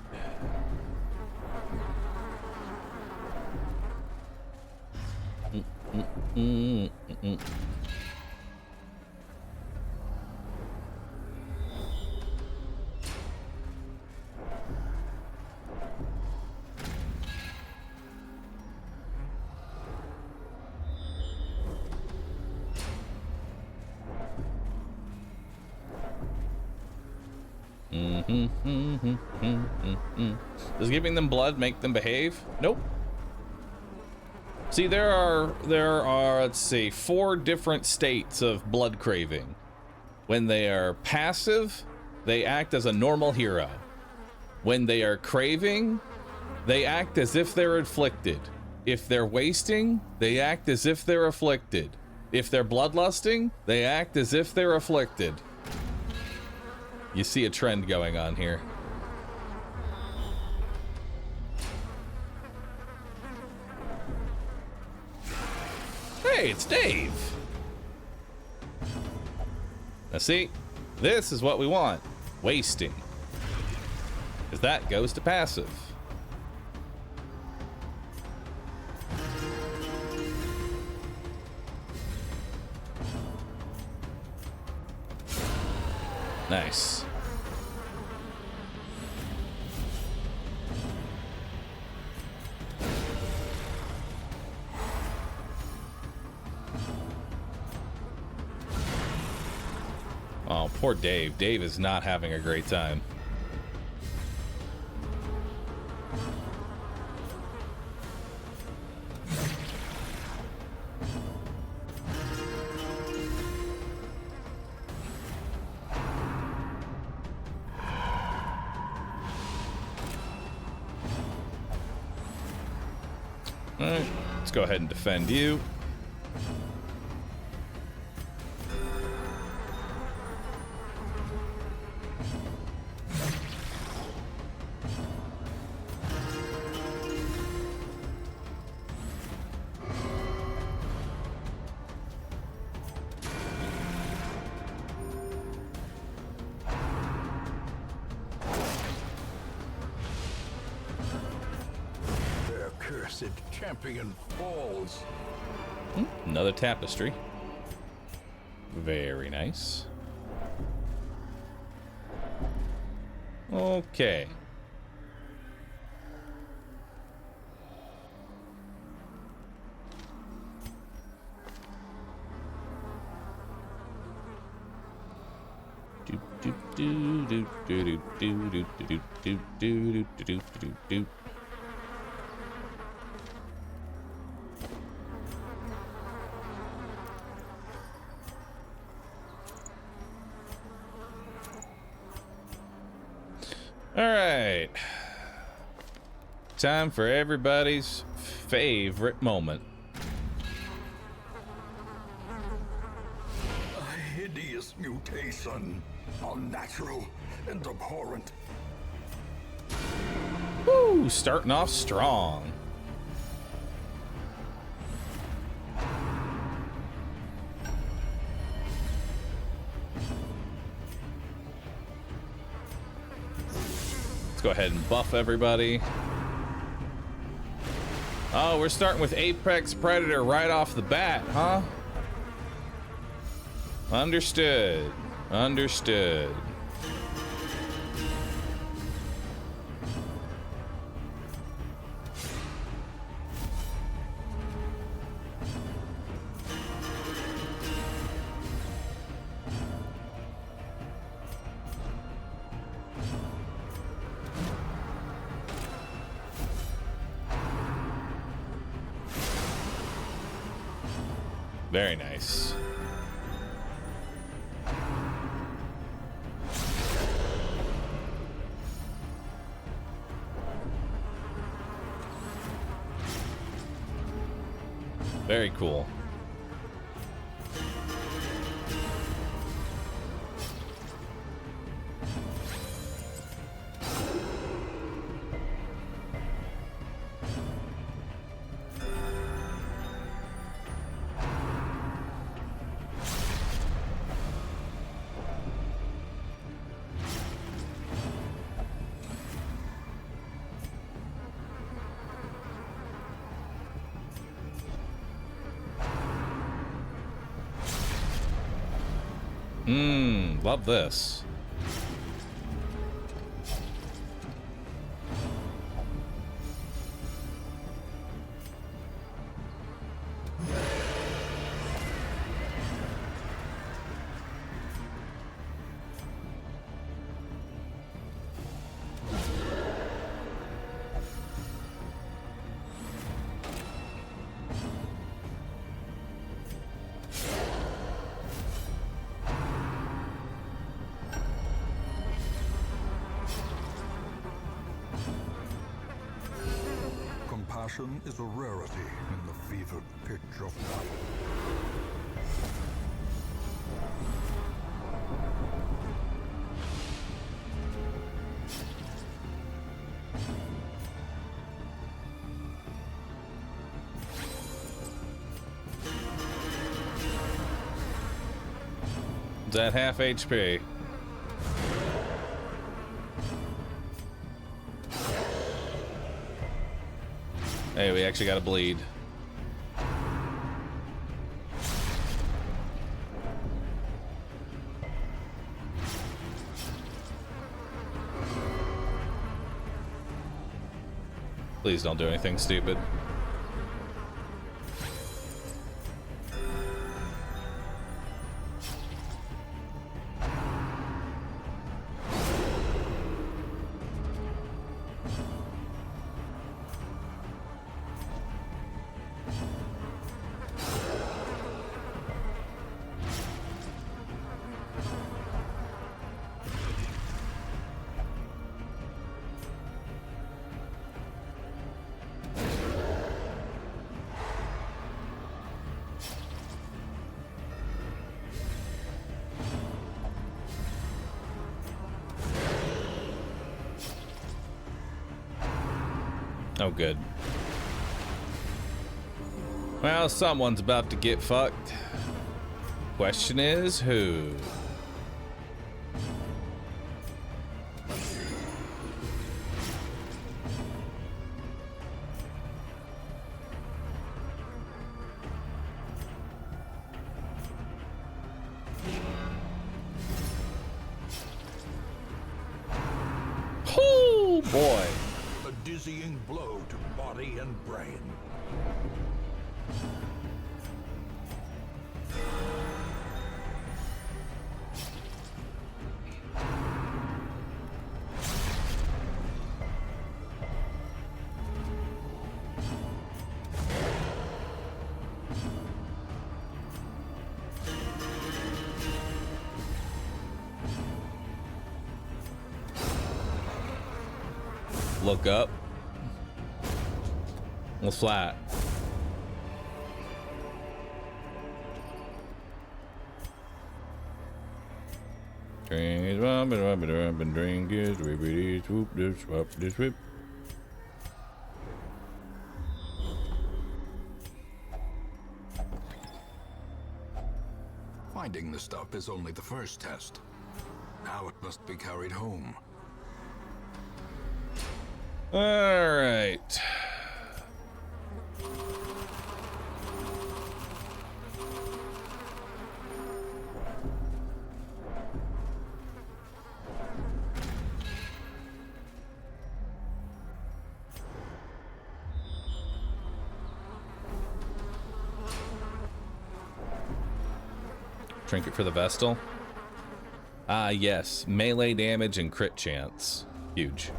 S1: Does giving them blood make them behave? Nope. See, there are let's see, 4 different states of blood craving. When they are passive, they act as a normal hero. When they are craving, they act as if they're afflicted. If they're wasting, they act as if they're afflicted. If they're bloodlusting, they act as if they're afflicted. You see a trend going on here. Hey, it's Dave. Now see, this is what we want. Wasting. Because that goes to passive. Nice. Oh, poor Dave. Dave is not having a great time. All right, let's go ahead and defend you.
S2: Their cursed champion falls.
S1: Another tapestry. Very nice. Okay. All right. Time for everybody's favorite moment.
S3: A hideous mutation. Unnatural and abhorrent.
S1: Woo! Starting off strong. Let's go ahead and buff everybody. Oh, we're starting with Apex Predator right off the bat, huh? Understood. Understood. Very nice. Very cool. Love this.
S3: Compassion is a rarity in the fevered pitch of battle.
S1: It's at half HP. Hey, we actually got to bleed. Please don't do anything stupid. Oh, good. Well, someone's about to get fucked. Question is, who? Oh, boy.
S3: A dizzying blow to body and brain.
S1: Look up. What's flat? Drink, drink, swoop.
S2: Finding the stuff is only the first test. Now it must be carried home.
S1: All right. Trinket for the Vestal. Ah, yes. Melee damage and crit chance. Huge.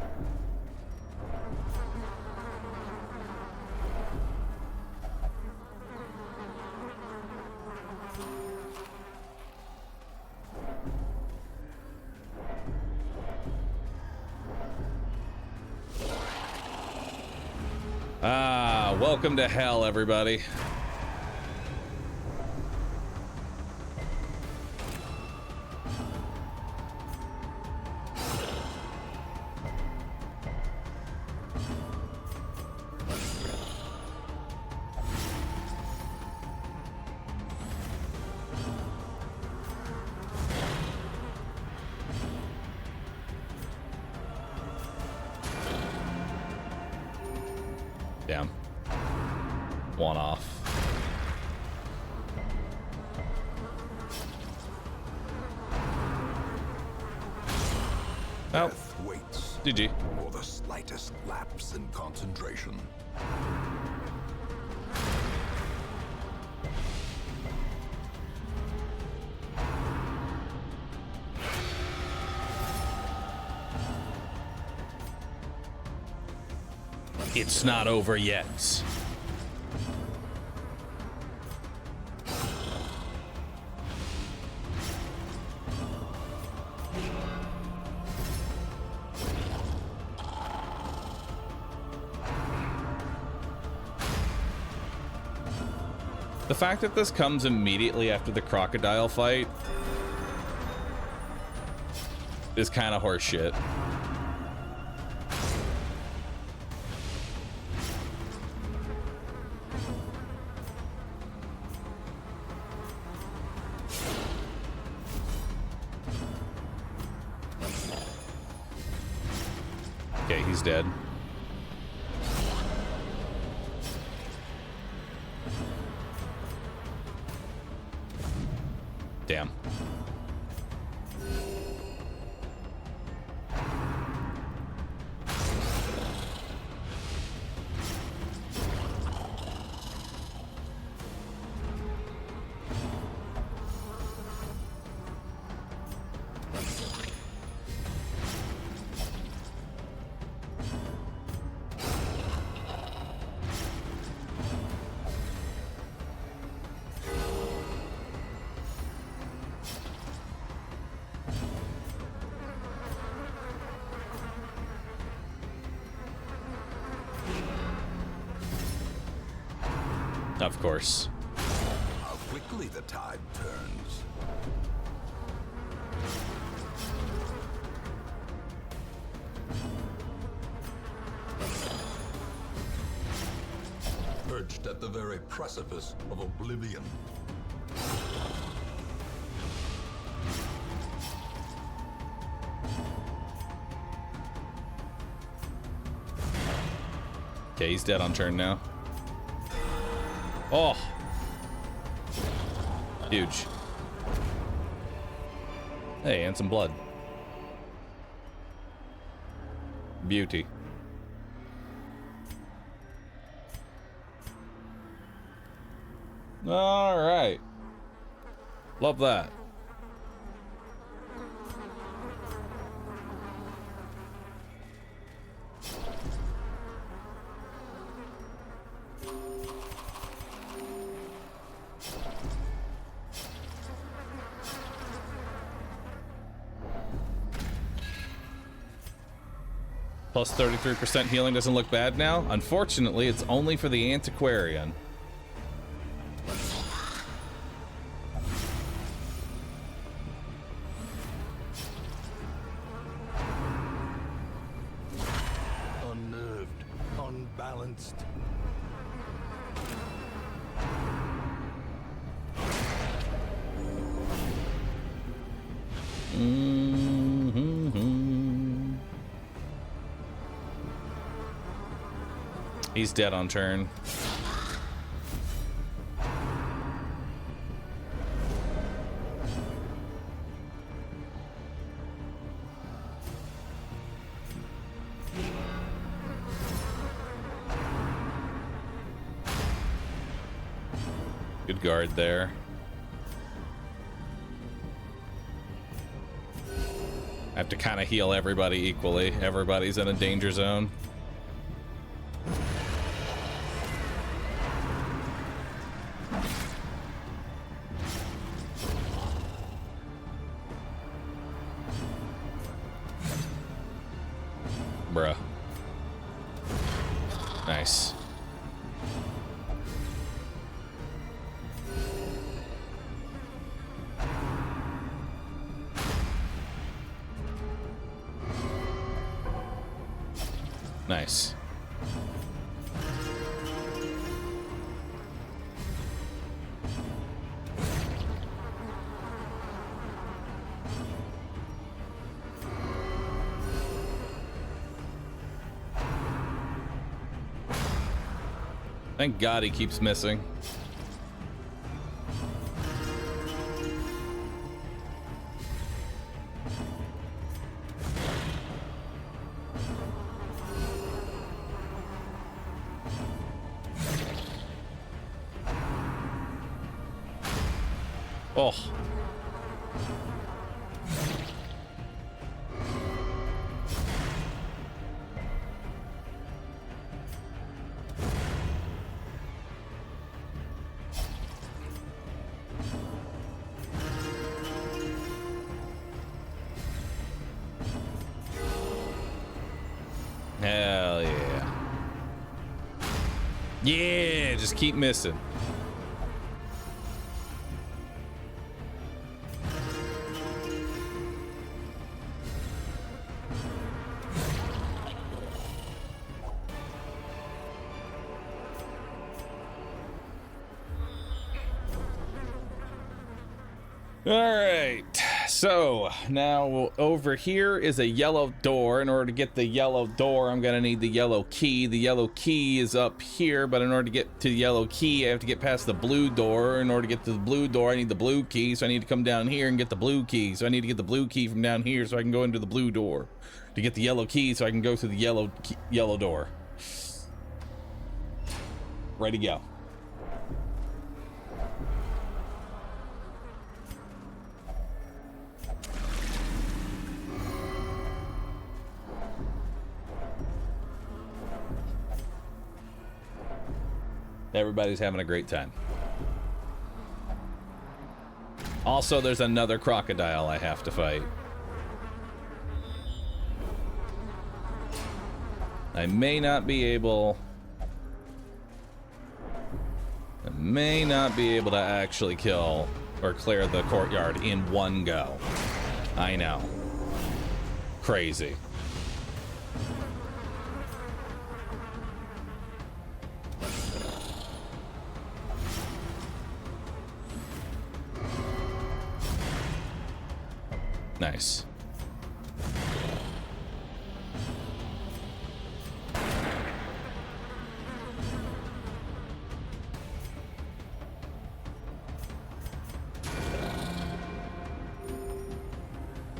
S1: Ah, welcome to hell, everybody. Damn. One off. Oh.
S2: Death waits
S1: GG.
S2: for the slightest lapse in concentration.
S1: It's not over yet. The fact that this comes immediately after the crocodile fight is kind of horseshit. Okay, he's dead. Damn. Of course.
S2: How quickly the tide turns. Perched at the very precipice of oblivion.
S1: Okay, he's dead on turn now. Oh. Huge. Hey, and some blood. Beauty. All right. Love that. Plus 33% healing doesn't look bad now. Unfortunately, it's only for the antiquarian.
S4: Unnerved, unbalanced.
S1: He's dead on turn. Good guard there. I have to kind of heal everybody equally. Everybody's in a danger zone. Bruh. Nice. Nice. Thank God he keeps missing. Oh. Hell yeah. Yeah, just keep missing. All right, so now over here is a yellow door. In order to get the yellow door, I'm gonna need the yellow key. The yellow key is up here, but in order to get to the yellow key, I have to get past the blue door. In order to get to the blue door, I need the blue key, so I need to come down here and get the blue key. So I need to get the blue key from down here so I can go into the blue door. To get the yellow key so I can go through the yellow door. Ready to go. Everybody's having a great time. Also, there's another crocodile I have to fight. I may not be able to actually kill or clear the courtyard in one go. I know. Crazy. Nice.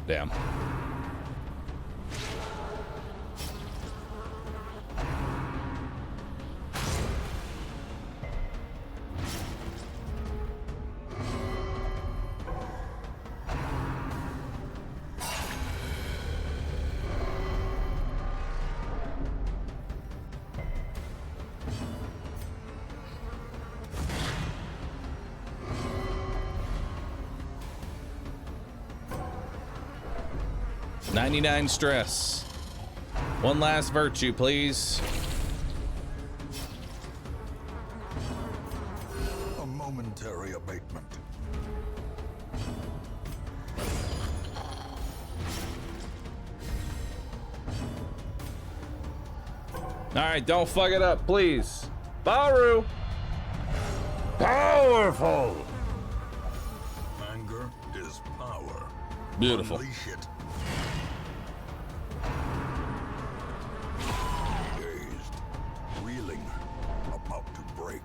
S1: Damn. $99 stress. One last virtue, please.
S3: A momentary abatement.
S1: All right, don't fuck it up, please. Baru! Powerful!
S3: Anger is power.
S1: Beautiful.
S3: Unleash it. Dazed, reeling, about to break.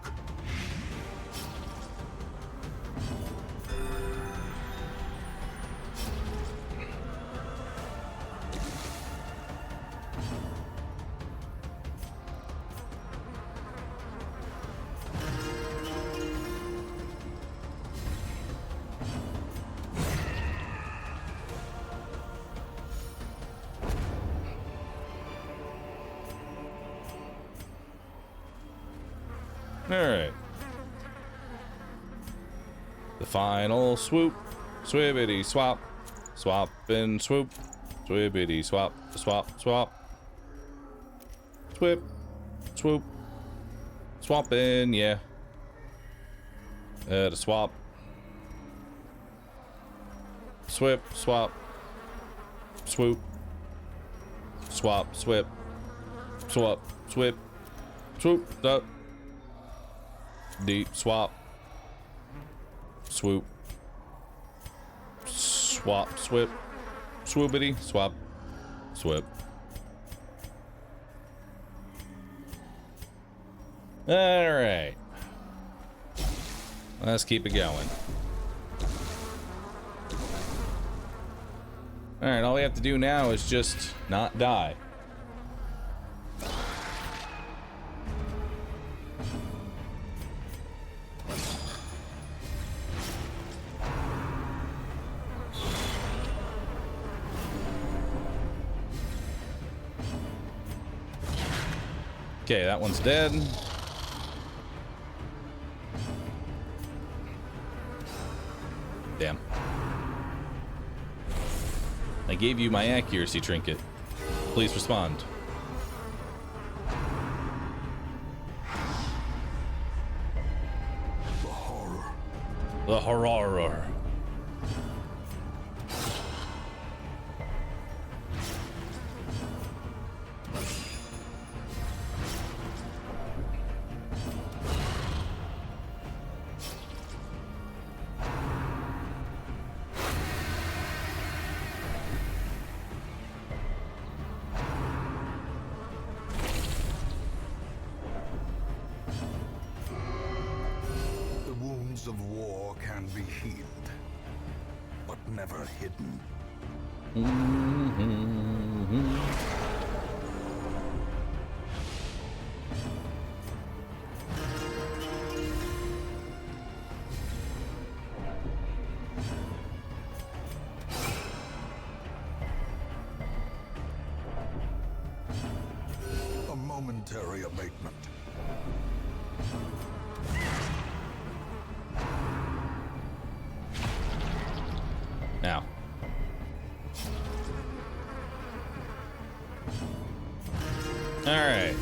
S1: All right. The final swoop. Swibbity swap. Swap and swoop. Swibbity swap. Swap. Swap. Swip. Swoop. Swap in, yeah. The swap. Swip. Swap. Swoop. Swap. Swip. Swap. Swip. Swoop. Up. Deep swap, swoop, swap, swip, swoopity, swap, swip. All right, let's keep it going. All right, all we have to do now is just not die. Okay, that one's dead. Damn. I gave you my accuracy trinket. Please respond.
S3: The horror.
S1: The horror.
S3: The wounds of war can be healed, but never hidden. A momentary abatement.
S1: Now. All right.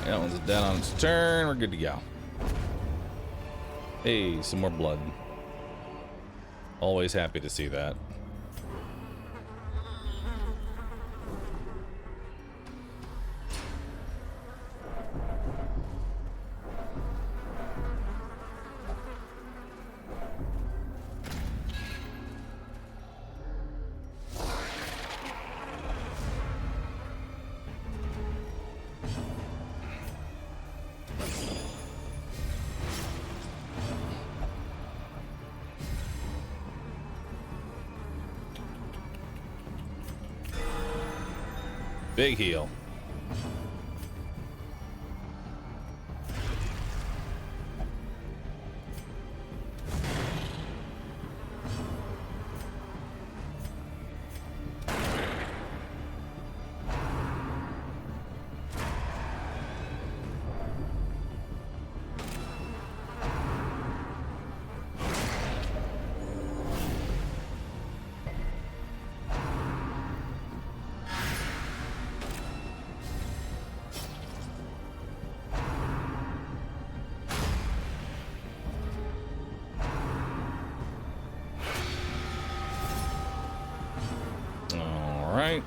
S1: That one's dead on its turn. We're good to go. Hey, some more blood. Always happy to see that. Big heal. right.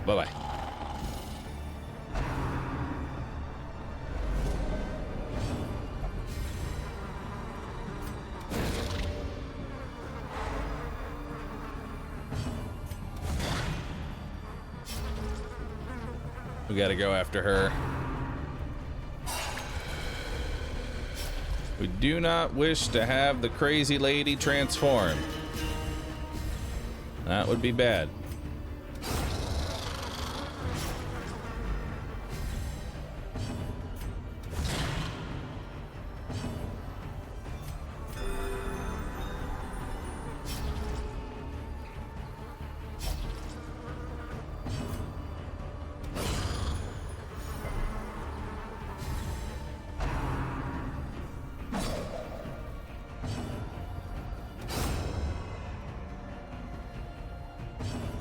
S1: Bye-bye. We gotta go after her. We do not wish to have the crazy lady transform. That would be bad.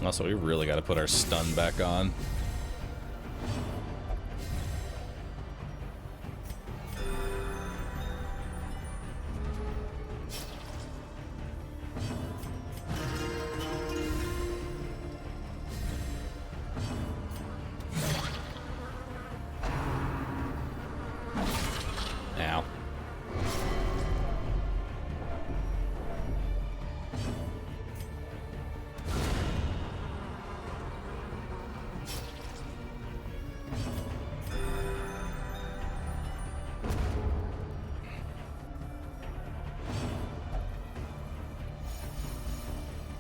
S1: Also, we really got to put our stun back on. Ow.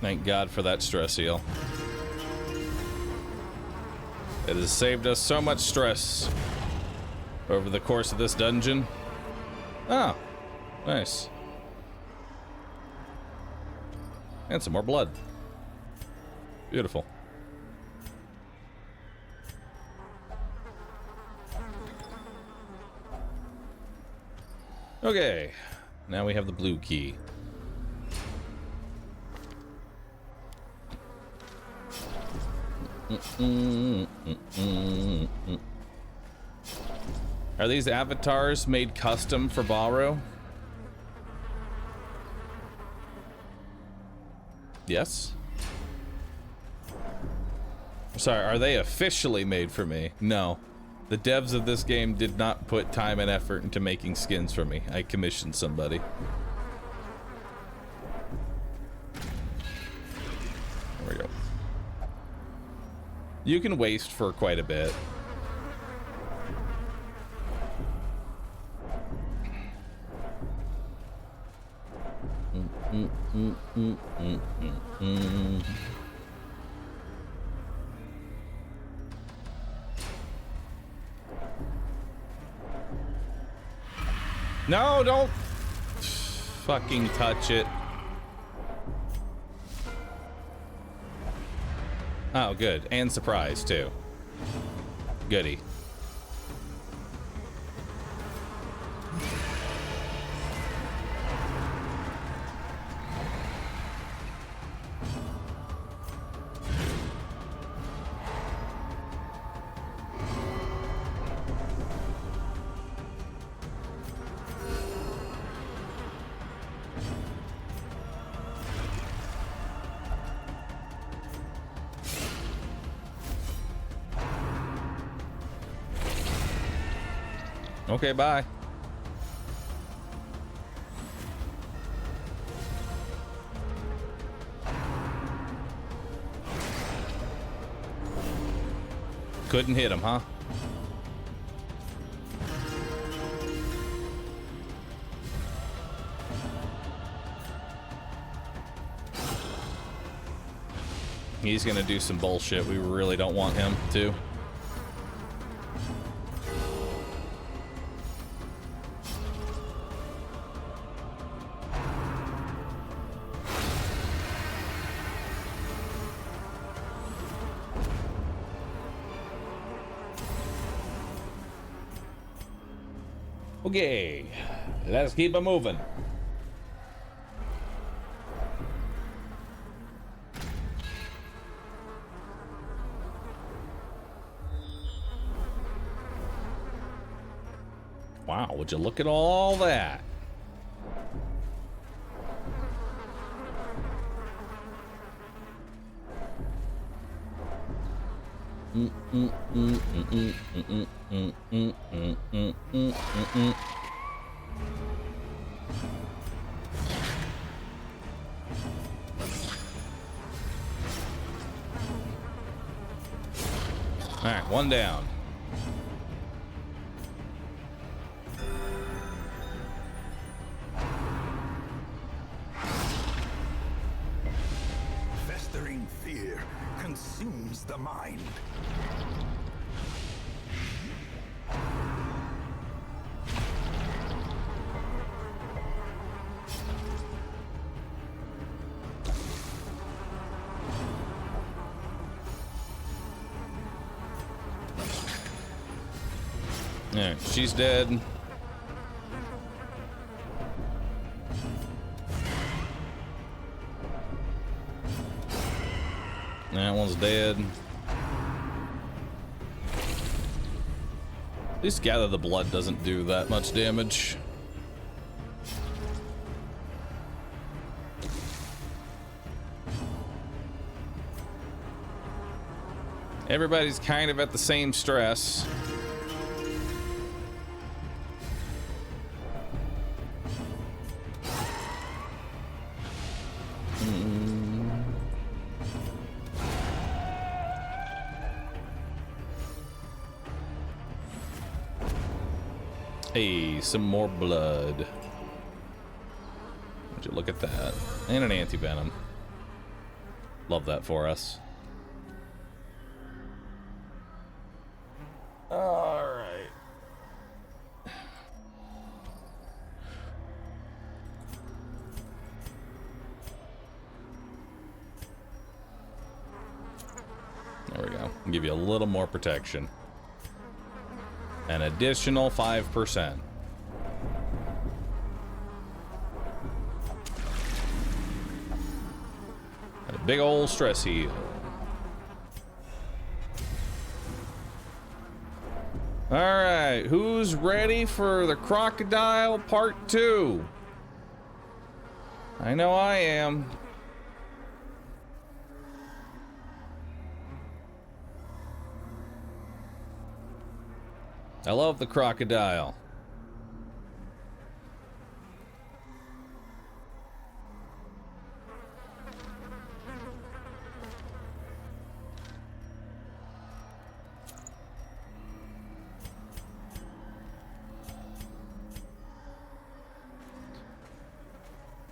S1: Thank God for that stress heal. It has saved us so much stress over the course of this dungeon. Ah, nice. And some more blood. Beautiful. Okay, now we have the blue key. Are these avatars made custom for Balro? Yes. Sorry, are they officially made for me? No. The devs of this game did not put time and effort into making skins for me. I commissioned somebody. There we go. You can waste for quite a bit. No, don't fucking touch it. Oh, good. And surprise, too. Goody. Okay, bye. Couldn't hit him, huh? He's gonna do some bullshit. We really don't want him to. Okay, let's keep it moving. Wow, would you look at all that? All right, one down.
S3: Festering fear consumes the mind.
S1: Yeah, she's dead. That one's dead. At least gather the blood doesn't do that much damage. Everybody's kind of at the same stress. Hey, some more blood. Would you look at that? And an anti-venom. Love that for us. All right. There we go. I'll give you a little more protection. An additional 5%. And a big old stress heal. All right, who's ready for the crocodile part 2? I know I am. I love the crocodile.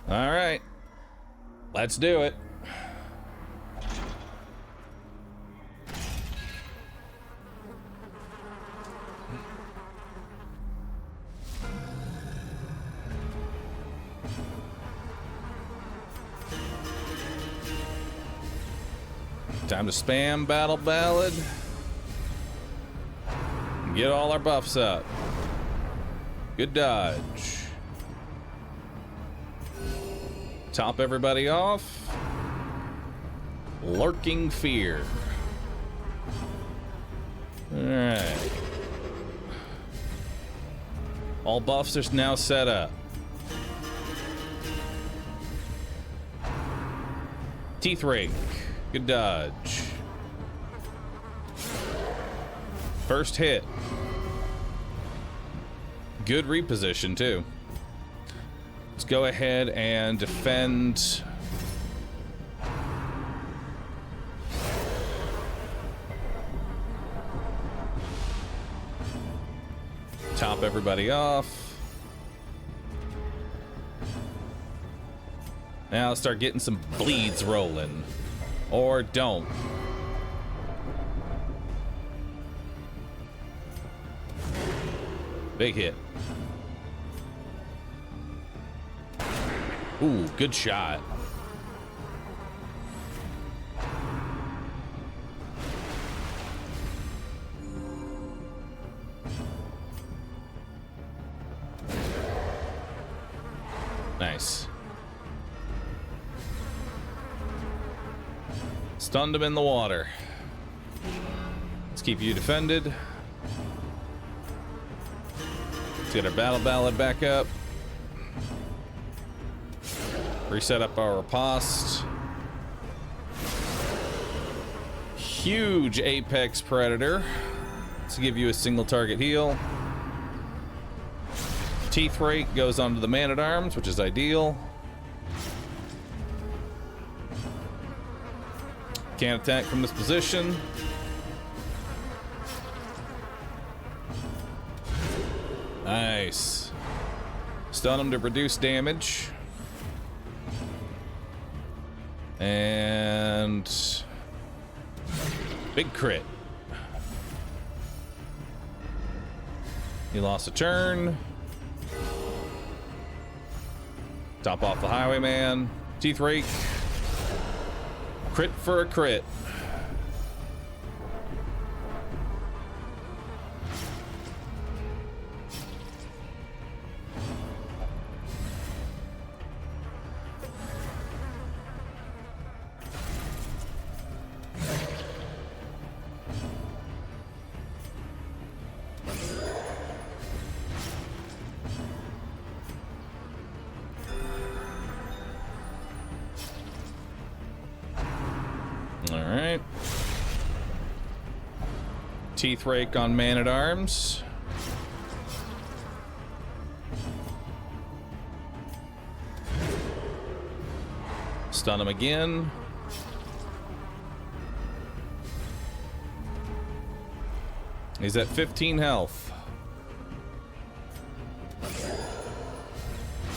S1: All right, let's do it. Time to spam Battle Ballad. Get all our buffs up. Good dodge. Top everybody off. Lurking Fear. Alright. All buffs are now set up. Teeth Rake. Good dodge. First hit. Good reposition, too. Let's go ahead and defend. Top everybody off. Now let's start getting some bleeds rolling. Or don't. Big hit. Ooh, good shot. Nice. Stunned him in the water. Let's keep you defended. Let's get our battle ballad back up. Reset up our riposte. Huge apex predator to give you a single target heal. Teeth rake goes onto the man-at-arms, which is ideal. Can't attack from this position. Nice. Stun him to reduce damage. And big crit. He lost a turn. Top off the highwayman. Teeth rake. Crit for a crit. Teeth rake on man-at-arms. Stun him again. He's at 15 health.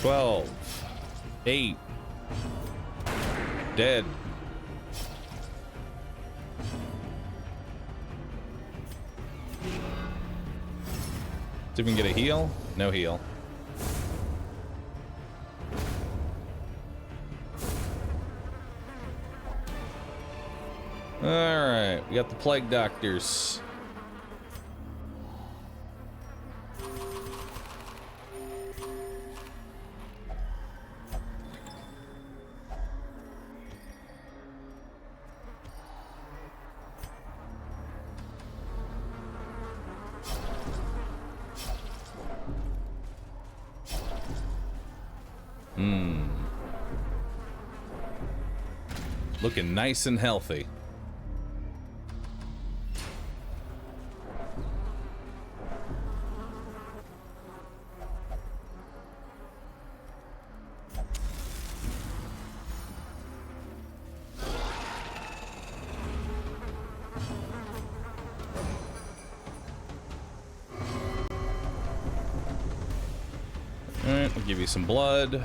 S1: 12. 8. Dead. See if we can get a heal. No heal. Alright, we got the plague doctors. Looking nice and healthy. Alright, I'll give you some blood.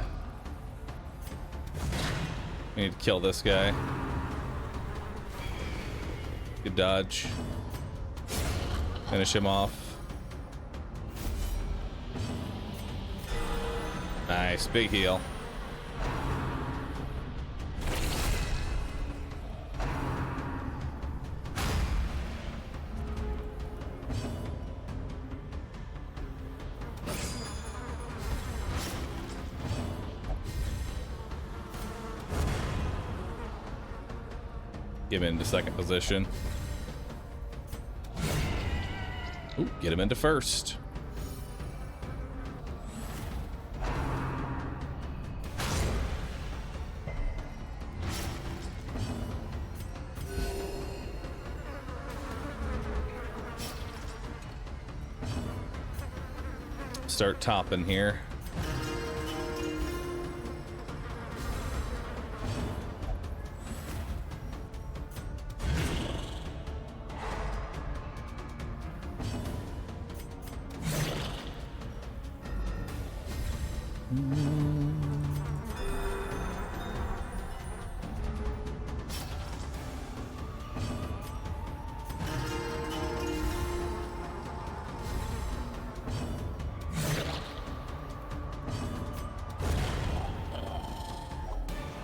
S1: We need to kill this guy. Good dodge. Finish him off. Nice, big heal. Get him into second position. Ooh, get him into first. Start topping here.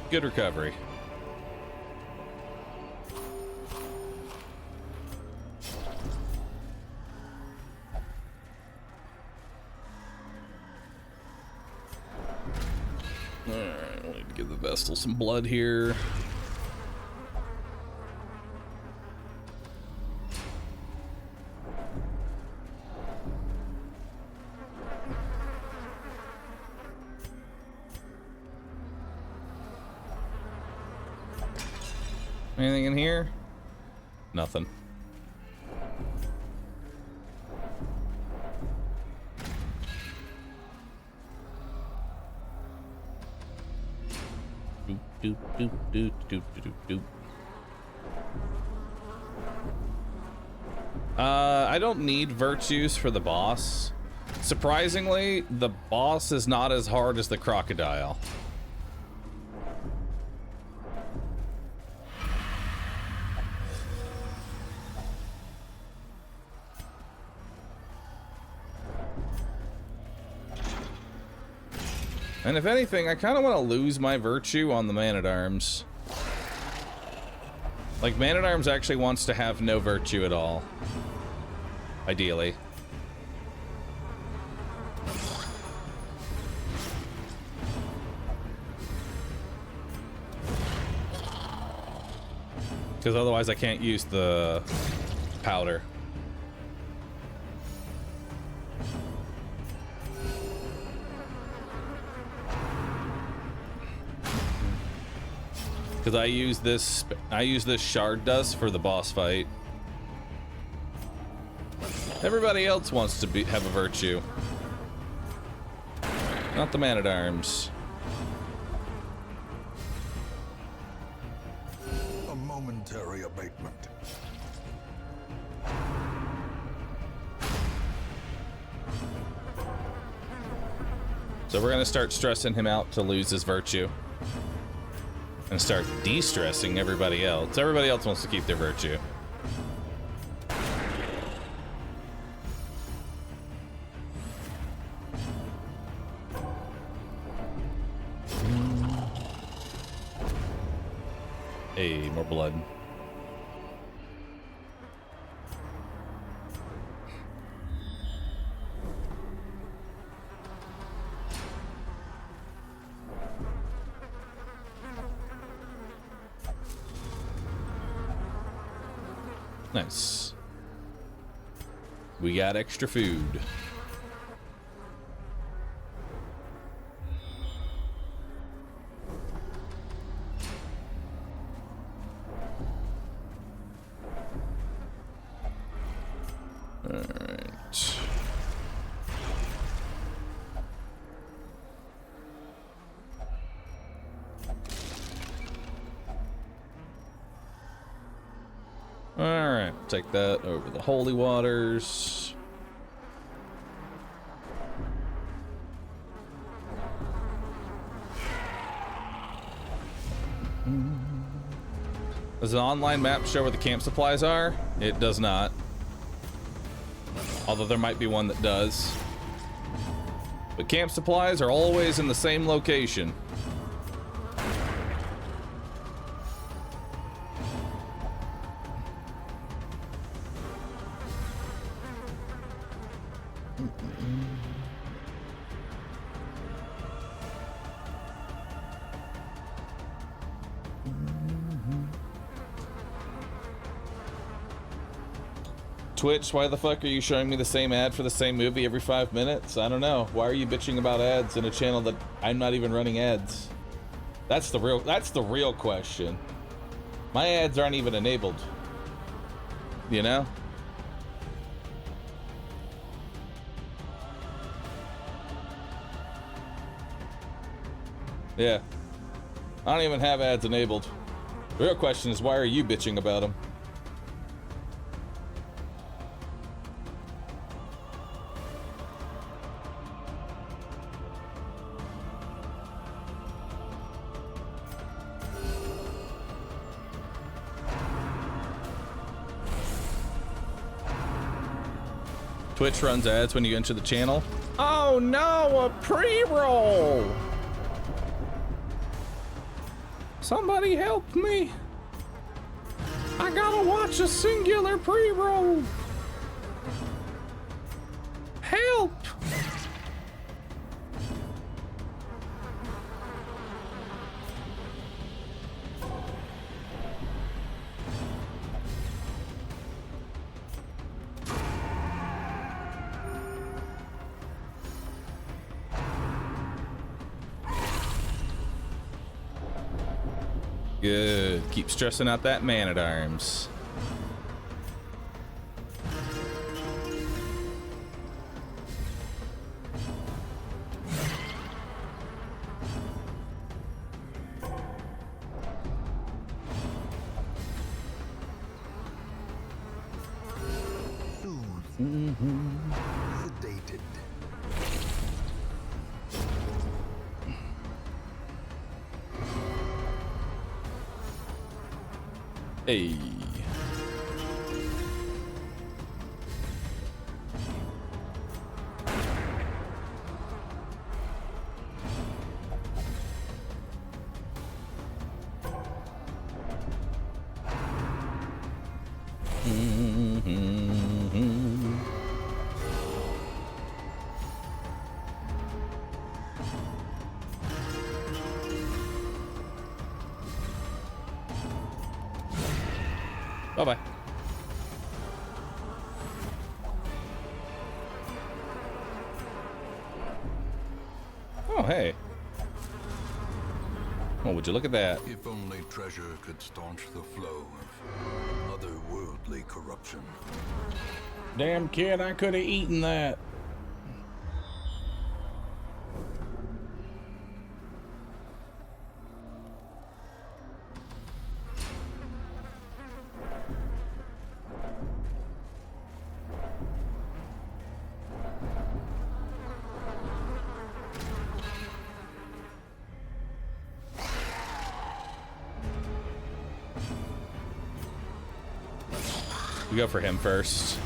S1: Good recovery. Alright, we'll need to give the Vestal some blood here. Anything in here? Nothing. Doop, doop, doop, doop, doop, doop, doop. I don't need virtues for the boss. Surprisingly, the boss is not as hard as the crocodile. And if anything, I kind of want to lose my virtue on the man-at-arms. Like, man-at-arms actually wants to have no virtue at all. Ideally. Because otherwise I can't use the powder. Because I use this shard dust for the boss fight. Everybody else wants to have a virtue. Not the man-at-arms.
S3: A momentary abatement.
S1: So we're gonna start stressing him out to lose his virtue. And start de-stressing everybody else. Everybody else wants to keep their virtue. Hey, more blood. Nice. We got extra food. All right. Alright, take that over the holy waters. Does an online map show where the camp supplies are? It does not. Although there might be one that does. But camp supplies are always in the same location. Twitch, why the fuck are you showing me the same ad for the same movie every 5 minutes? I don't know. Why are you bitching about ads in a channel that I'm not even running ads? That's the real question. My ads aren't even enabled. You know? Yeah. I don't even have ads enabled. The real question is, why are you bitching about them? Twitch runs ads when you enter the channel. Oh no, a pre-roll! Somebody help me! I gotta watch a singular pre-roll! Help! Good. Keep stressing out that man-at-arms.
S4: Sedated.
S1: Hey. Bye-bye. Oh, hey. Oh, would you look at that?
S2: If only treasure could staunch the flow of otherworldly corruption.
S1: Damn kid, I could have eaten that. We go for him first.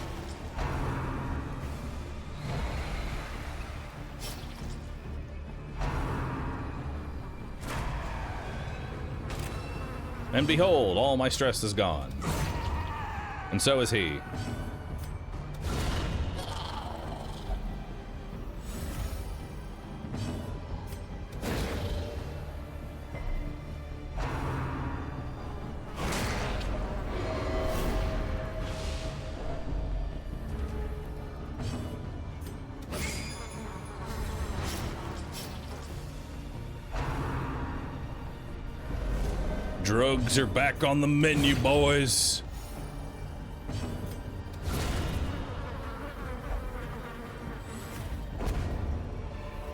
S1: And behold, all my stress is gone. And so is he. Drugs are back on the menu, boys.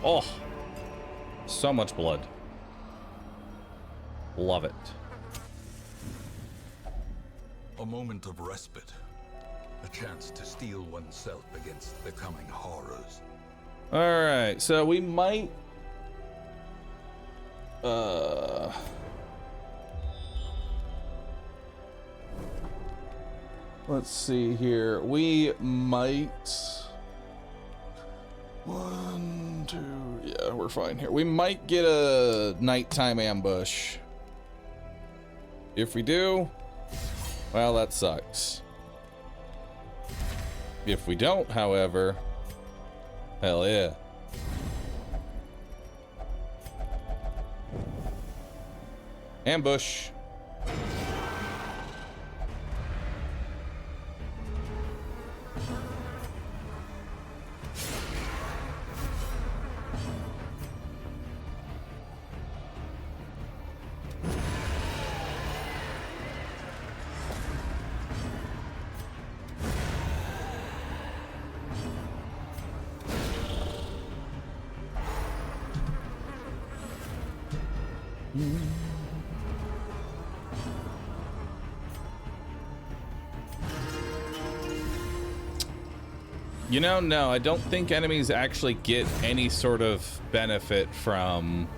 S1: Oh, so much blood. Love it.
S2: A moment of respite. A chance to steel oneself against the coming horrors.
S1: All right, so we might let's see here. We might one, two, yeah, we're fine here. We might get a nighttime ambush. If we do, well, that sucks. If we don't, however, hell yeah. Ambush. You know, no, I don't think enemies actually get any sort of benefit from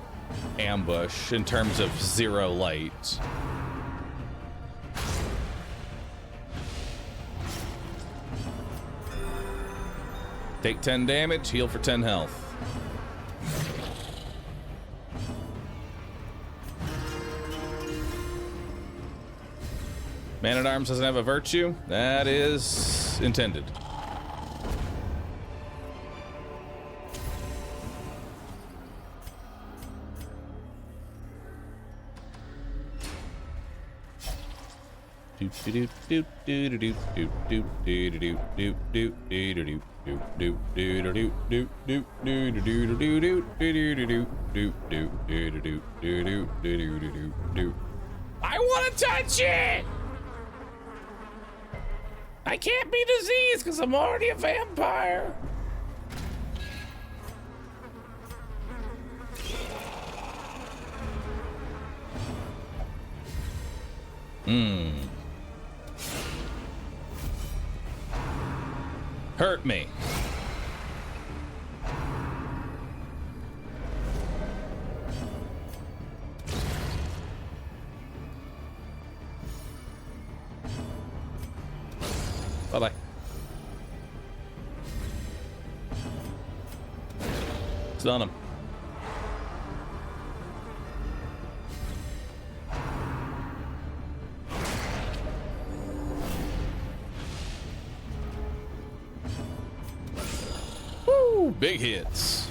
S1: ambush in terms of zero light. Take 10 damage, heal for 10 health. Man-at-Arms doesn't have a virtue. That is intended. I want to touch it! I can't be diseased because I'm already a vampire. Hurt me. Bye-bye. Stun him. Woo! Big hits.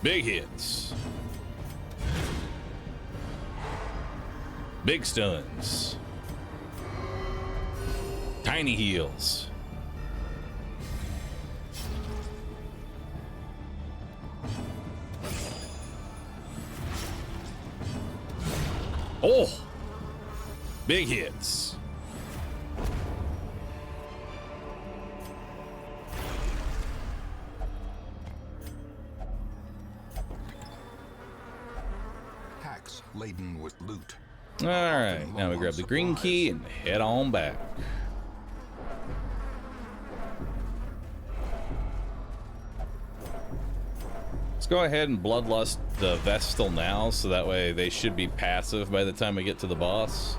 S1: Big hits. Big stuns. Tiny heals. Oh! Big hits.
S2: Packs laden with loot.
S1: All right, now we grab the green key and head on back. Let's go ahead and bloodlust the Vestal now, so that way they should be passive by the time we get to the boss.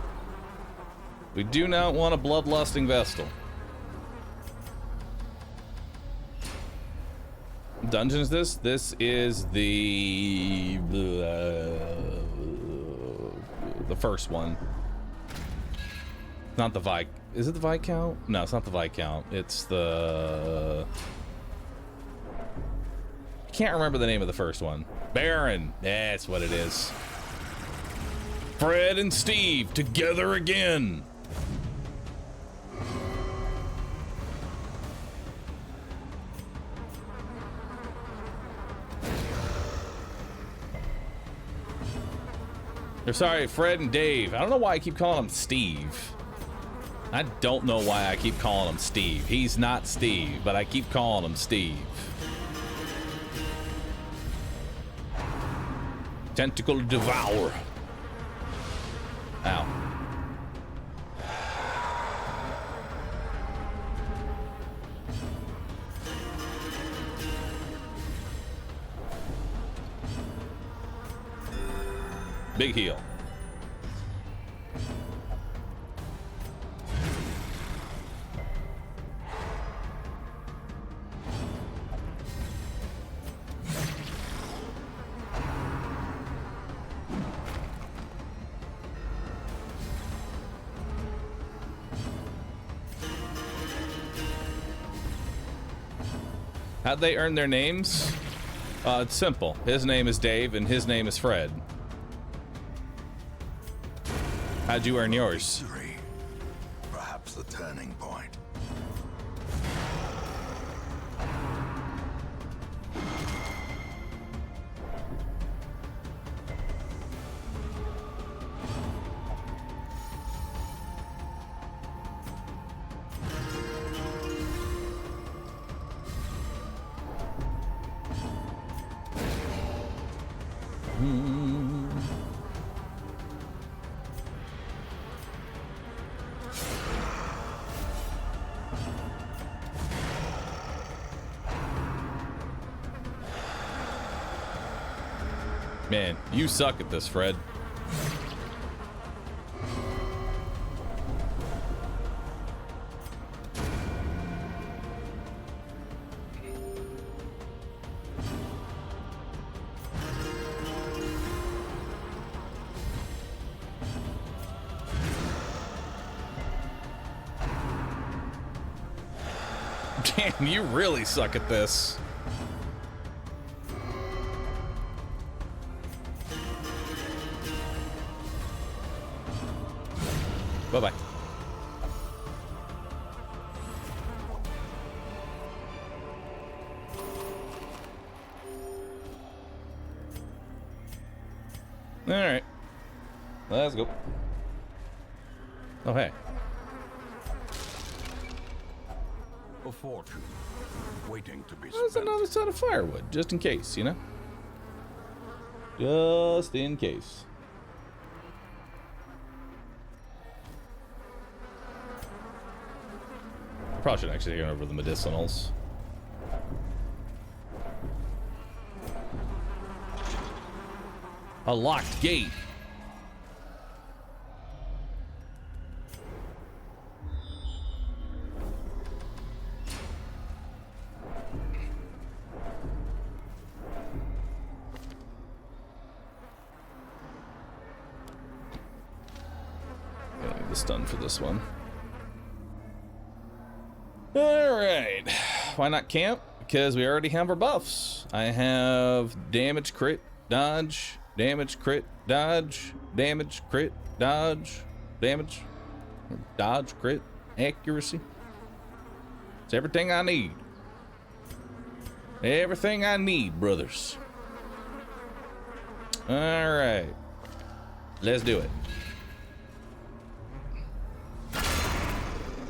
S1: We do not want a bloodlusting Vestal. Dungeon is this? This is the first one. Not the Is it the Viscount? No, it's not the Viscount. It's the... I can't remember the name of the first one. Baron. That's what it is. Fred and Steve together again. Or sorry, Fred and Dave. I don't know why I keep calling him Steve. I don't know why I keep calling him Steve. He's not Steve, but I keep calling him Steve. Tentacle devour. Ow. Big heal. How'd they earn their names? It's simple. His name is Dave and his name is Fred. How'd you earn yours?
S2: Victory. Perhaps the turning point.
S1: Man, you suck at this, Fred. Damn, you really suck at this. Bye-bye. Alright. Let's go. Oh, hey.
S3: A fortune waiting to be
S1: There's
S3: spent.
S1: another set of firewood, just in case, you know? Just in case. I probably should actually go over the medicinals. A locked gate. Gonna need the stun for this one. Alright. Why not camp? Because we already have our buffs. I have damage, crit, dodge, damage, crit, dodge, damage, crit, dodge, damage, dodge, crit, accuracy. It's everything I need. Everything I need, brothers. Alright. Let's do it.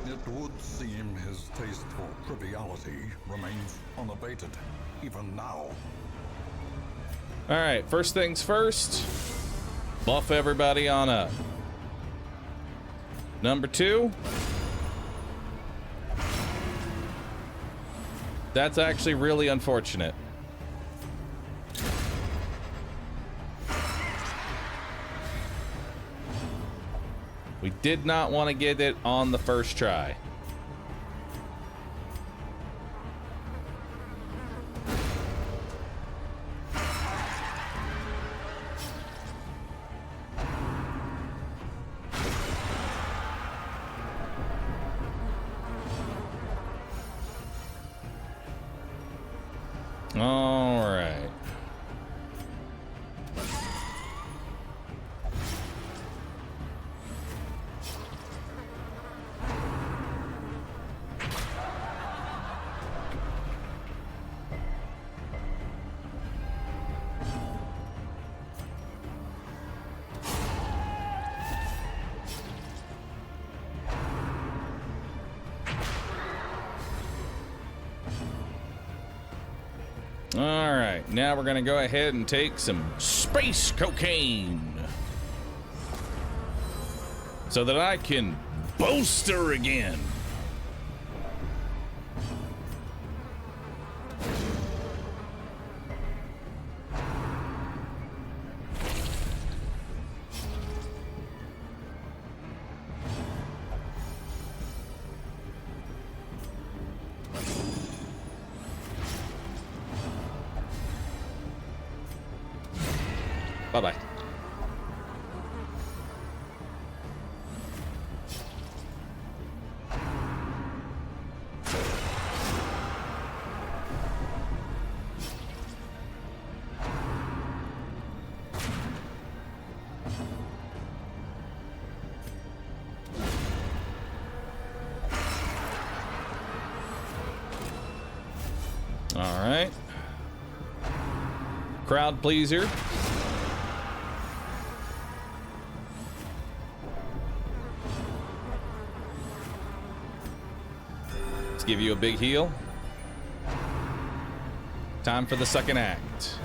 S3: It would seem his taste for triviality remains unabated, even now.
S1: Alright, first things first. Buff everybody on up. Number 2. That's actually really unfortunate. We did not want to get it on the first try. All right. All right, now we're gonna go ahead and take some space cocaine so that I can bolster again. Bye-bye. All right. Crowd pleaser. Give you a big heal. Time for the second act.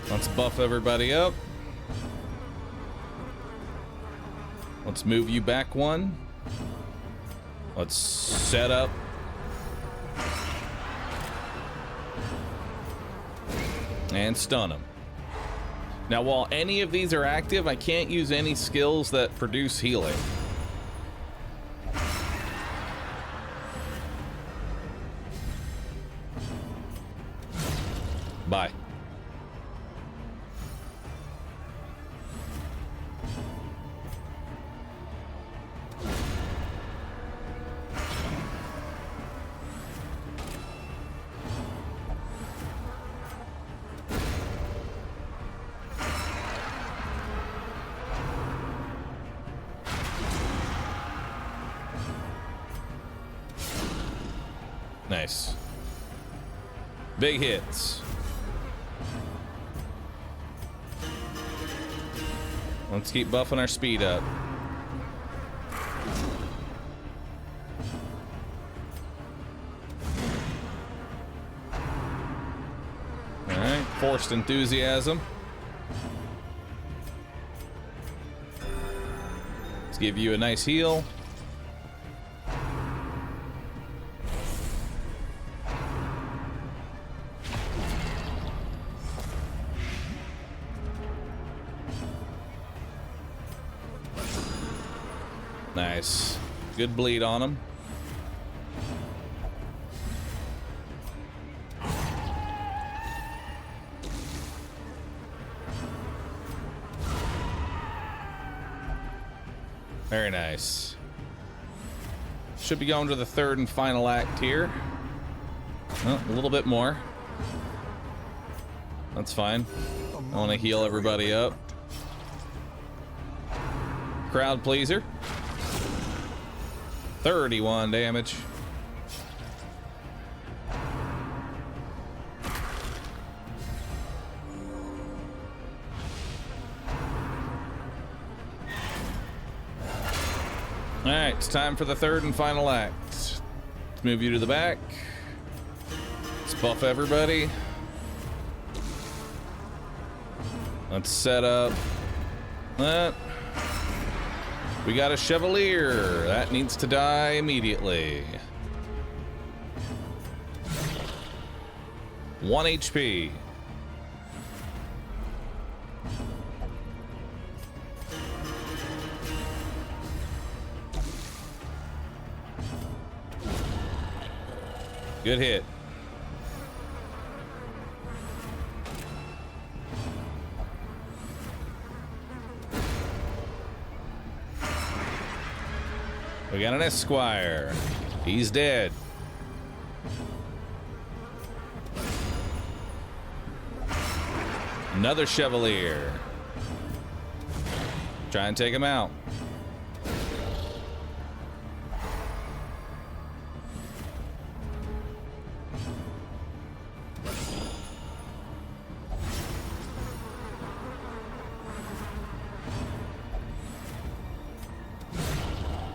S1: Let's buff everybody up. Let's move you back one. Let's set up. And stun them. Now, while any of these are active, I can't use any skills that produce healing. Bye. Nice. Big hits. Let's keep buffing our speed up. Alright, forced enthusiasm. Let's give you a nice heal. Nice. Good bleed on him. Very nice. Should be going to the third and final act here. Oh, a little bit more. That's fine. I want to heal everybody up. Crowd pleaser. 31 damage. All right, it's time for the third and final act. Let's move you to the back. Let's buff everybody. Let's set up that. We got a Chevalier. That needs to die immediately. 1 HP. Good hit. We got an Esquire. He's dead. Another Chevalier. Try and take him out.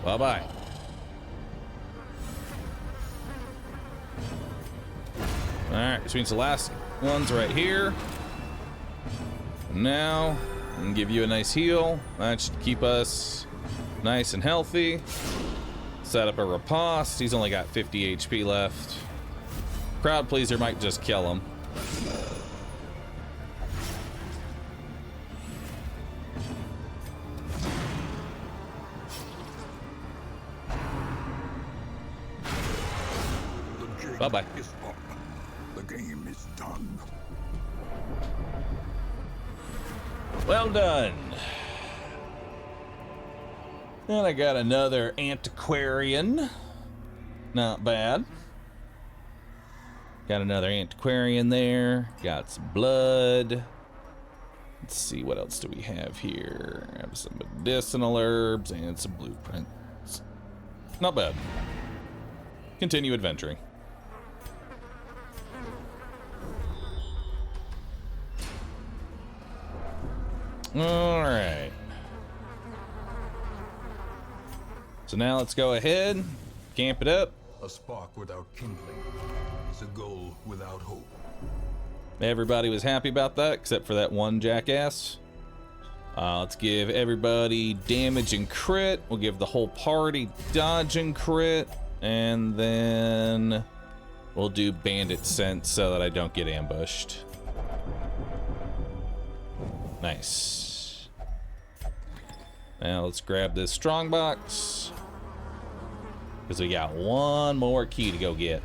S1: Bye-bye. All right, which means the last one's right here. Now, I'm gonna give you a nice heal. That should keep us nice and healthy. Set up a riposte. He's only got 50 HP left. Crowd pleaser might just kill him. Bye-bye.
S3: The game is done.
S1: Well done. And I got another antiquarian. Not bad. Got another antiquarian there. Got some blood. Let's see, what else do we have here? I have some medicinal herbs and some blueprints. Not bad. Continue adventuring. All right. So now let's go ahead, camp it up.
S2: A spark without kindling is a goal without hope.
S1: Everybody was happy about that, except for that one jackass. Let's give everybody damage and crit. We'll give the whole party dodge and crit. And then we'll do bandit sense so that I don't get ambushed. Nice. Now let's grab this strongbox, because we got one more key to go get.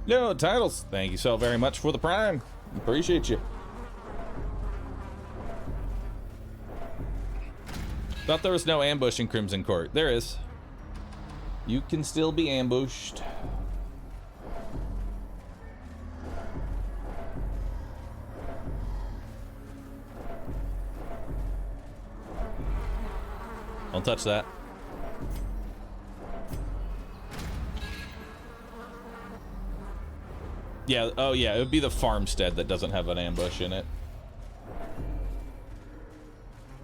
S1: No titles. Thank you so very much for the prime. Appreciate you. Thought there was no ambush in Crimson Court. There is. You can still be ambushed. Don't touch that. Yeah, oh yeah, it would be the farmstead that doesn't have an ambush in it.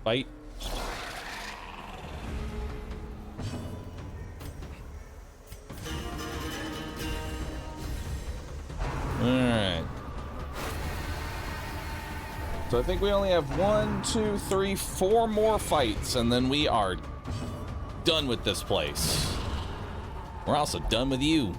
S1: Fight. Alright. So I think we only have 1, 2, 3, 4 more fights, and then we are done with this place. We're also done with you.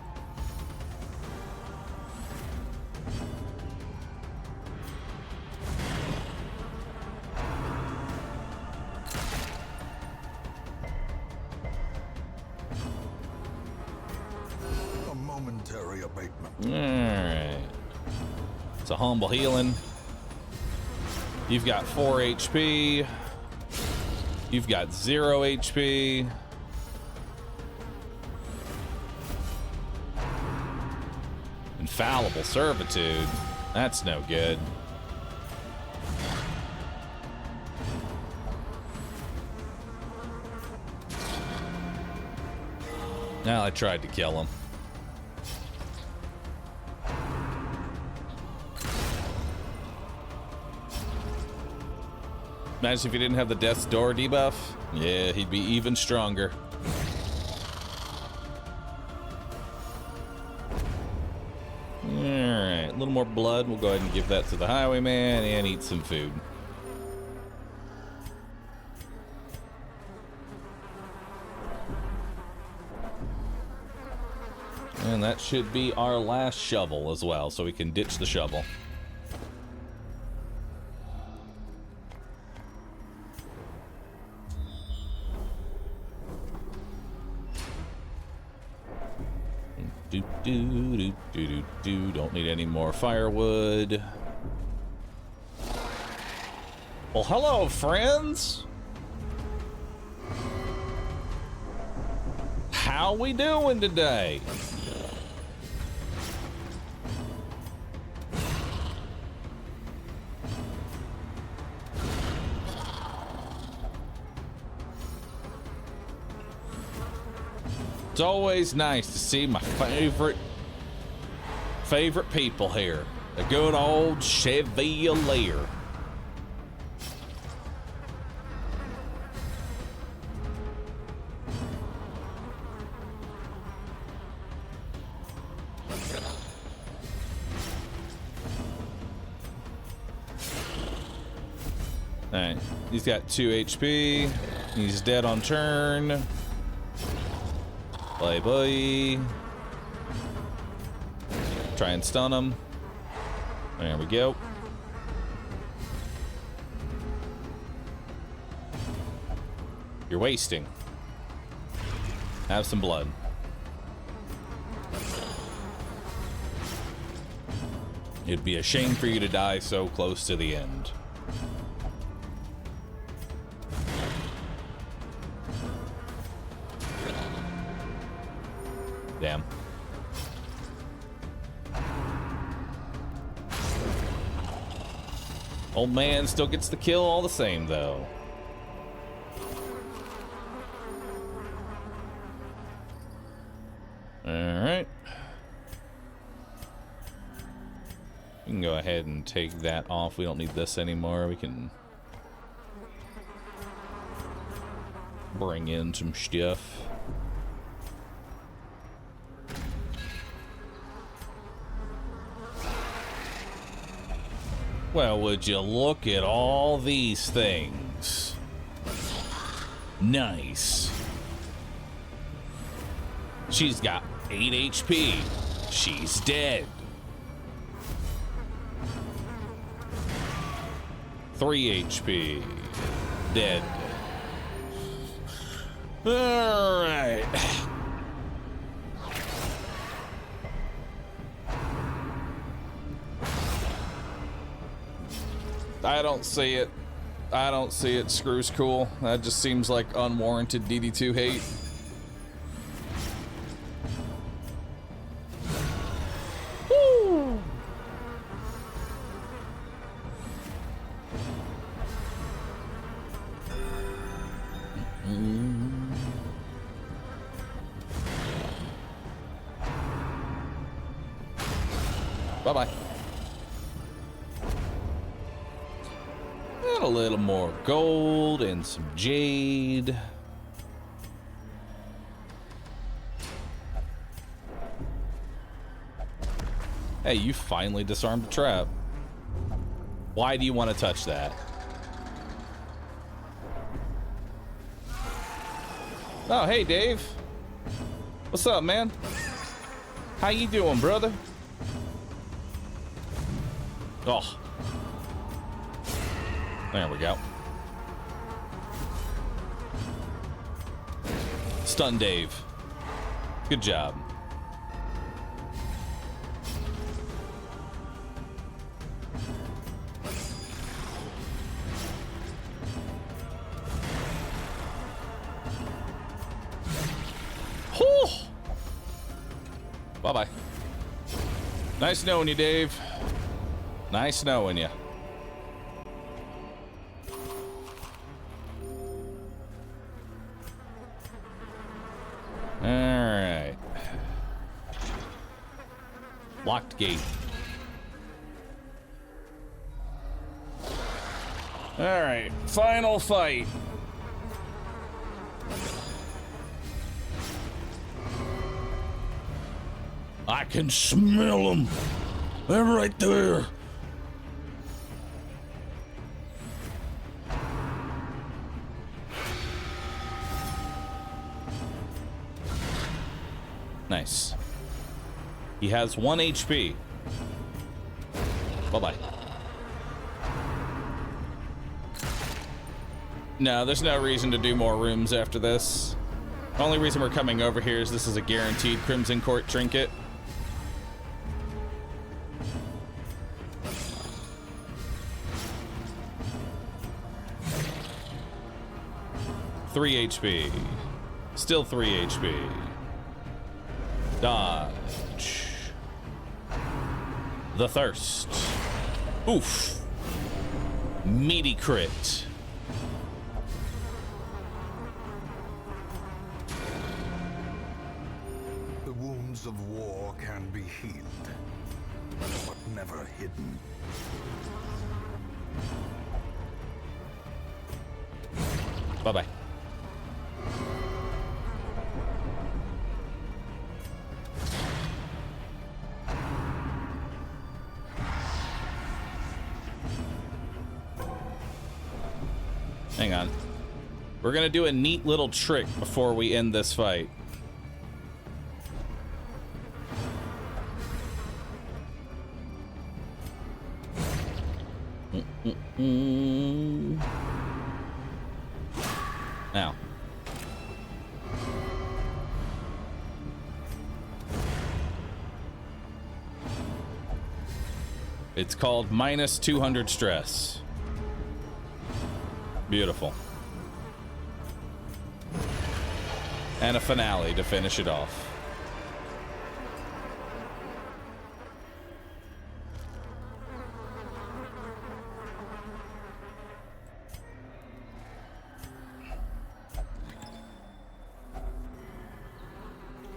S3: A momentary abatement.
S1: Alright. It's a humble healing. You've got 4 HP. You've got 0 HP. Infallible servitude. That's no good. Now I tried to kill him. Imagine if he didn't have the death's door debuff. Yeah, he'd be even stronger. Alright, a little more blood. We'll go ahead and give that to the highwayman and eat some food. And that should be our last shovel as well, so we can ditch the shovel. Don't need any more firewood. Well, hello, friends. How we doing today? It's always nice to see my favorite people here. A good old Chevalier. Alright, he's got 2 HP. He's dead on turn. Bye bye. Try and stun him. There we go. You're wasting. Have some blood. It'd be a shame for you to die so close to the end. Damn. Old man still gets the kill all the same, though. Alright. We can go ahead and take that off. We don't need this anymore. We can bring in some stuff. Well, would you look at all these things? Nice. She's got 8 HP. She's dead. 3 HP. Dead. All right. I don't see it. I don't see it. Screw's cool. That just seems like unwarranted DD2 hate. Woo! Bye-bye. And a little more gold and some jade. Hey, you finally disarmed a trap. Why do you want to touch that? Oh, hey, Dave. What's up, man? How you doing, brother? Oh. There we go. Stun Dave. Good job. Bye-bye. Nice knowing you, Dave. Nice knowing you. All right. Locked gate. All right. Final fight. I can smell them. They're right there. Nice. He has 1 HP. Bye-bye. No, there's no reason to do more rooms after this. The only reason we're coming over here is this is a guaranteed Crimson Court trinket. Three HP. Still 3 HP. Dodge. The thirst. Oof. Meaty crit.
S3: The wounds of war can be healed, but never hidden.
S1: Bye-bye. Hang on. We're gonna do a neat little trick before we end this fight. Now. It's called minus 200 stress. Beautiful. And a finale to finish it off.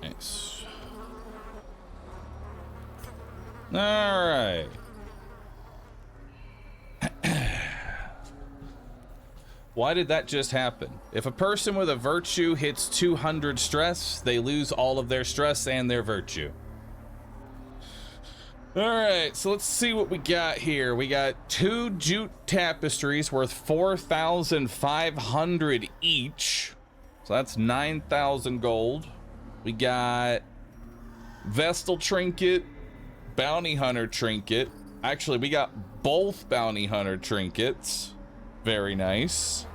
S1: Nice. All right. Why did that just happen? If a person with a virtue hits 200 stress, they lose all of their stress and their virtue. All right, so let's see what we got here. We got 2 jute tapestries worth 4,500 each. So that's 9,000 gold. We got Vestal trinket, bounty hunter trinket. Actually, we got both bounty hunter trinkets. Very nice.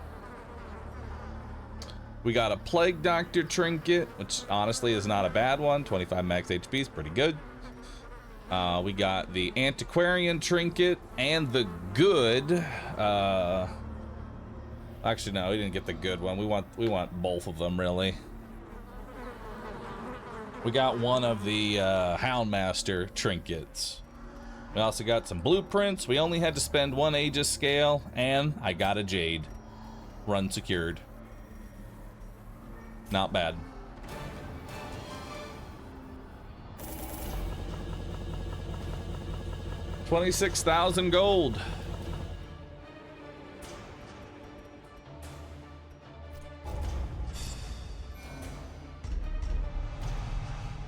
S1: We got a Plague Doctor trinket, which honestly is not a bad one. 25 max HP is pretty good. We got the Antiquarian trinket and the good. Actually, no, we didn't get the good one. We want both of them, really. We got one of the Houndmaster trinkets. We also got some blueprints. We only had to spend 1 Aegis scale, and I got a Jade. Run secured. Not bad. 26,000 gold.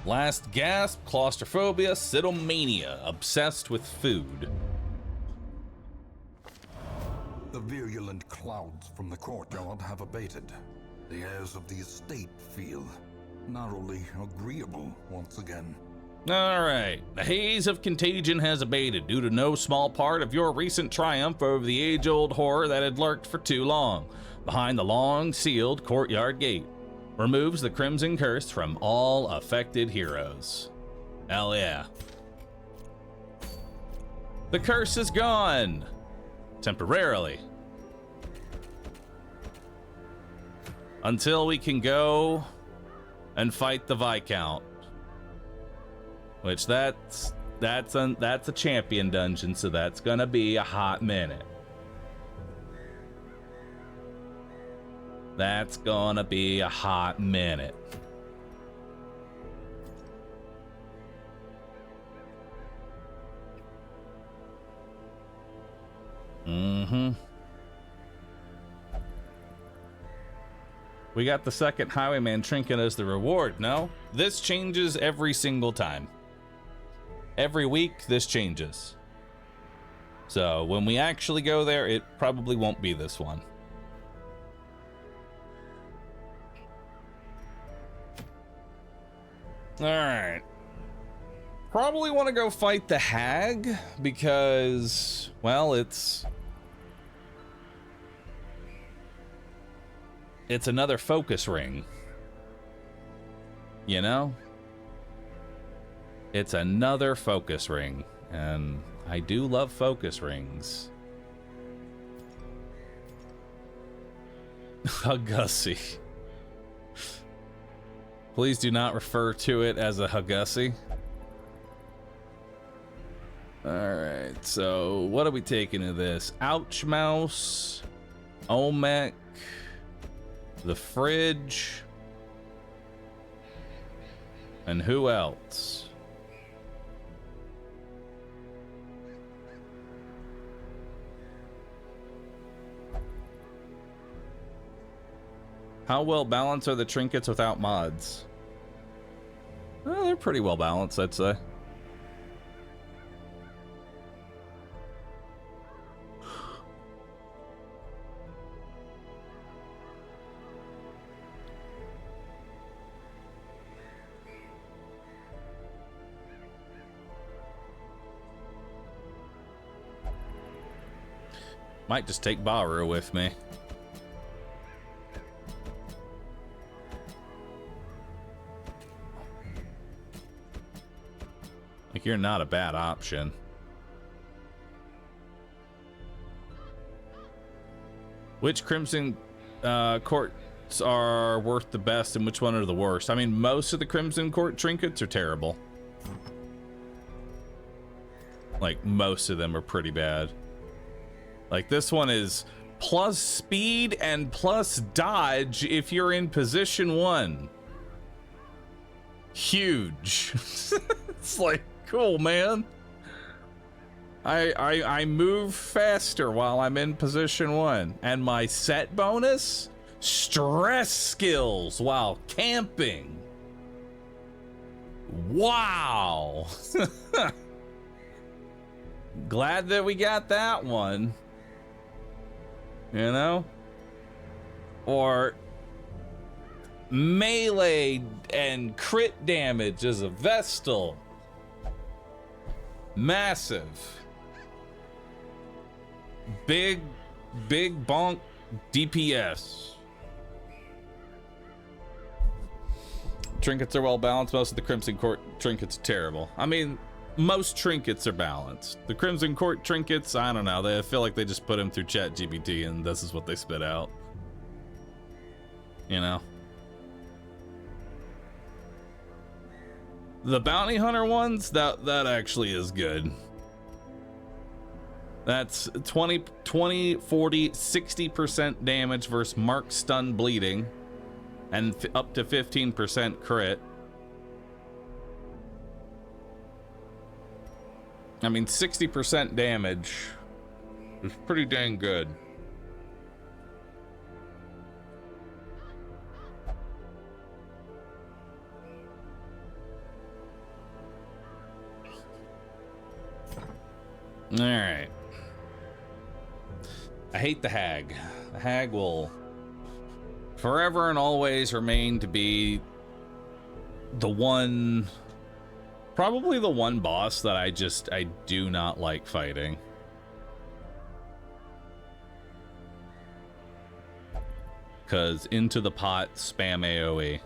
S1: Last gasp, claustrophobia, cytomania, obsessed with food.
S3: The virulent clouds from the courtyard have abated. The airs of the estate feel narrowly agreeable once again.
S1: All right, the haze of contagion has abated due to no small part of your recent triumph over the age-old horror that had lurked for too long behind the long sealed courtyard gate. Removes the crimson curse from all affected heroes. Hell yeah. The curse is gone. Temporarily. Until we can go and fight the Viscount. Which that's a champion dungeon, so that's gonna be a hot minute. That's gonna be a hot minute. We got the second Highwayman trinket as the reward, no? This changes every single time. Every week, this changes. So when we actually go there, it probably won't be this one. Alright. Probably want to go fight the hag because, well, it's another focus ring. You know? It's another focus ring, and I do love focus rings. Hugussie. Please do not refer to it as a Hugussie. Alright, so what are we taking to this? Ouch Mouse, Olmec, the fridge, and who else? How well balanced are the trinkets without mods? Well, they're pretty well balanced, I'd say. Might just take Baru with me. Like, you're not a bad option. Which Crimson Courts are worth the best and which one are the worst? I mean, most of the Crimson Court trinkets are terrible. Like, most of them are pretty bad. Like, this one is plus speed and plus dodge if you're in position 1. Huge. It's like, cool, man. I move faster while I'm in position 1. And my set bonus? Stress skills while camping. Wow. Glad that we got that one. You know? Or melee and crit damage as a Vestal. Massive. Big bonk DPS. Trinkets are well balanced. Most of the Crimson Court trinkets are terrible. I mean, most trinkets are balanced. The Crimson Court trinkets, I don't know. I feel like they just put them through ChatGPT and this is what they spit out. You know? The Bounty Hunter ones, that actually is good. That's 20, 40, 60% damage versus mark, stun, bleeding. And up to 15% crit. I mean, 60% damage is pretty dang good. All right. I hate the hag. The hag will forever and always remain to be the one, probably the one boss that I do not like fighting. Because into the pot, spam AoE.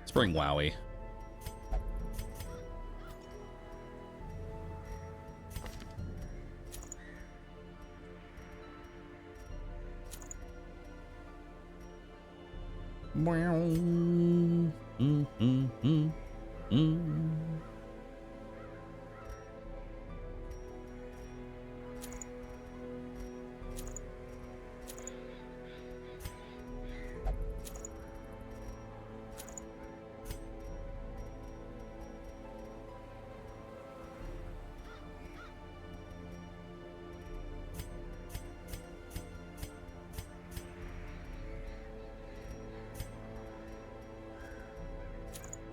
S1: Let's bring Wowie.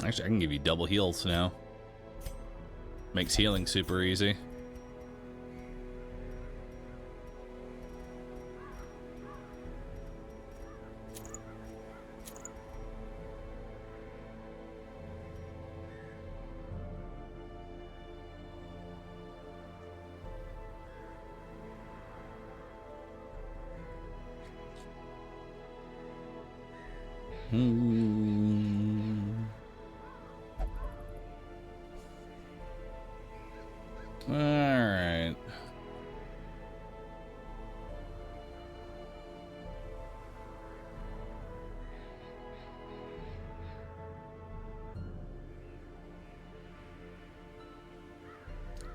S1: Actually, I can give you double heals now. Makes healing super easy. Alright.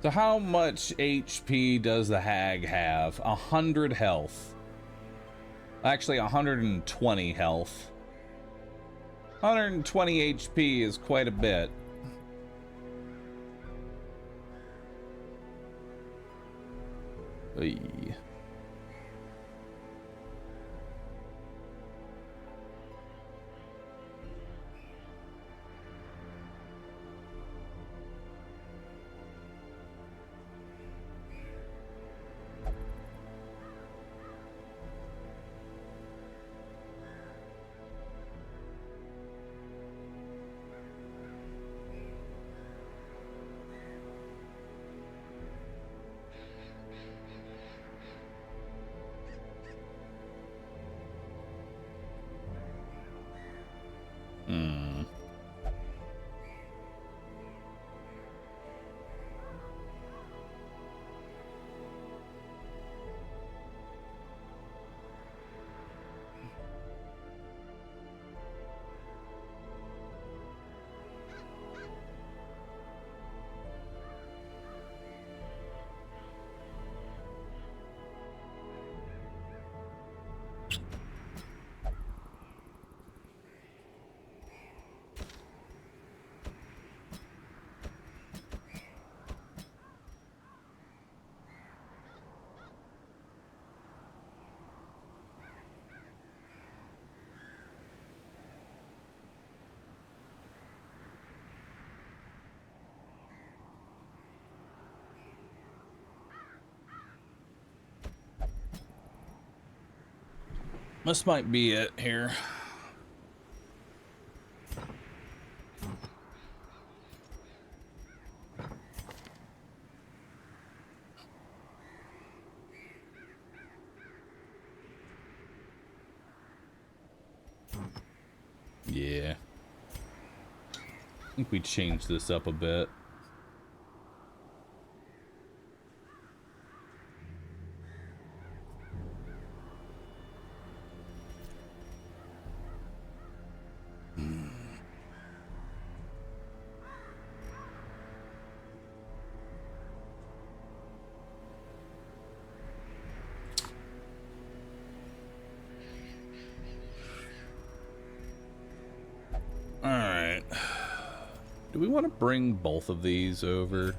S1: So how much HP does the hag have? 100 health. Actually, 120 health. 120 HP is quite a bit. Oy. This might be it here. Yeah. I think we changed this up a bit. we want to bring both of these over?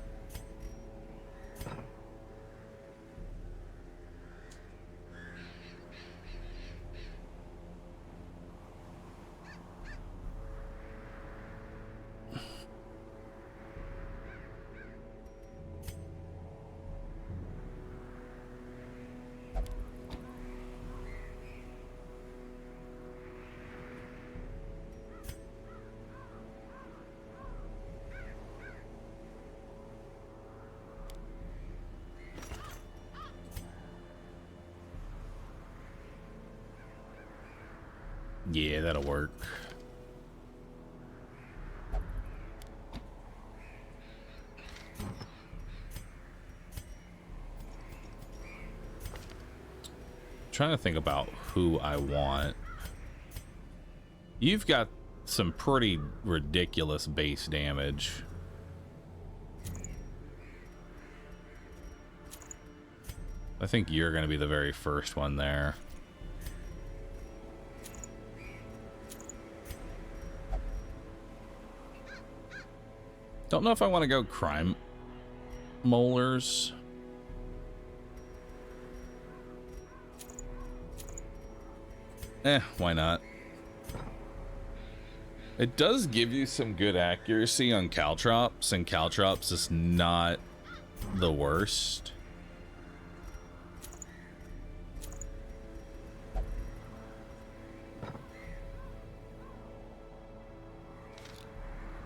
S1: Yeah, that'll work. Trying to think about who I want. You've got some pretty ridiculous base damage. I think you're going to be the very first one there. Don't know if I want to go crime molars. Why not? It does give you some good accuracy on caltrops, and caltrops is not the worst.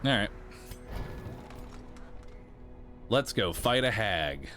S1: All right. Let's go fight a hag.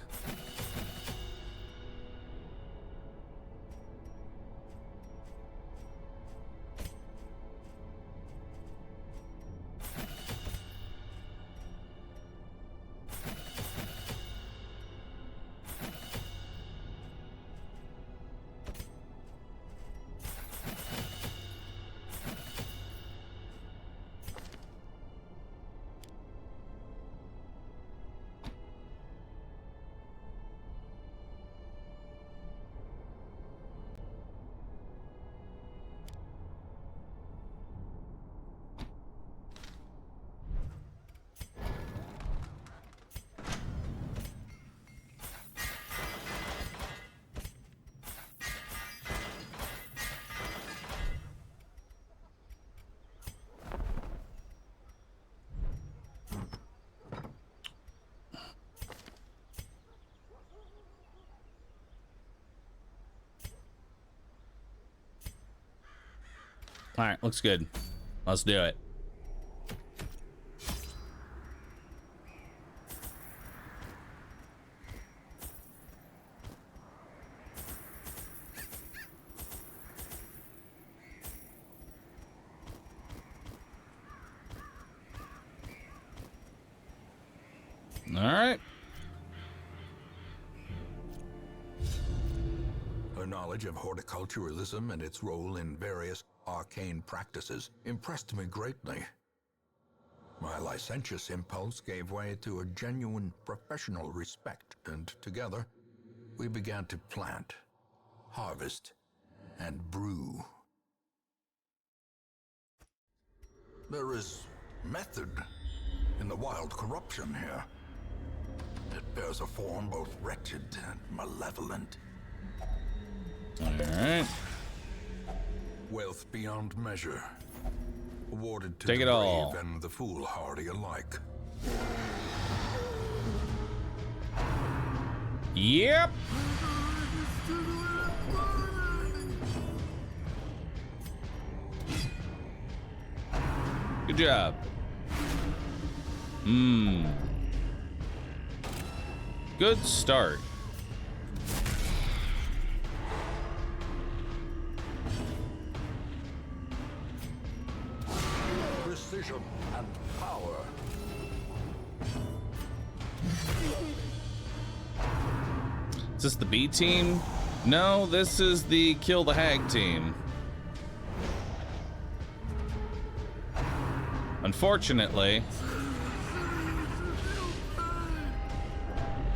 S1: All right, looks good. Let's do it. All right.
S2: Her knowledge of horticulturalism and its role in various arcane practices impressed me greatly. My licentious impulse gave way to a genuine professional respect, and together we began to plant, harvest, and brew. There is method in the wild corruption here. It bears a form both wretched and malevolent.
S1: All right.
S2: Wealth beyond measure, awarded to
S1: Take
S2: the
S1: it all.
S2: brave and the foolhardy alike.
S1: Yep. Good job. Good start.
S2: Precision and power.
S1: Is this the B team? No, this is the Kill the Hag team. Unfortunately,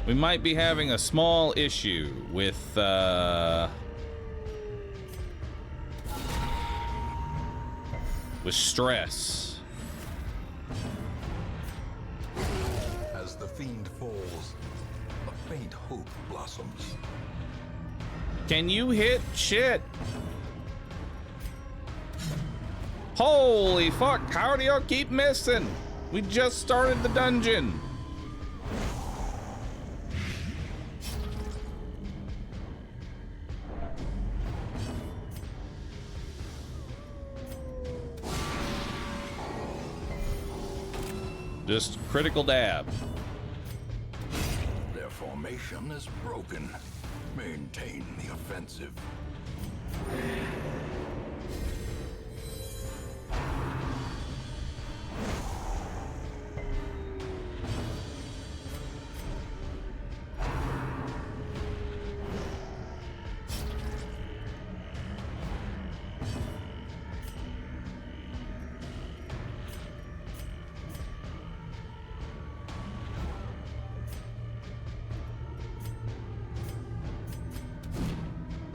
S1: we might be having a small issue with stress.
S2: blossoms.
S1: Can you hit shit? Holy fuck, how do y'all keep missing? We just started the dungeon. Just critical dab.
S2: Their formation is broken. Maintain the offensive.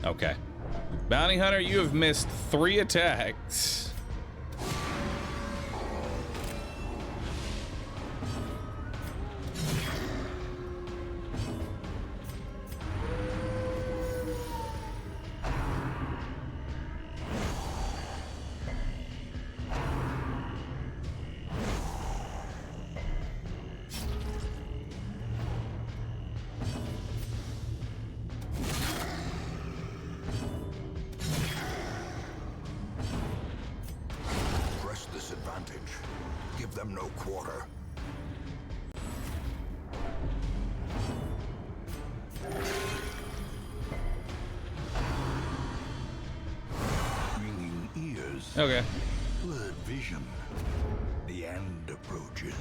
S1: Okay. Bounty Hunter, you have missed 3 attacks.
S2: Give them no quarter. Ringing ears.
S1: Okay.
S2: Blurred vision. The end approaches.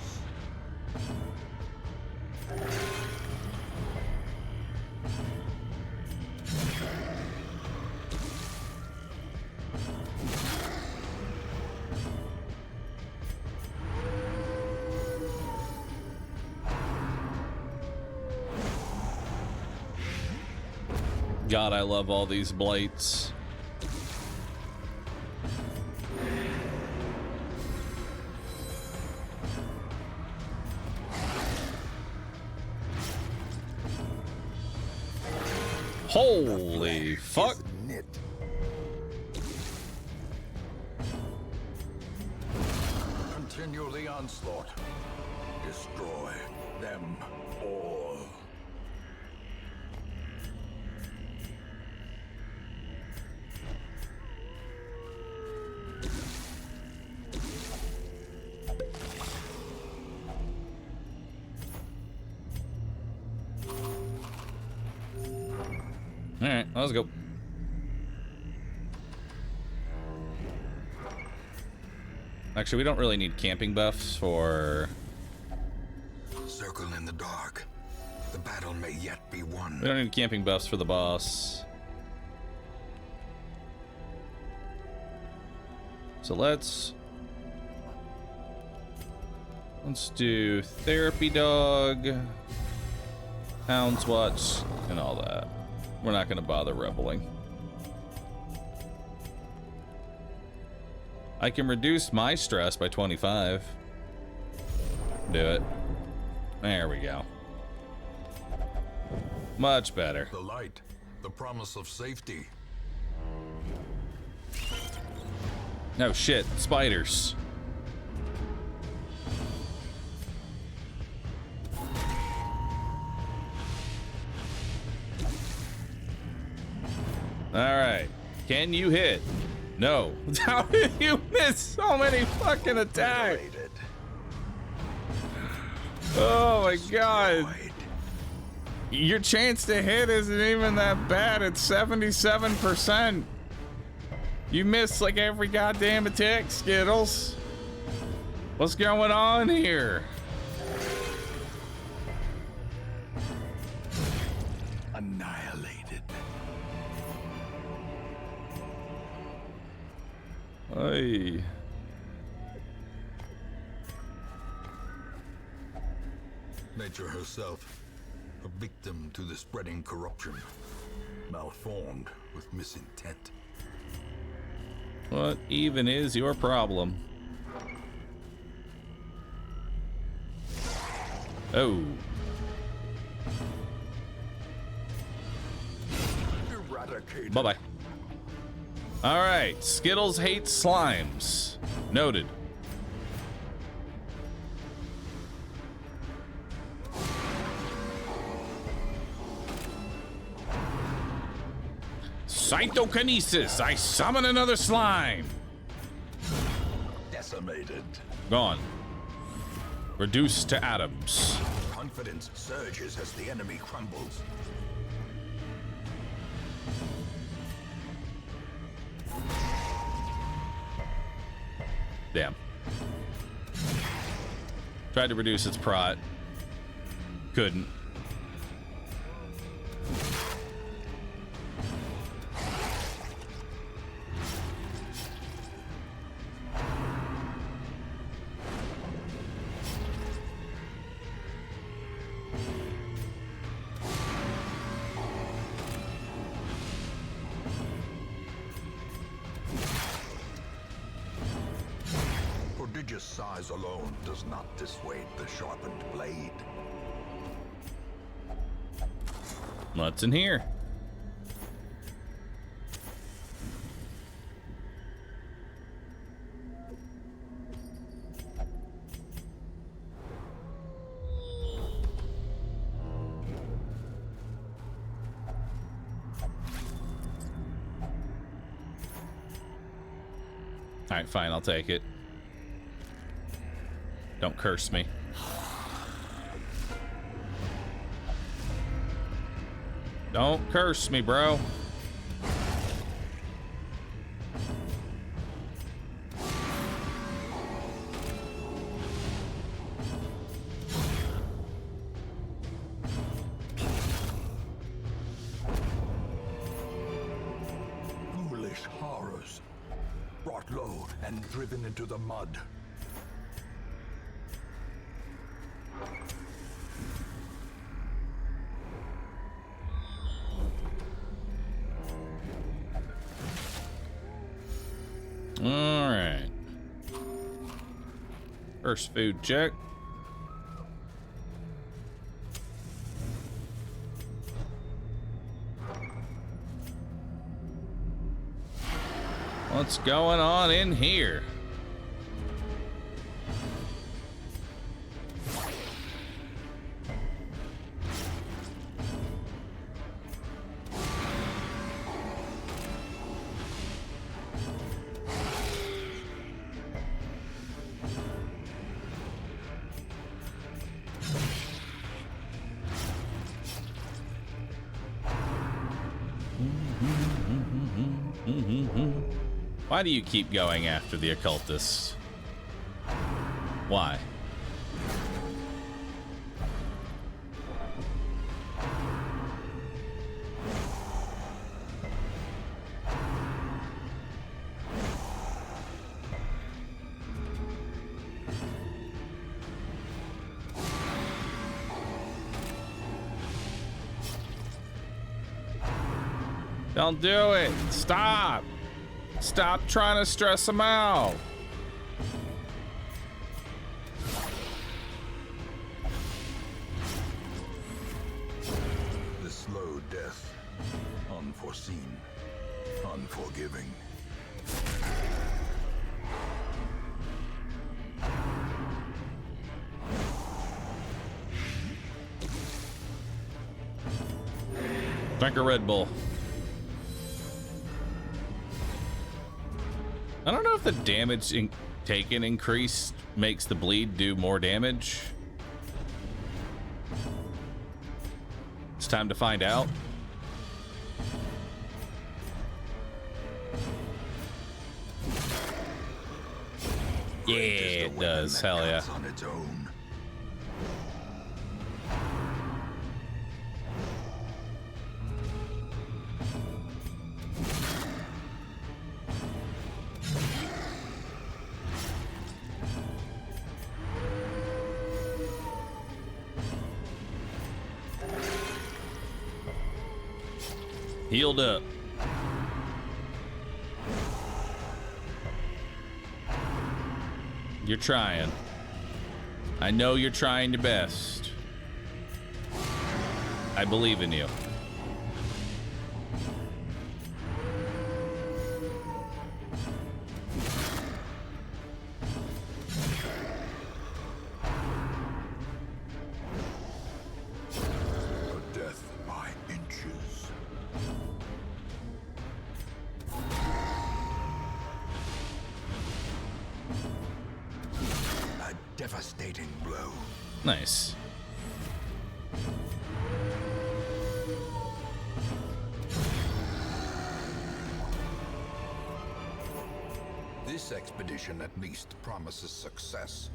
S1: God, I love all these blights. Holy fuck.
S2: Continue the onslaught. Destroy them all.
S1: All right, let's go. Actually, we don't really need camping buffs for...
S2: Circle in the dark. The battle may yet be won.
S1: We don't need camping buffs for the boss. So let's do therapy dog, hounds watch, and all that. We're not going to bother reveling. I can reduce my stress by 25. Do it. There we go. Much better.
S2: The light, the promise of safety.
S1: No shit, spiders. All right, can you hit? No. How did you miss so many fucking attacks? Oh my god. Your chance to hit isn't even that bad. It's 77%. You missed like every goddamn attack, Skittles. What's going on here?
S2: Annihilated.
S1: Ay.
S2: Nature herself, a victim to the spreading corruption, malformed with misintent.
S1: What even is your problem?
S3: eradicated.
S1: Bye-bye. All right, Skittles hates slimes. Noted. Cytokinesis, I summon another slime.
S2: Decimated.
S1: Gone. Reduced to atoms.
S2: Confidence surges as the enemy crumbles.
S1: Damn. Tried to reduce its prot. Couldn't.
S2: Prodigious size alone does not dissuade the sharpened blade.
S1: What's in here? All right, fine, I'll take it. Don't curse me. Don't curse me, bro.
S3: Foolish horrors. Brought low and driven into the mud.
S1: All right. First food check. What's going on in here? Why do you keep going after the occultists? Why? Don't do it. Stop. Stop trying to stress them out.
S2: The slow death. Unforeseen. Unforgiving.
S1: Drink a Red Bull. I don't know if the damage taken increased makes the bleed do more damage. It's time to find out. Yeah, it does. Hell yeah.
S2: On its own.
S1: Healed up. You're trying. I know you're trying your best. I believe in you.
S2: devastating blow.
S1: Nice.
S2: This expedition at least promises success.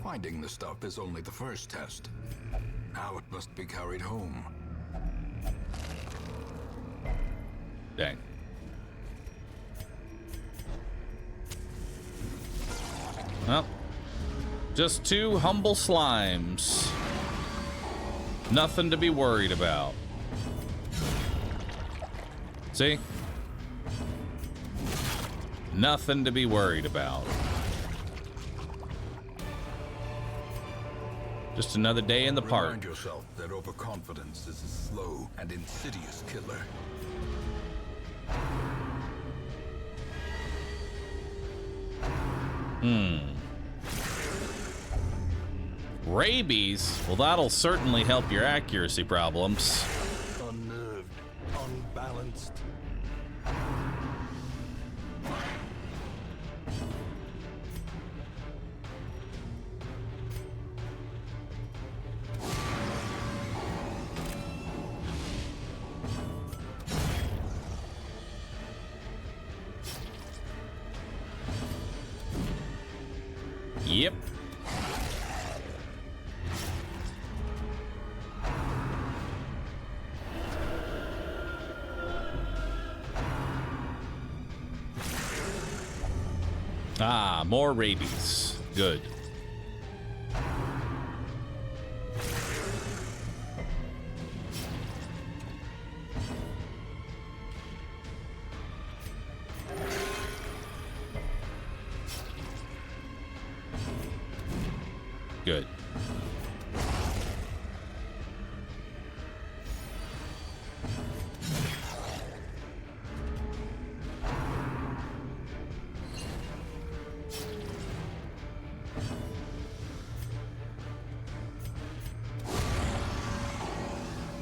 S2: Finding the stuff is only the first test. Now it must be carried home.
S1: Dang. Well, just two humble slimes. Nothing to be worried about. See? Nothing to be worried about. Just another day in the park.
S2: Remind yourself that overconfidence is a slow and insidious killer.
S1: Rabies? Well, that'll certainly help your accuracy problems.
S4: Unnerved, unbalanced.
S1: Yep. Ah, more rabies. Good. Good.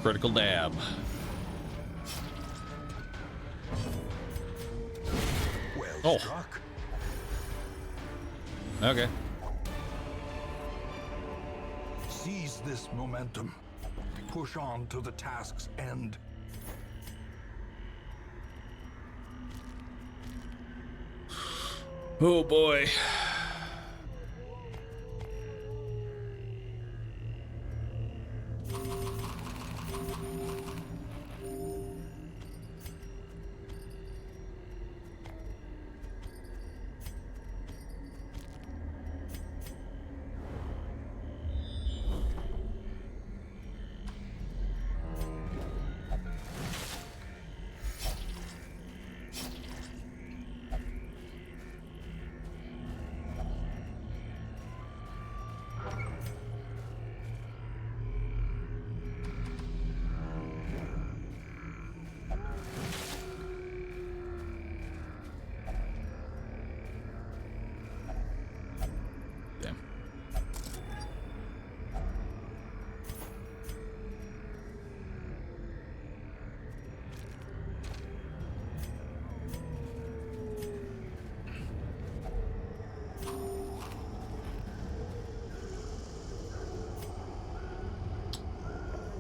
S1: Critical dab.
S2: Well struck.
S1: Okay.
S3: Seize this momentum. Push on to the task's end.
S1: Oh boy.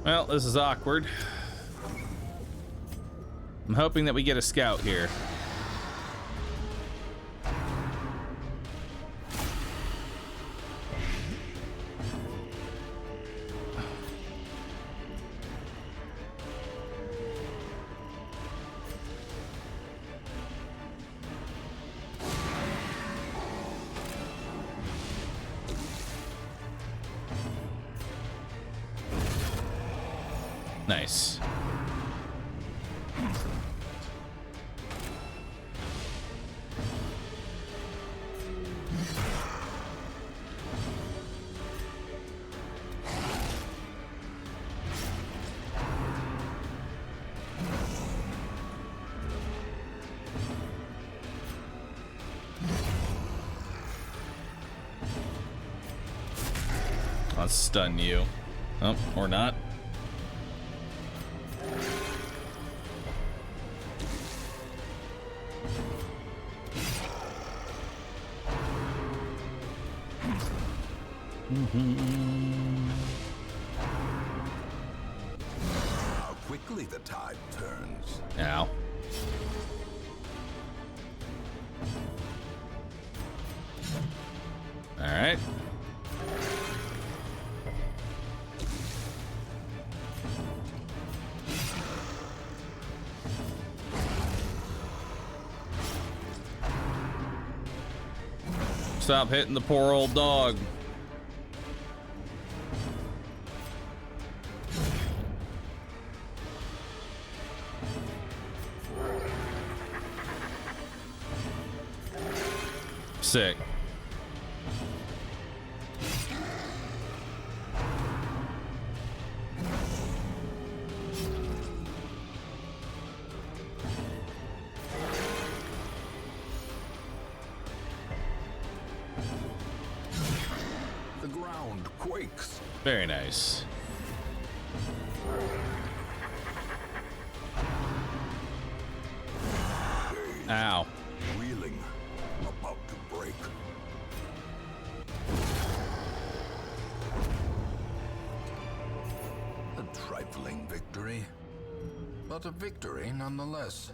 S1: Well, this is awkward. I'm hoping that we get a scout here. Nice. stun you. Oh, or not.
S2: How quickly the tide turns.
S1: Ow. All right. Stop hitting the poor old dog. Sick.
S2: The ground quakes.
S1: Very nice. Ow.
S2: Reeling, about to break. A trifling victory, but a victory nonetheless.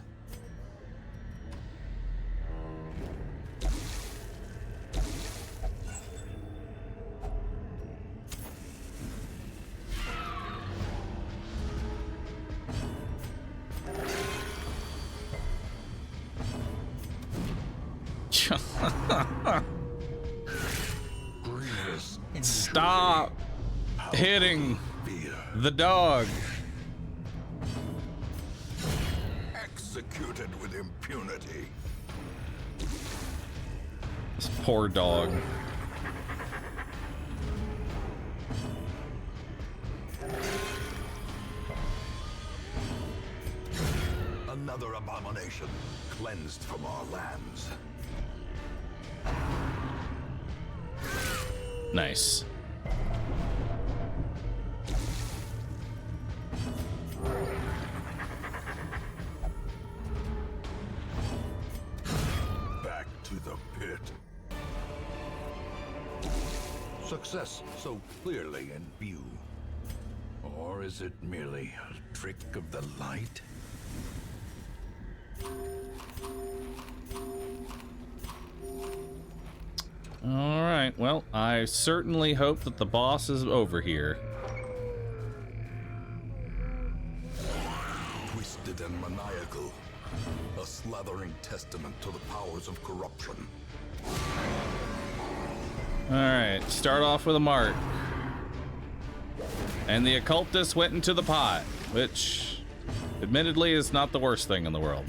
S2: Grievous
S1: Stop hitting
S2: fear.
S1: the dog.
S2: Executed with impunity.
S1: This poor dog.
S2: Another abomination cleansed from our lands.
S1: Nice.
S2: Back to the pit. Success so clearly in view. Or is it merely a trick of the light?
S1: All right. Well, I certainly hope that the boss is over here.
S2: Twisted and maniacal. A slathering testament to the powers of corruption.
S1: All right. Start off with a mark. And the occultist went into the pot, which admittedly is not the worst thing in the world.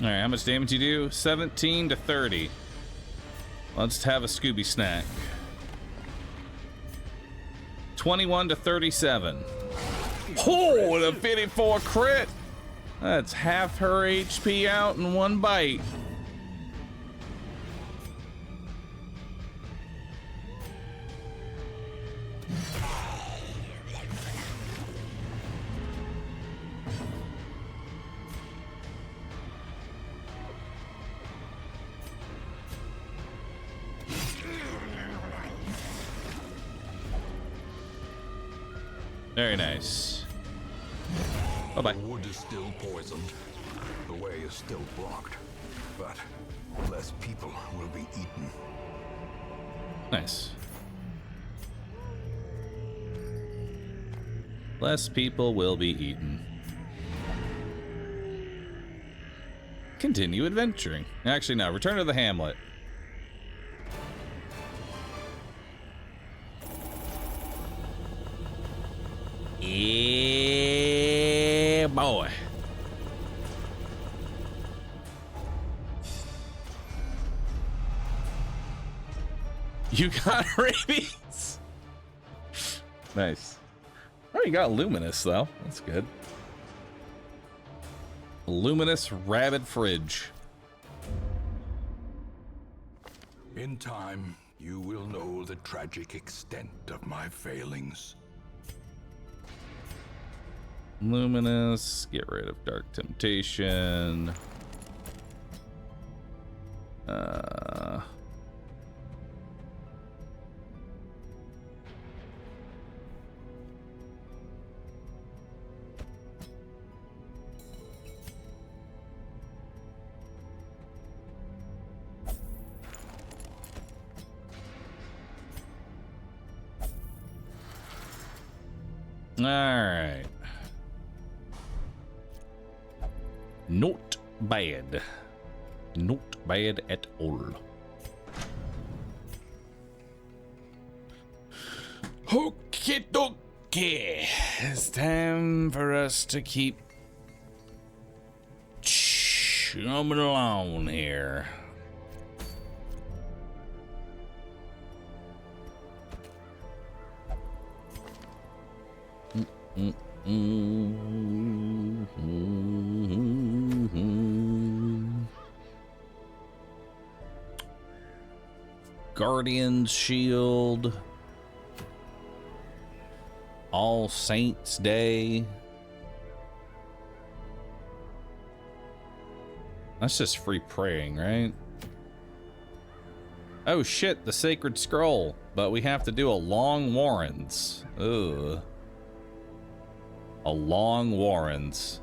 S1: All right, how much damage you do? 17 to 30. Let's have a Scooby snack. 21 to 37. Oh, the 54 crit. That's half her HP out in one bite. Very nice. Bye-bye.
S2: The wood is still poisoned. The way is still blocked. But less people will be eaten.
S1: Nice. Less people will be eaten. Continue adventuring. Actually, no. Return to the hamlet. Yeah, boy. You got rabies? Nice. Oh, you got Luminous, though. That's good. Luminous Rabid Fridge.
S3: In time, you will know the tragic extent of my failings.
S1: Luminous. Get rid of Dark Temptation. All right. Not bad. Not bad at all. Okay, okay. It's time for us to keep chumming along here. Guardian's Shield. All Saints Day. That's just free praying, right? Oh shit, the Sacred Scroll. But we have to do a Long Warrens. Ugh. A Long Warrens.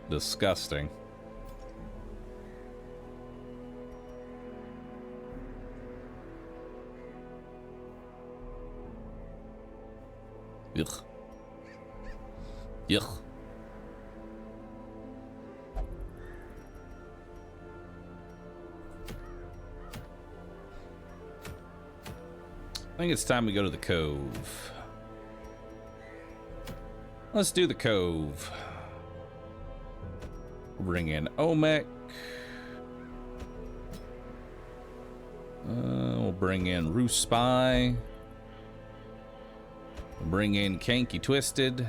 S1: Disgusting. Yuck. Yuck. I think it's time we go to the Cove. Let's do the Cove. Bring in Omek. We'll bring in Roost Spy. We'll bring in Kanky Twisted.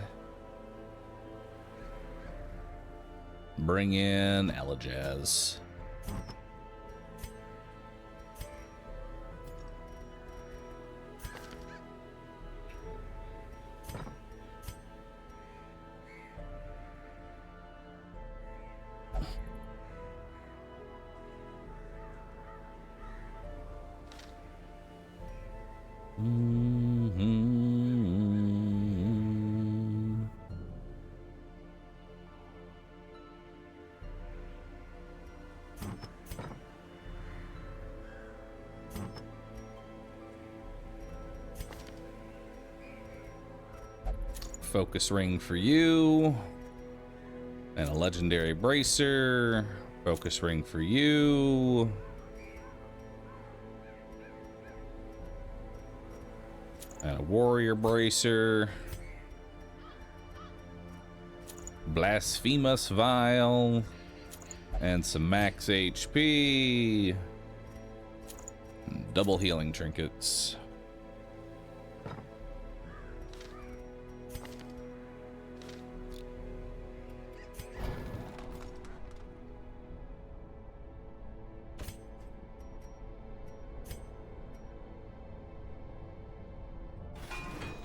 S1: Bring in Elajaz. Focus ring for you. And a legendary bracer. Focus ring for you. And a warrior bracer. Blasphemous vial. And some max HP. And double healing trinkets.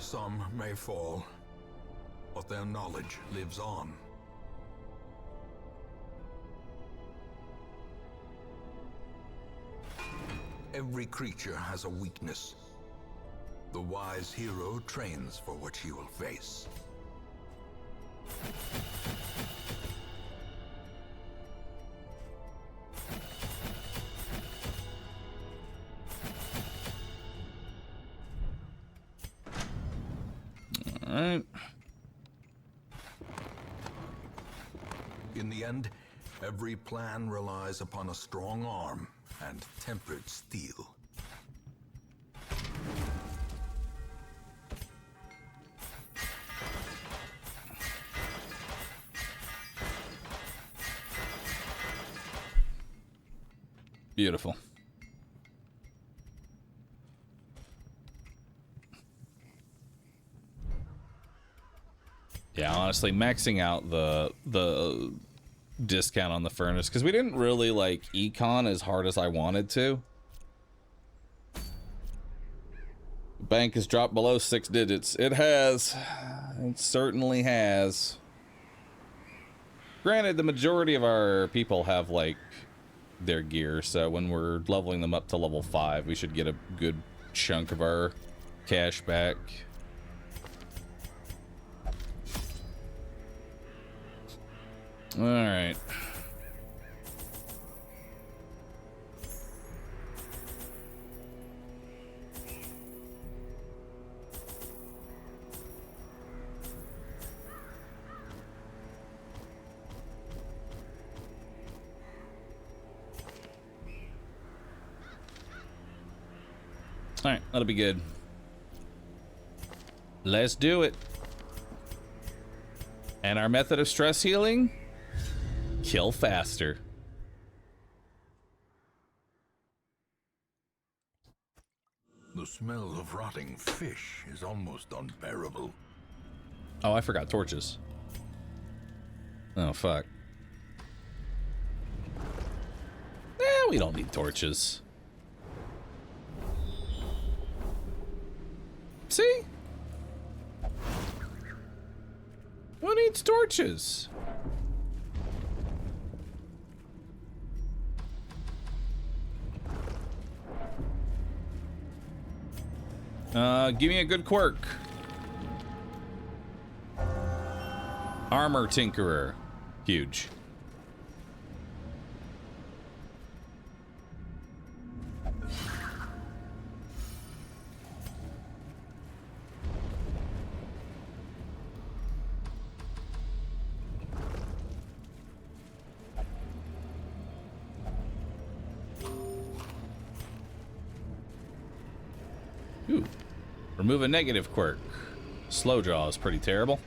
S2: Some may fall, but their knowledge lives on. Every creature has a weakness. The wise hero trains for what he will face.
S1: All right.
S2: In the end, every plan relies upon a strong arm and tempered steel.
S1: Beautiful. Yeah, honestly, maxing out the discount on the furnace, because we didn't really like econ as hard as I wanted to. Bank has dropped below 6 digits. It has. It certainly has. Granted, the majority of our people have like their gear, so when we're leveling them up to level 5, we should get a good chunk of our cash back. All right. All right, that'll be good. Let's do it. And our method of stress healing? Kill faster.
S2: The smell of rotting fish is almost unbearable.
S1: Oh, I forgot torches. Oh, fuck. We don't need torches. See? Who needs torches? Give me a good quirk. Armor Tinkerer. Huge. Ooh. Remove a negative quirk. Slow draw is pretty terrible.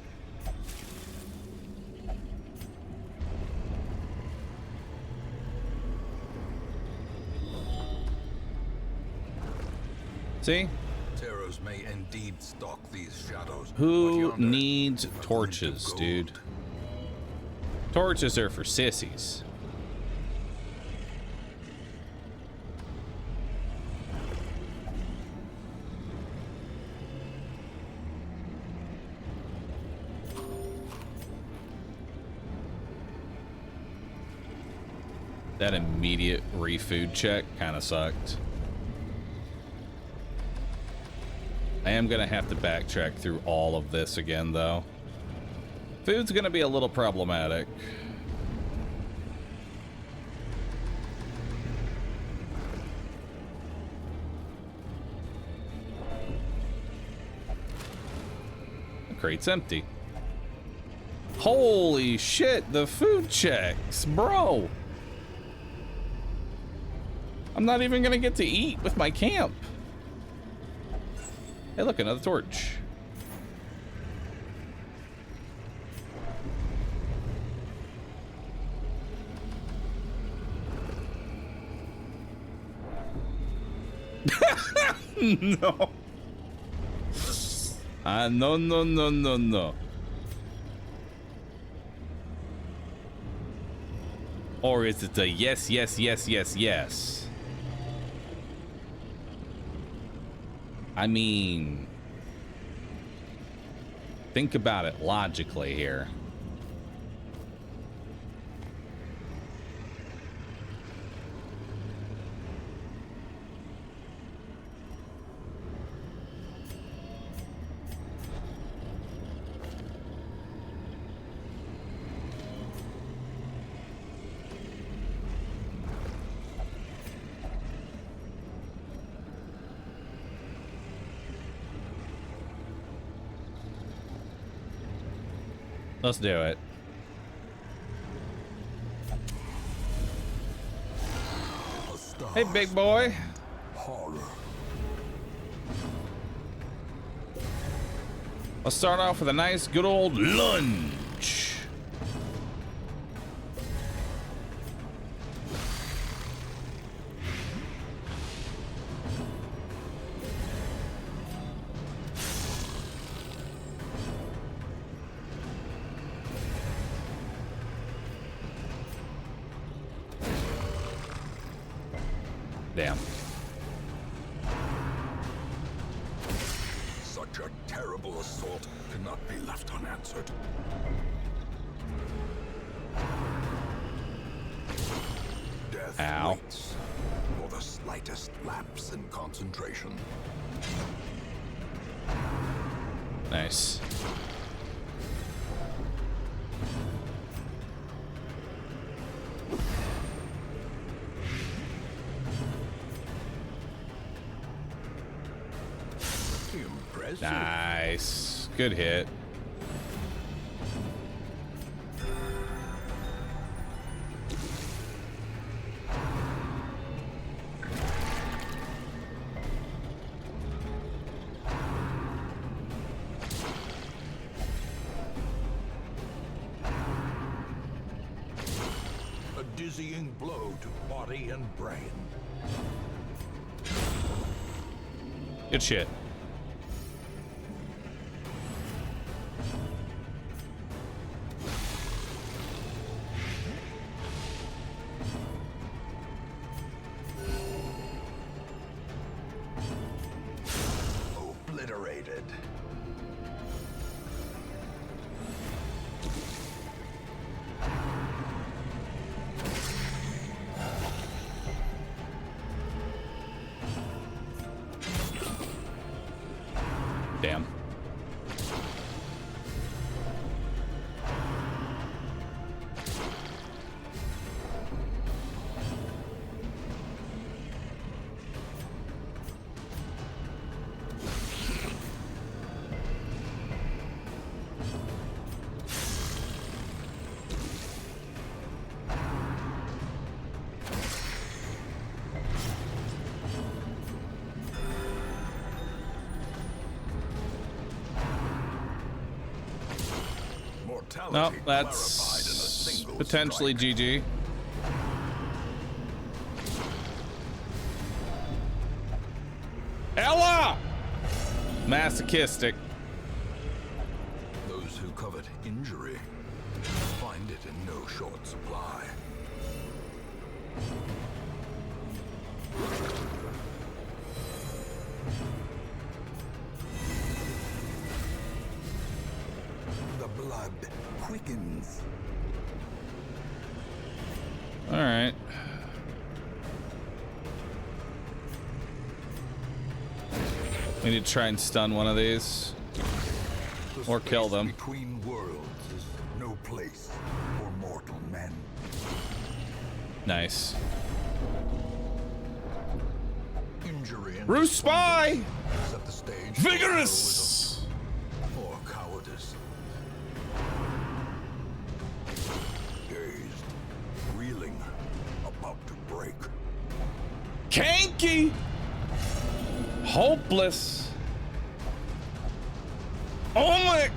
S1: See?
S2: Terrors may indeed stalk these shadows.
S1: Who
S2: but yonder
S1: needs
S2: are going to
S1: torches,
S2: gold.
S1: dude? Torches are for sissies. That immediate refood check kind of sucked. I am gonna have to backtrack through all of this again, though. Food's gonna be a little problematic. The crate's empty. Holy shit, the food checks, bro. I'm not even gonna get to eat with my camp. Hey, look, another torch. No. No, no, no, no, no. Or is it a yes, yes, yes, yes, yes? I mean, think about it logically here. Let's do it. Hey, big boy.
S3: Horror.
S1: Let's start off with a nice good old lunge. Damn.
S3: Such a terrible assault cannot be left unanswered. Death
S1: Ow.
S3: waits for the slightest lapse in concentration.
S1: Nice.
S3: Impressive.
S1: Nice. Good hit.
S3: A dizzying blow to body and brain.
S1: Good shit.
S3: Obliterated.
S1: Damn. No, that's potentially GG. Ella! Masochistic.
S2: Those who covet injury find it in no short supply.
S3: The blood quickens.
S1: All right. We need to try and stun one of these.
S3: The
S1: Or kill
S3: space
S1: them.
S3: Between worlds is no place for mortal men.
S1: Nice.
S2: Injury and
S1: Roost Spy!
S2: despondence set the stage for
S1: Vigorous!
S2: heroism or cowardice.
S3: Dazed, reeling, about to break.
S1: Kanky! Hopeless! Omic!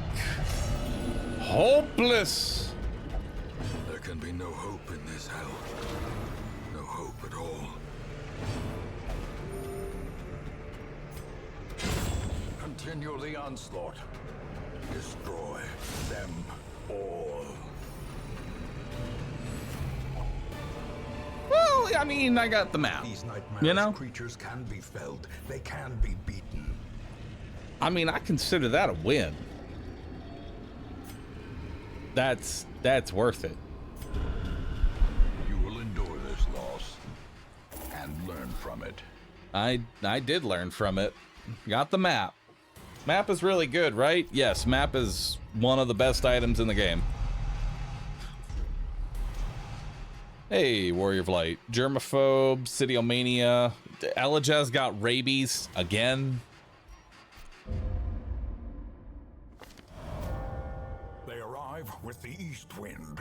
S1: Hopeless!
S2: There can be no hope in this hell. No hope at all.
S3: Continue the onslaught. Destroy them all.
S1: Well, I mean, I got the map.
S3: These nightmarish
S1: You know?
S3: creatures can be felled. They can be beaten.
S1: I mean, I consider that a win. That's worth it.
S3: You will endure this loss and learn from it.
S1: I did learn from it. Got the map. Map is really good, right? Yes, map is one of the best items in the game. Hey, Warrior of Light. Germaphobe, Cityomania. Elijah's got rabies again.
S3: They arrive with the east wind.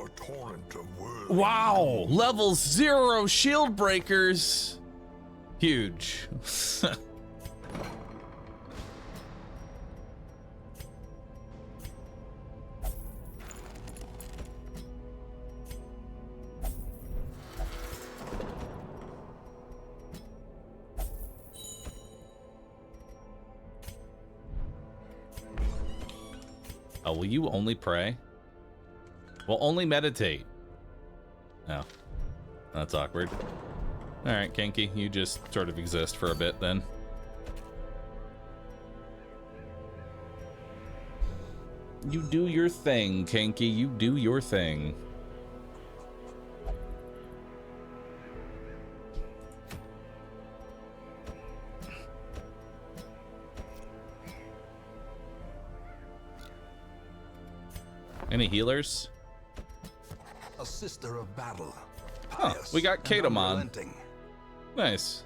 S3: A torrent of words.
S1: Wow, level 0 shield breakers. Huge. Oh, will you only pray? Well, only meditate. Oh, that's awkward. All right, Kenki, you just sort of exist for a bit then. You do your thing, Kenki. You do your thing. Any healers?
S2: A sister of battle.
S1: Oh, we got Katamon. Nice.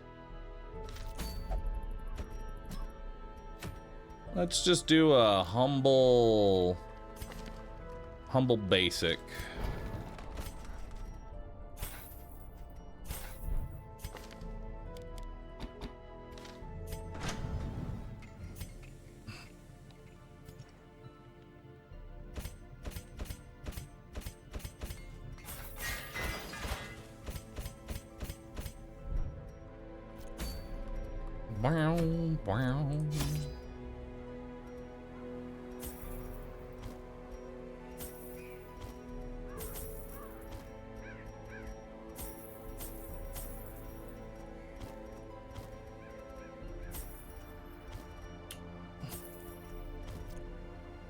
S1: Let's just do a humble basic. Wow, wow.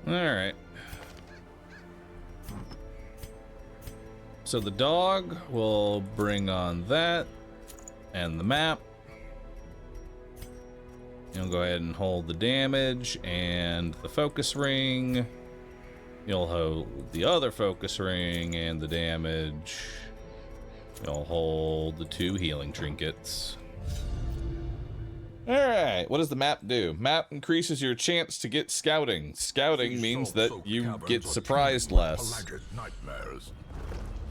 S1: All right. So the dog will bring on that and the map. You'll go ahead and hold the damage and the focus ring. You'll hold the other focus ring and the damage. You'll hold the 2 healing trinkets. Alright, what does the map do? Map increases your chance to get scouting. Scouting means that you get surprised less.
S3: Alleged nightmares.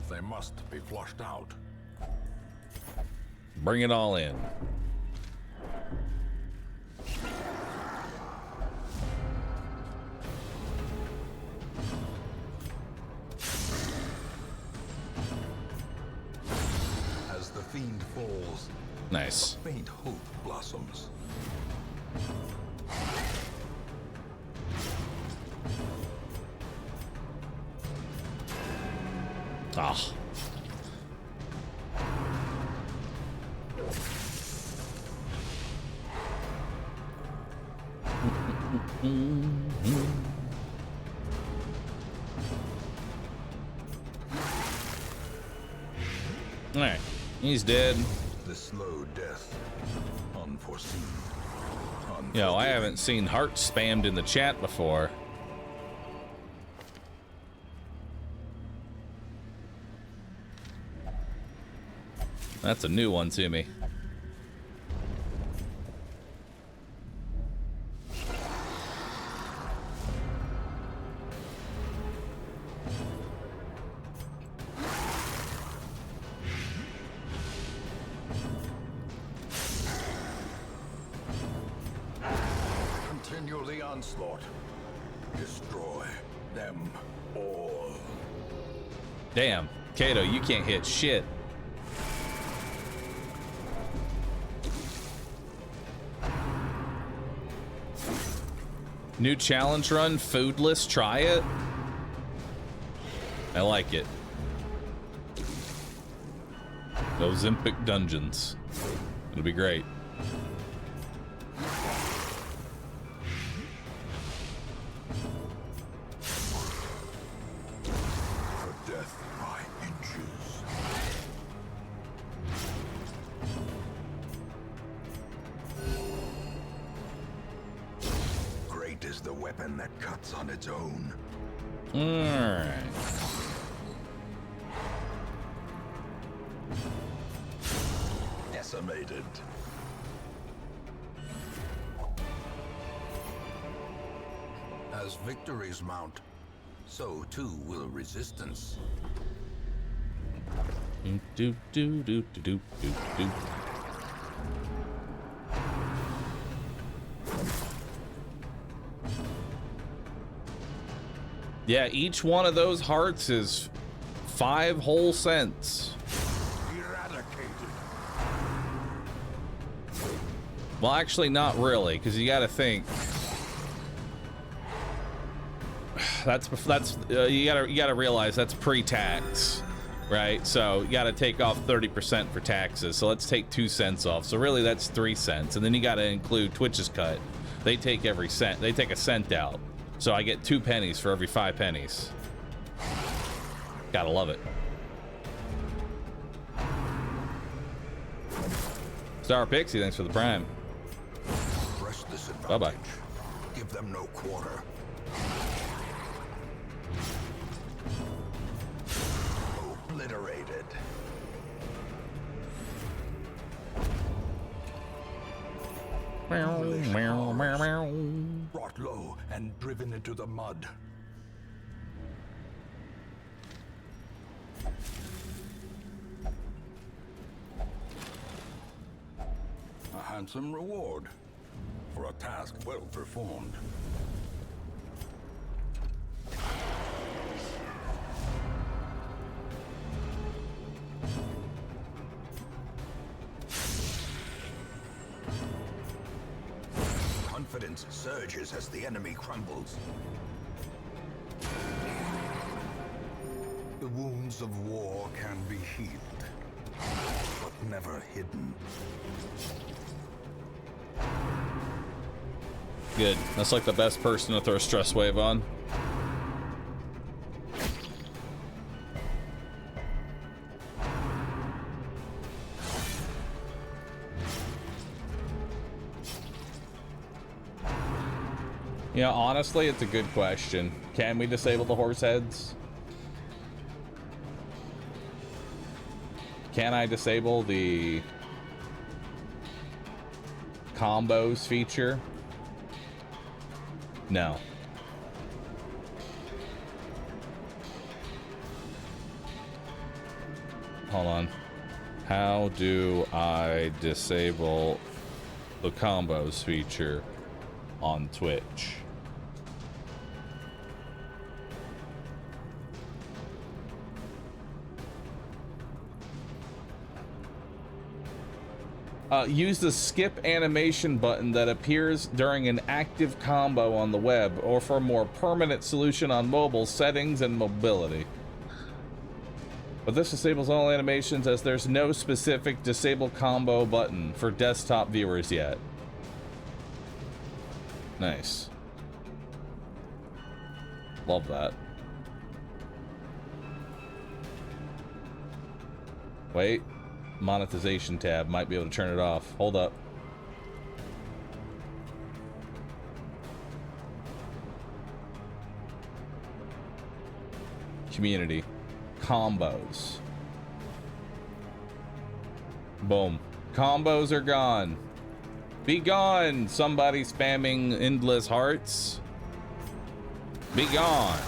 S3: They must be flushed out.
S1: Bring it all in.
S2: As the fiend falls,
S1: Nice.
S2: faint hope blossoms.
S1: Ah. Alright, he's dead.
S2: The slow death, unforeseen.
S1: Yo, I haven't seen heart spammed in the chat before. That's a new one to me.
S3: Continue the onslaught. Destroy them all.
S1: Damn, Kato, you can't hit shit. New challenge run, foodless, try it. I like it. Those Impic dungeons. It'll be great.
S3: For death by inches.
S2: Great is the weapon that cuts on its own.
S1: Alright.
S2: Decimated. As victories mount, so too will resistance.
S1: Do do do do do do do. Yeah, each one of those hearts is 5 whole cents.
S3: Eradicated.
S1: Well, actually, not really, because you got to think. You gotta realize that's pre-tax. right? So you got to take off 30% for taxes. So let's take 2 cents off. So really that's 3 cents. And then you got to include Twitch's cut. They take every cent. They take a cent out. So I get 2 pennies for every 5 pennies. Gotta love it. Star Pixie, thanks for the prime.
S2: Press this advantage.
S1: Bye-bye.
S2: Give them no quarter. Obliterated.
S3: Brought low and driven into the mud. A handsome reward for a task well performed.
S2: Confidence surges as the enemy crumbles.
S3: The wounds of war can be healed, but never hidden.
S1: Good. That's like the best person to throw a stress wave on. Yeah, honestly, it's a good question. Can we disable the horse heads? Can I disable the combos feature? No. Hold on. How do I disable the combos feature on Twitch? Use the skip animation button that appears during an active combo on the web, or for a more permanent solution on mobile, settings and mobility. But this disables all animations, as there's no specific disable combo button for desktop viewers yet. Nice. Love that. Wait. Monetization tab. Might be able to turn it off. Hold up. Community. Combos. Boom. Combos are gone. Be gone, somebody spamming endless hearts. Be gone.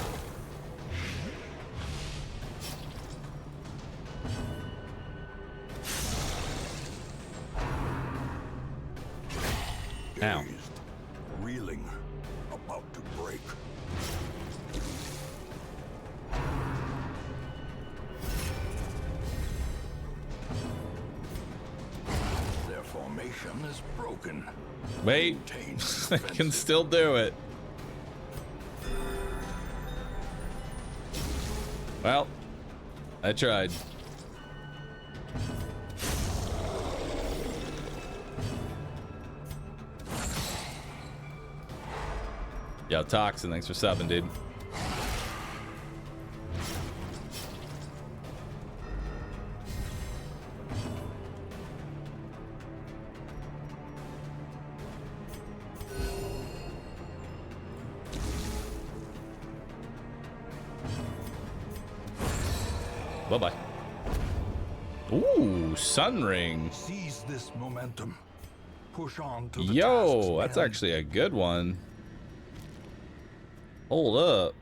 S1: Ow.
S3: Dazed, reeling, about to break. Their formation is broken.
S1: Wait.
S3: Maintain
S1: I can still do it. Well, I tried. Yo, Toxin, thanks for subbing, dude. Bye-bye. Ooh, sun ring.
S3: Seize this momentum. Push on to the
S1: Yo,
S3: task's
S1: that's
S3: end.
S1: actually a good one. Hold up.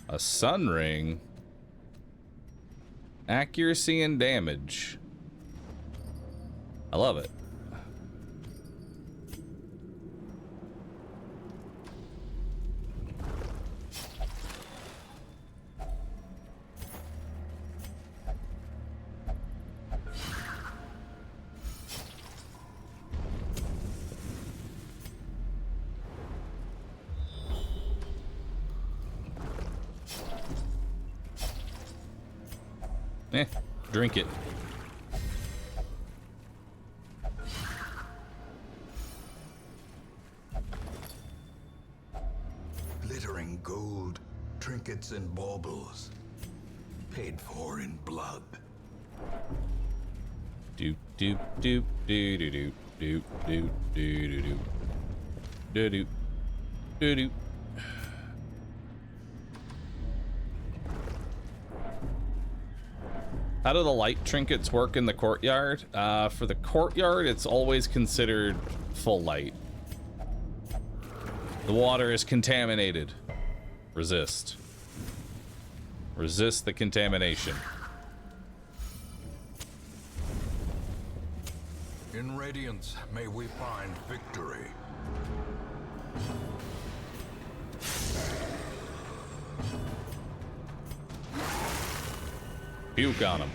S1: A sun ring. Accuracy and damage. I love it. Drink it.
S2: Glittering gold, trinkets and baubles, paid for in blood.
S1: Doop doop doop doo doo doo doop doop doo doo doo doo doo doo doo. How do the light trinkets work in the courtyard? For the courtyard, it's always considered full light. The water is contaminated. Resist. Resist the contamination.
S2: In Radiance, may we find victory.
S1: Puke on him.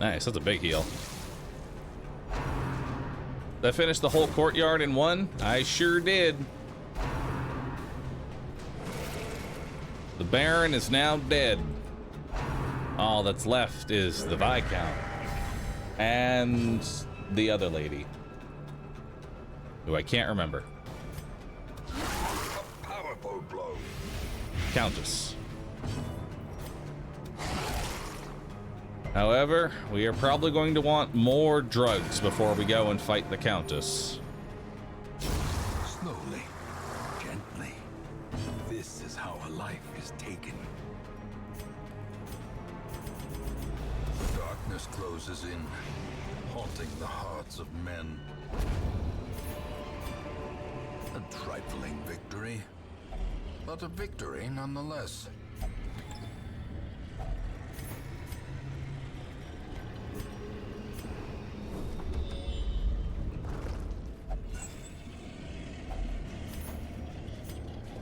S1: Nice, that's a big heal. Did I finish the whole courtyard in one? I sure did. The Baron is now dead. All that's left is the Viscount and the other lady, who I can't remember.
S2: A powerful blow.
S1: Countess. However, we are probably going to want more drugs before we go and fight the Countess.
S2: Slowly, gently. This is how a life is taken. Darkness closes in, haunting the hearts of men. A trifling victory, but a victory nonetheless.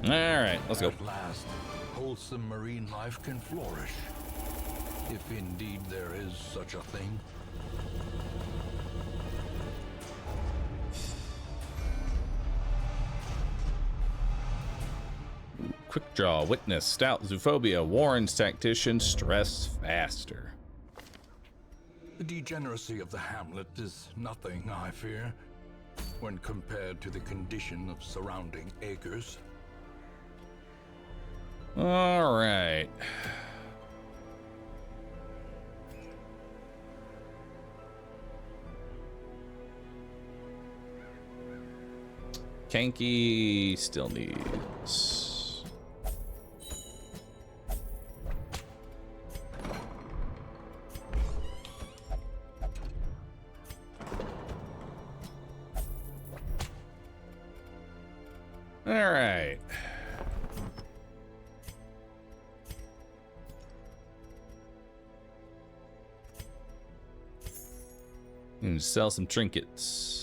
S1: All right, let's go.
S2: At last, wholesome marine life can flourish. If indeed there is such a thing.
S1: Quick draw, witness, stout, zoophobia, warrens, tactician, stress, faster.
S2: The degeneracy of the hamlet is nothing, I fear, when compared to the condition of surrounding acres.
S1: All right. Kanky still needs. All right. And sell some trinkets.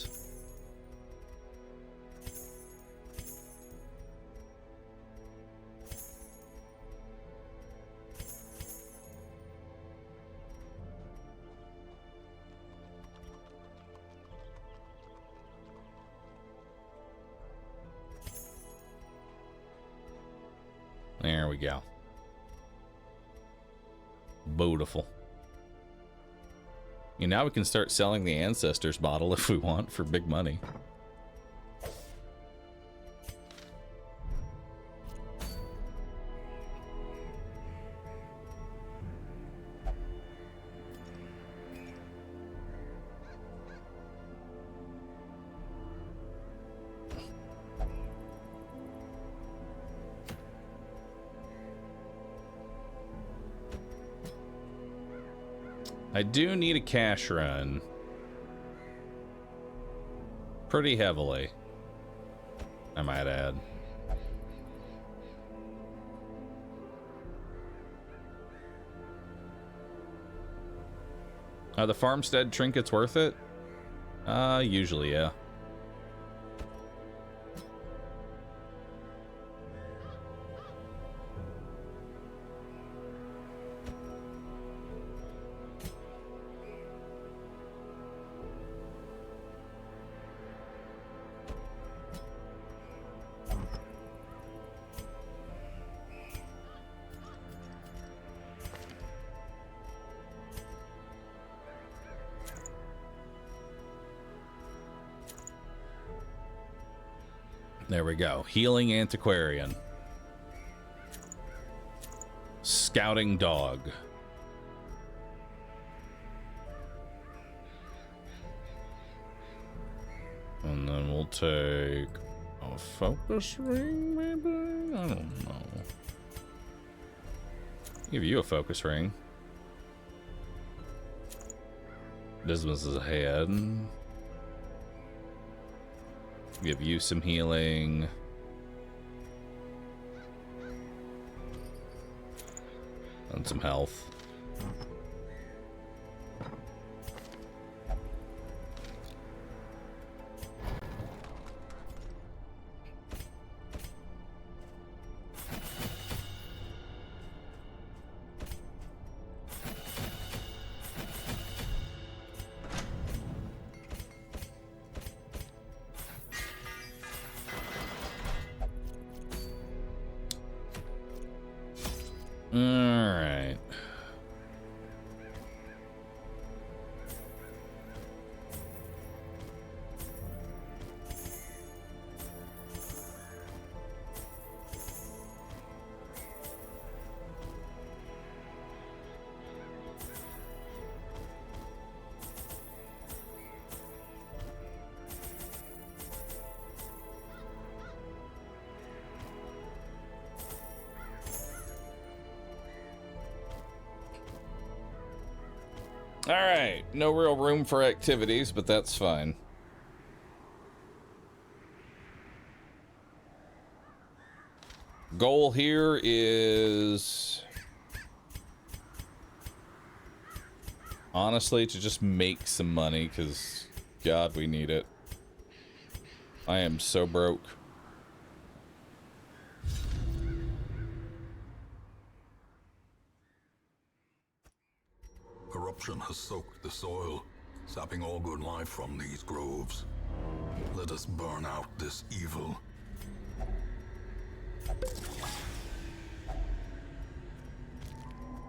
S1: There we go. Beautiful. And now we can start selling the Ancestors bottle if we want for big money. I do need a cash run. Pretty heavily, I might add. Are the farmstead trinkets worth it? Usually, yeah. There we go. Healing antiquarian. Scouting dog. And then we'll take a focus ring, maybe? I don't know. Give you a focus ring. Dismas' head. Give you some healing. And some health. Alright. Alright, no real room for activities, but that's fine. Goal here is honestly to just make some money, because God, we need it. I am so broke.
S3: Corruption has soaked the soil, sapping all good life from these groves. Let us burn out this evil.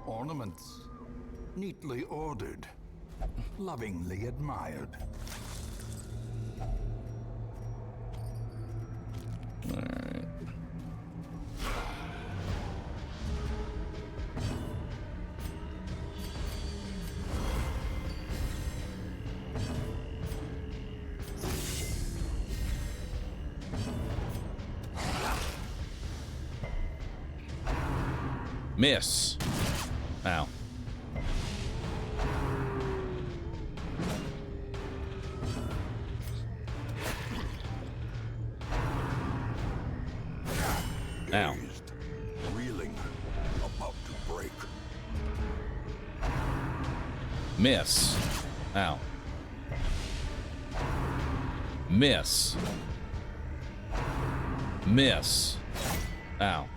S3: Ornaments, neatly ordered, lovingly admired.
S1: All right. Miss. Ow. Ow.
S3: Dazed, reeling, about to break.
S1: Miss. Ow. Miss. Miss. Ow.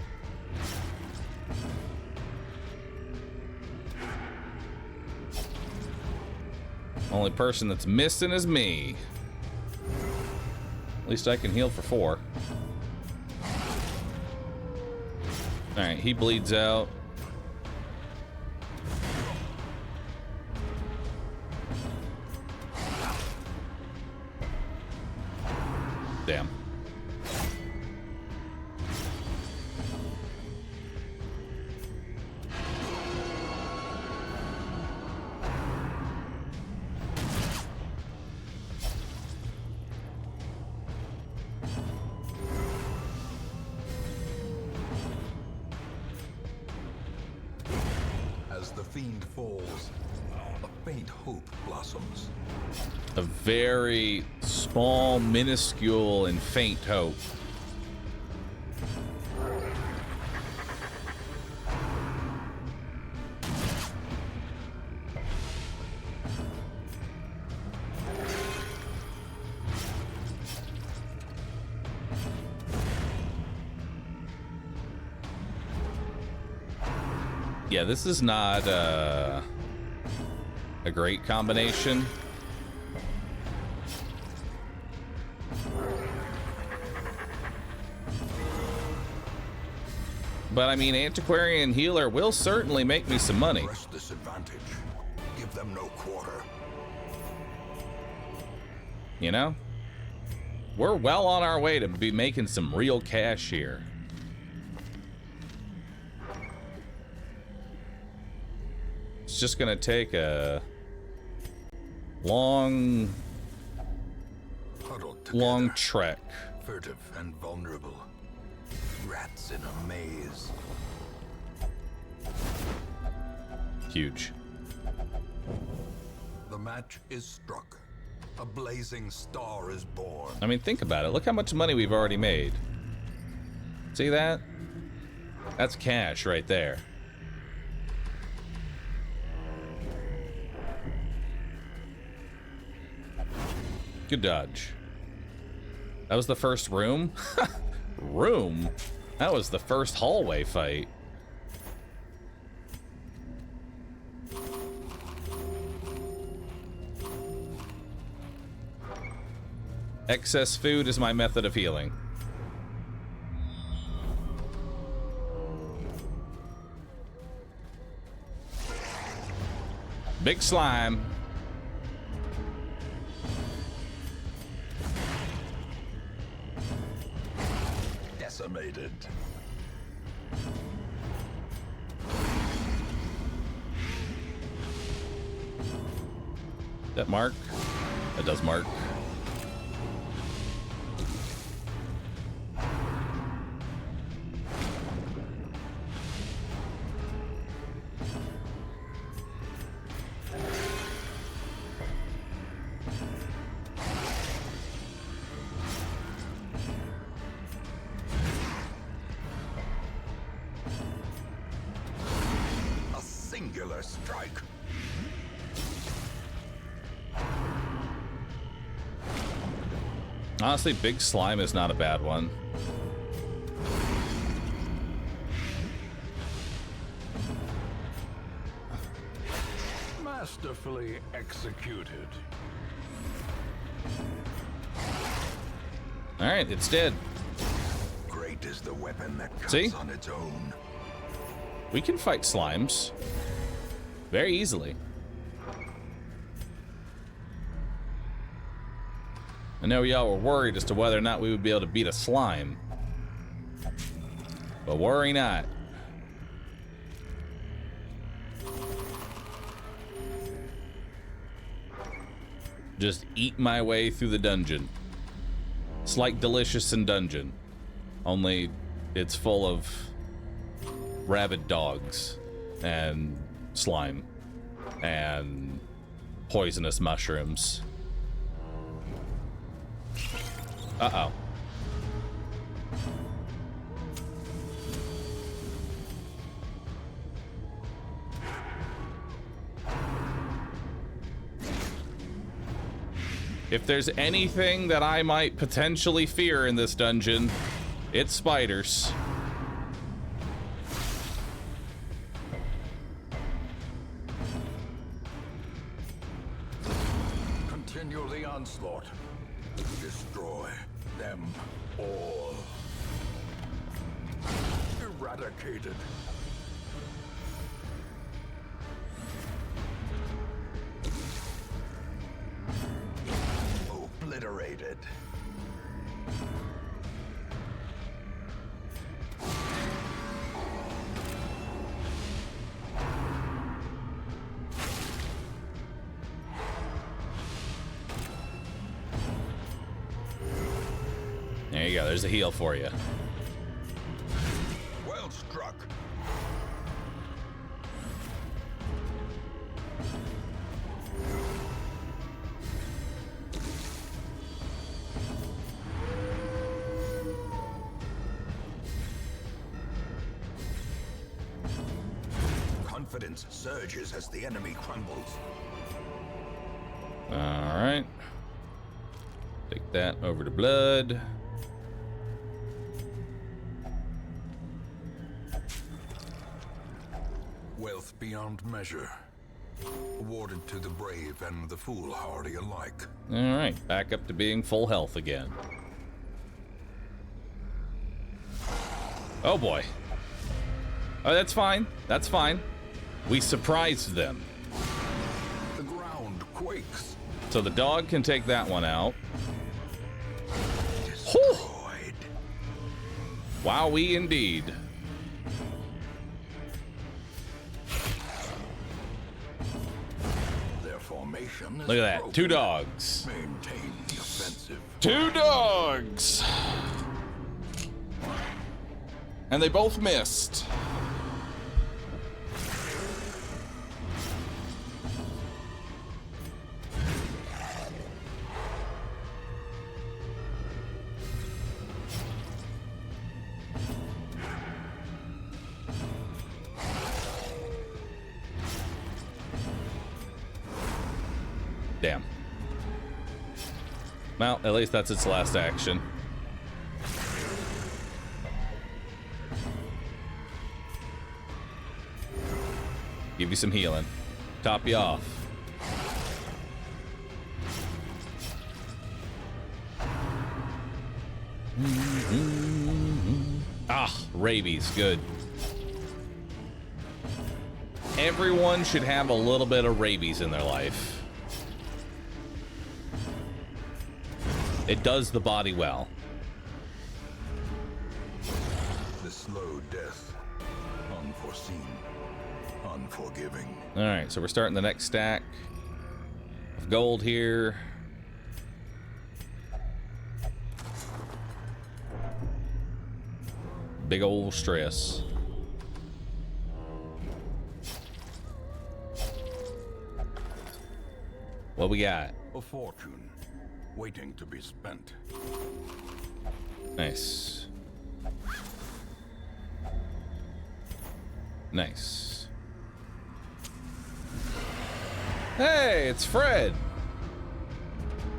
S1: Only person that's missing is me. At least I can heal for 4. Alright, he bleeds out. Damn.
S3: As the fiend falls, a faint hope blossoms.
S1: A very small, minuscule, and faint hope. Yeah, this is not a great combination. But I mean, antiquarian healer will certainly make me some money.
S3: Press this advantage. Give them no quarter.
S1: You know? we're well on our way to be making some real cash here. It's just gonna take a long trek.
S2: Furtive and vulnerable. Rats in a maze.
S1: Huge.
S2: The match is struck. A blazing star is born.
S1: I mean, think about it. Look how much money we've already made. See that? That's cash right there. Good dodge. That was the first room? Room? That was the first hallway fight. Excess food is my method of healing. Big slime.
S2: Decimated.
S1: That mark? That does mark.
S2: Strike.
S1: Honestly, big slime is not a bad one.
S4: Masterfully executed.
S1: All right, it's dead.
S2: Great is the weapon that comes
S1: See?
S2: on its own.
S1: We can fight slimes very easily. I know y'all were worried as to whether or not we would be able to beat a slime, but worry not. Just eat my way through the dungeon. It's like Delicious in Dungeon, only it's full of rabid dogs and slime and poisonous mushrooms. Uh-oh. If there's anything that I might potentially fear in this dungeon, it's spiders.
S2: Continue the onslaught. Destroy them all. Eradicated. Obliterated.
S1: There you go, there's a heal for you.
S2: Well struck. Confidence surges as the enemy crumbles.
S1: Alright. Take that over to blood.
S2: Wealth beyond measure. Awarded to the brave and the foolhardy alike.
S1: Alright, back up to being full health again. Oh boy. Oh, that's fine. That's fine. We surprised them.
S2: The ground quakes.
S1: So the dog can take that one out. Wowee indeed.
S2: Their formation is
S1: Look at that.
S2: broken.
S1: 2 dogs.
S2: Maintain the offensive.
S1: 2 dogs. And they both missed. Damn. Well, at least that's its last action. Give you some healing. Top you off. Ah, rabies. Good. Everyone should have a little bit of rabies in their life. It does the body well.
S2: The slow death. Unforeseen. Unforgiving.
S1: All right, so we're starting the next stack of gold here. Big old stress. What we got?
S2: A fortune. Waiting to be spent.
S1: Nice. Nice. Hey, it's Fred.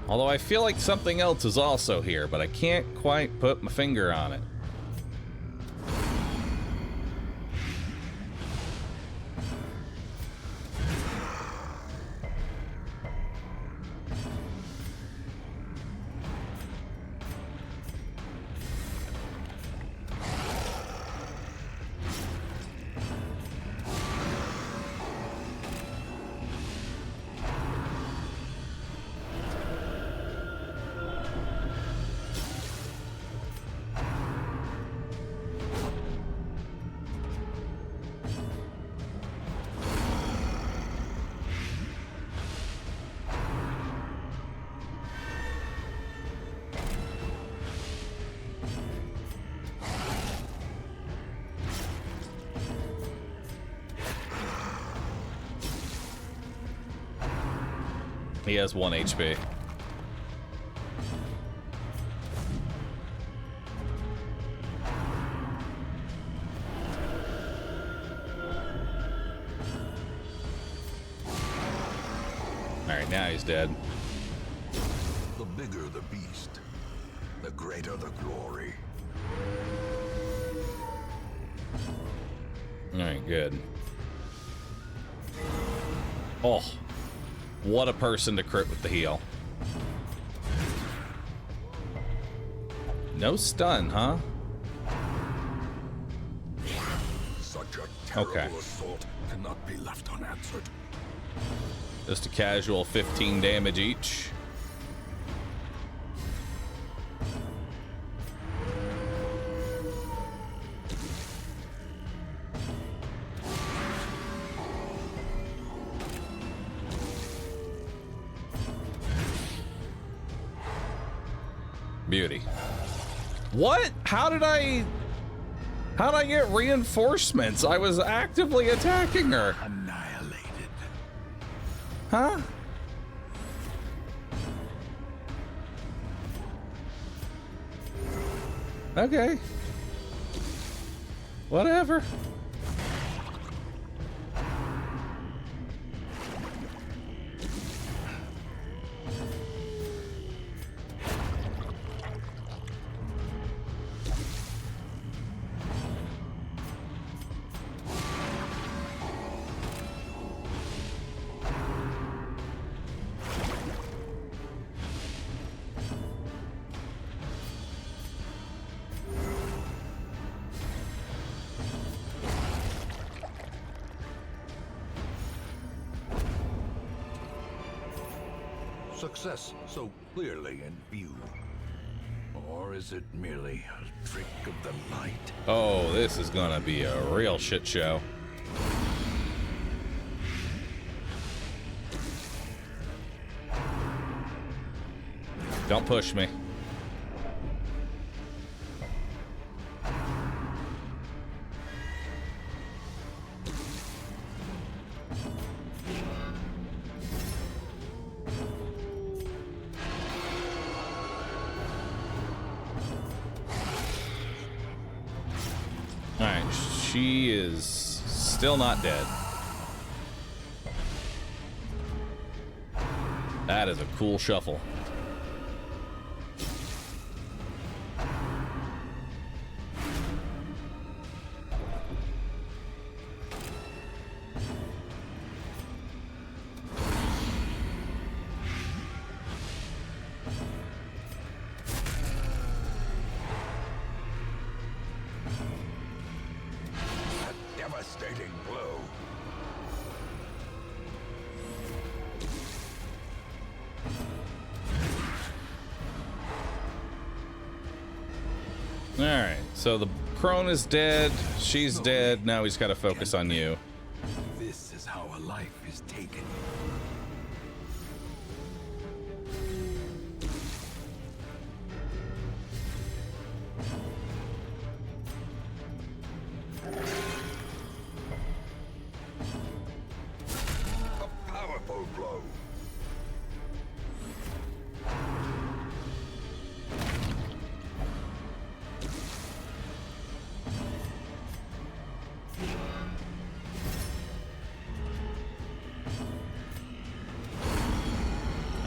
S1: Although I feel like something else is also here, but I can't quite put my finger on it. He has 1 HP. Alright, now he's dead.
S2: The bigger the beast, the greater the glory.
S1: Alright, good. Oh. What a person to crit with the heal. No stun, huh?
S2: Such a terrible
S1: Okay.
S2: assault cannot be left unanswered.
S1: Just a casual 15 damage each. Beauty. What? How did I get reinforcements? I was actively attacking her.
S2: Annihilated.
S1: Huh? Okay. Whatever.
S2: Success so clearly in view. Or
S4: Or is it merely a trick of the light?
S1: Oh, this is gonna be a real shit show. Don't push me. Alright, she is still not dead. That is a cool shuffle.
S4: Devastating blow.
S1: Alright, so the crone is dead, she's dead, now he's got to focus on you.
S3: This is how a life is taken.
S4: A powerful blow.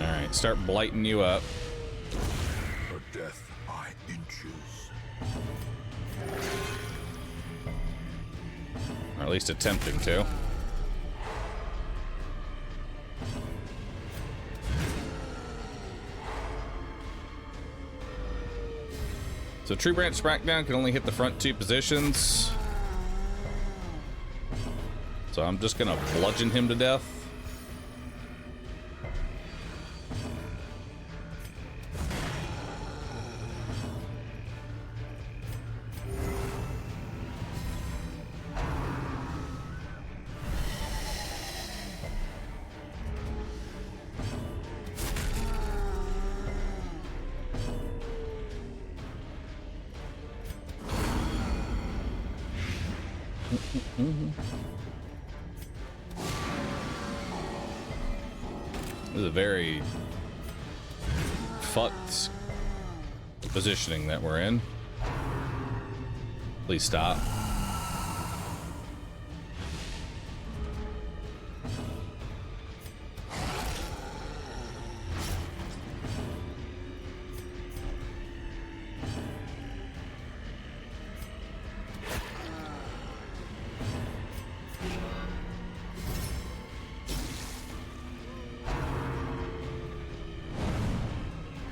S1: Alright, start blighting you up.
S3: A death by inches.
S1: Or at least attempting to. So Tree Branch Smackdown can only hit the front two positions. So I'm just gonna bludgeon him to death. This is a very fucked positioning that we're in. Please stop.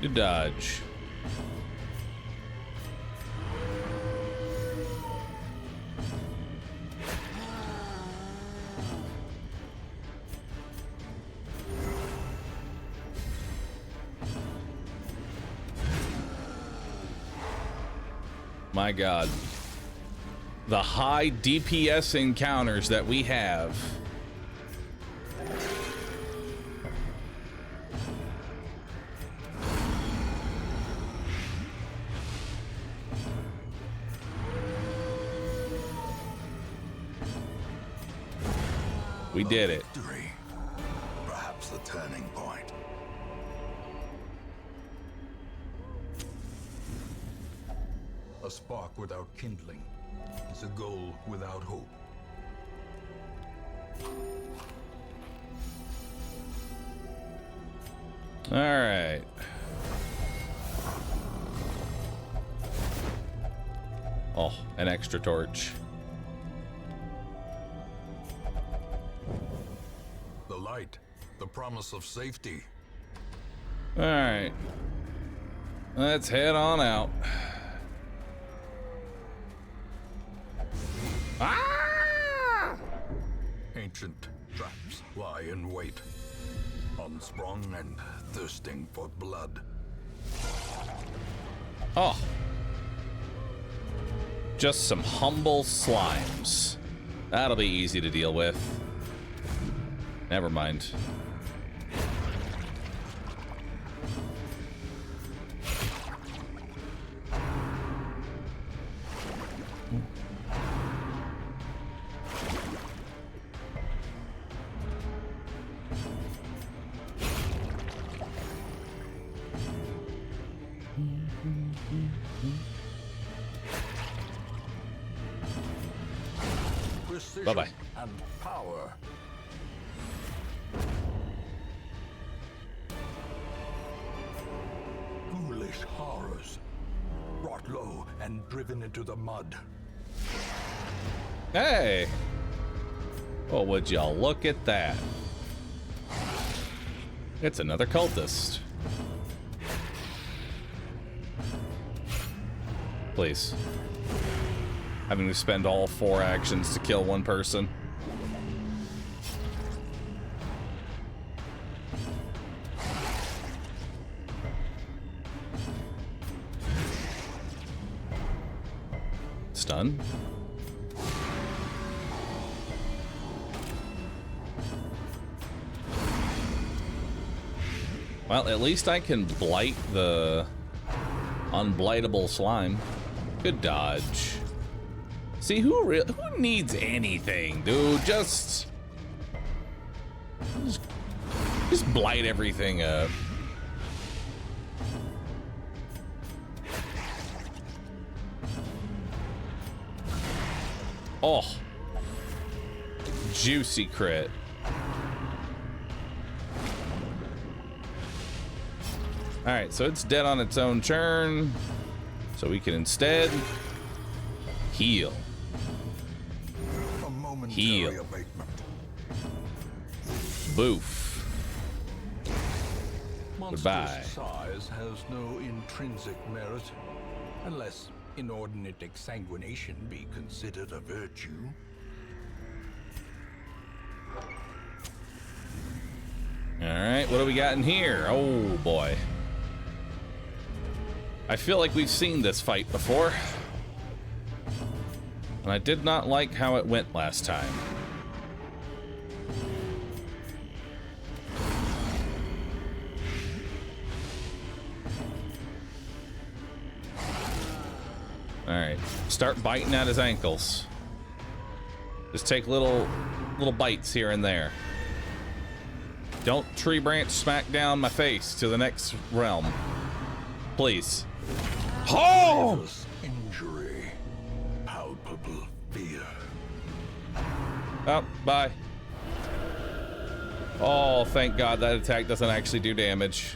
S1: Good dodge. My God. The high DPS encounters that we have. We did it.
S2: Victory. Perhaps the turning point.
S3: A spark without kindling is a goal without hope.
S1: All right. Oh, an extra torch.
S3: The light, the promise of safety.
S1: All right. Let's head on out. Ah!
S3: Ancient traps lie in wait, unsprung and thirsting for blood.
S1: Oh. Just some humble slimes. That'll be easy to deal with. Never mind. Bye-bye.
S3: And power. Foolish horrors. Brought low and driven into the mud.
S1: Hey! Well, would y'all look at that? It's another cultist. Please. Having to spend all 4 actions to kill one person. Stun. Well, at least I can blight the unblightable slime. Good dodge. See, who needs anything, dude? Just blight everything up. Oh, juicy crit. All right, so it's dead on its own turn, so we can instead heal. Heal. Boof. Goodbye.
S3: Size has no intrinsic merit, unless inordinate exsanguination be considered a virtue.
S1: All right, what do we got in here? Oh boy. I feel like we've seen this fight before. And I did not like how it went last time. Alright, start biting at his ankles. Just take little bites here and there. Don't tree branch smack down my face to the next realm. Please. Oh!
S3: Injury. Palpable fear.
S1: Oh, bye. Oh, thank God that attack doesn't actually do damage.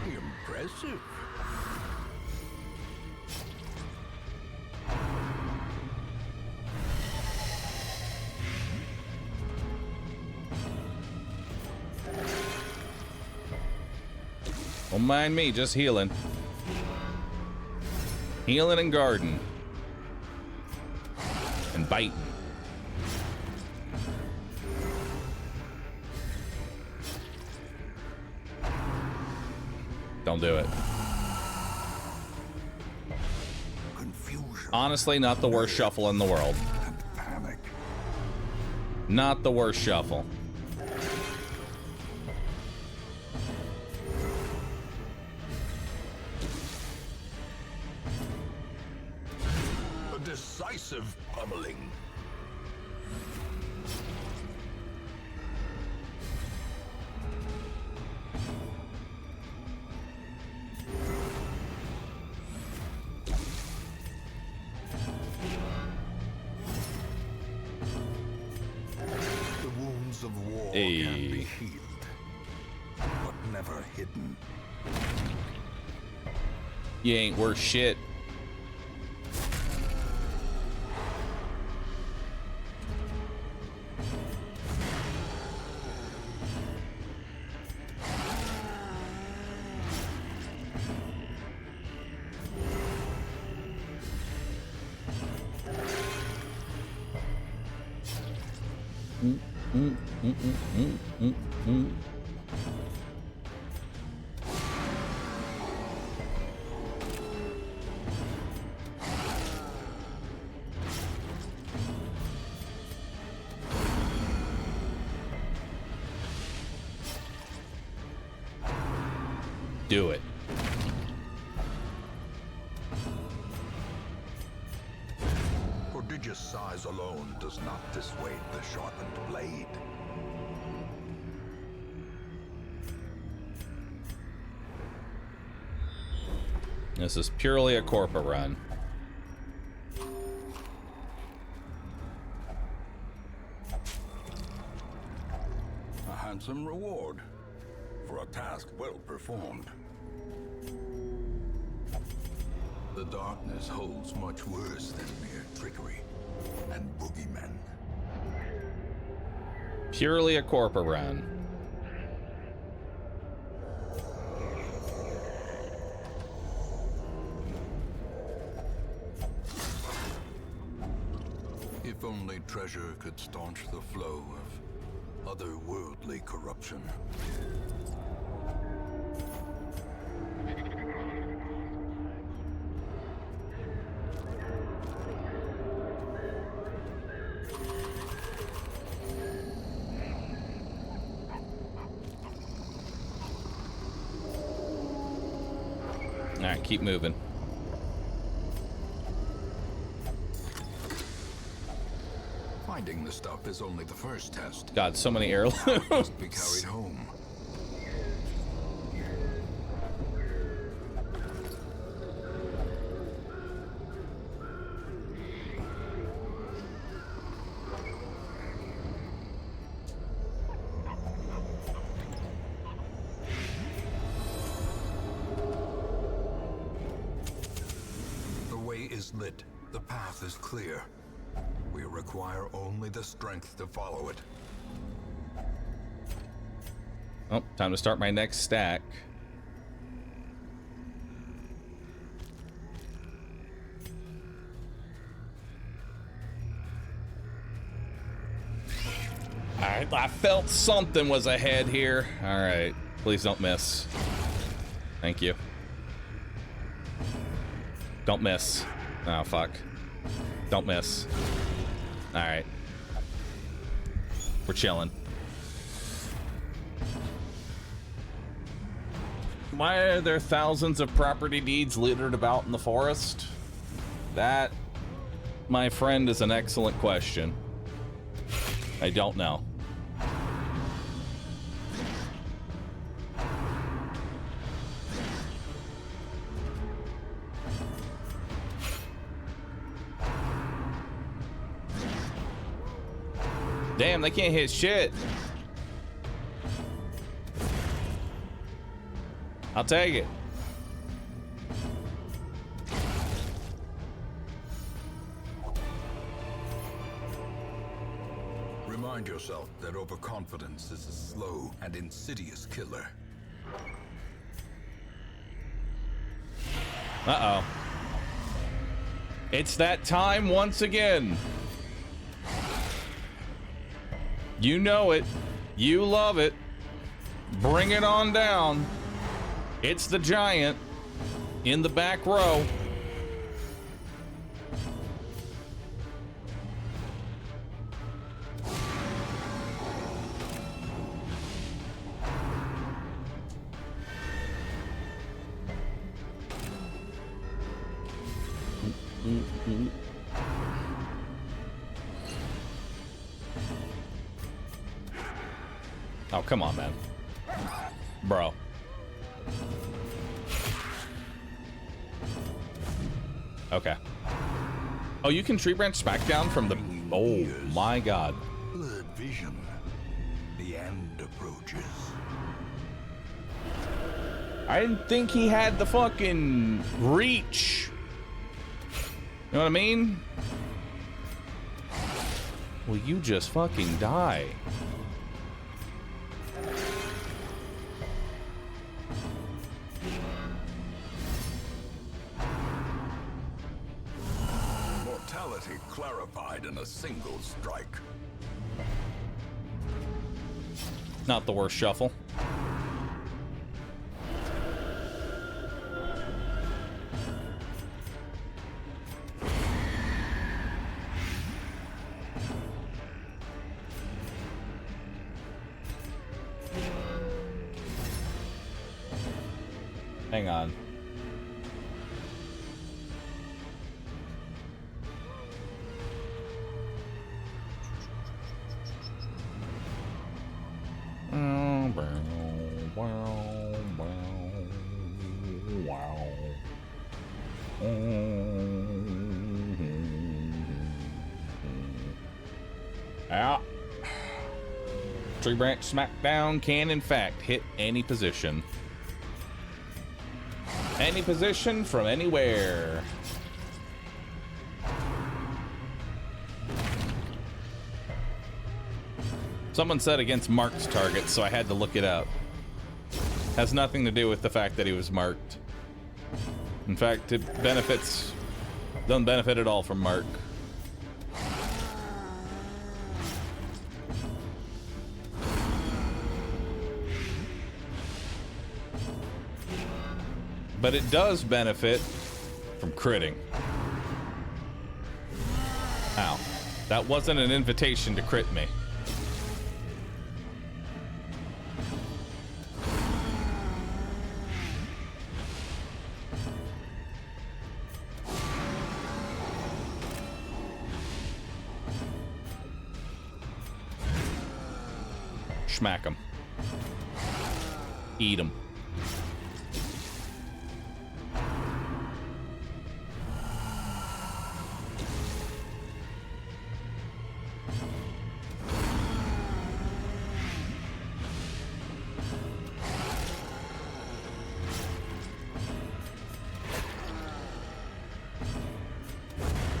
S3: Impressive.
S1: Don't mind me, just healing. Healing and guarding. And biting. Don't do it.
S3: Confusion.
S1: Honestly, not the worst shuffle in the world.
S3: And panic.
S1: Not the worst shuffle.
S4: A decisive pummeling.
S3: The wounds of war
S1: Hey.
S3: can be healed, but never hidden.
S1: You ain't worth shit. Do it.
S2: Prodigious size alone does not dissuade the sharpened blade.
S1: This is purely a Corpa run.
S3: A handsome reward for a task well performed.
S2: The darkness holds much worse than mere trickery and boogeymen.
S1: Purely a Corpa run.
S2: If only treasure could staunch the flow of otherworldly corruption.
S1: All right, keep moving.
S2: Finding the stuff is only the first test.
S1: God, so many heirlooms.
S2: Must be carried home. The way is lit. The path is clear. We require only the strength to follow it.
S1: Oh, time to start my next stack. I felt something was ahead here. All right, please don't miss. Thank you. Don't miss. Oh, fuck. Don't miss. All right. We're chilling. Why are there thousands of property deeds littered about in the forest? That, my friend, is an excellent question. I don't know. Damn, they can't hit shit. I'll take it.
S2: Remind yourself that overconfidence is a slow and insidious killer.
S1: Uh-oh. It's that time once again. You know it. You love it. Bring it on down. It's the giant in the back row. Oh, come on, man. Bro. Okay. Oh, you can tree branch back down from the... Oh, my God.
S2: Blurred vision. The end approaches.
S1: I didn't think he had the fucking reach. You know what I mean? Will you just fucking die?
S2: Mortality clarified in a single strike.
S1: Not the worst shuffle. Hang on. Out. Tree branch smackdown can in fact hit any position. Any position from anywhere. Someone said against marked targets, so I had to look it up. Has nothing to do with the fact that he was marked. In fact, it doesn't benefit at all from mark. But it does benefit from critting. Ow. That wasn't an invitation to crit me. Smack him. Eat him.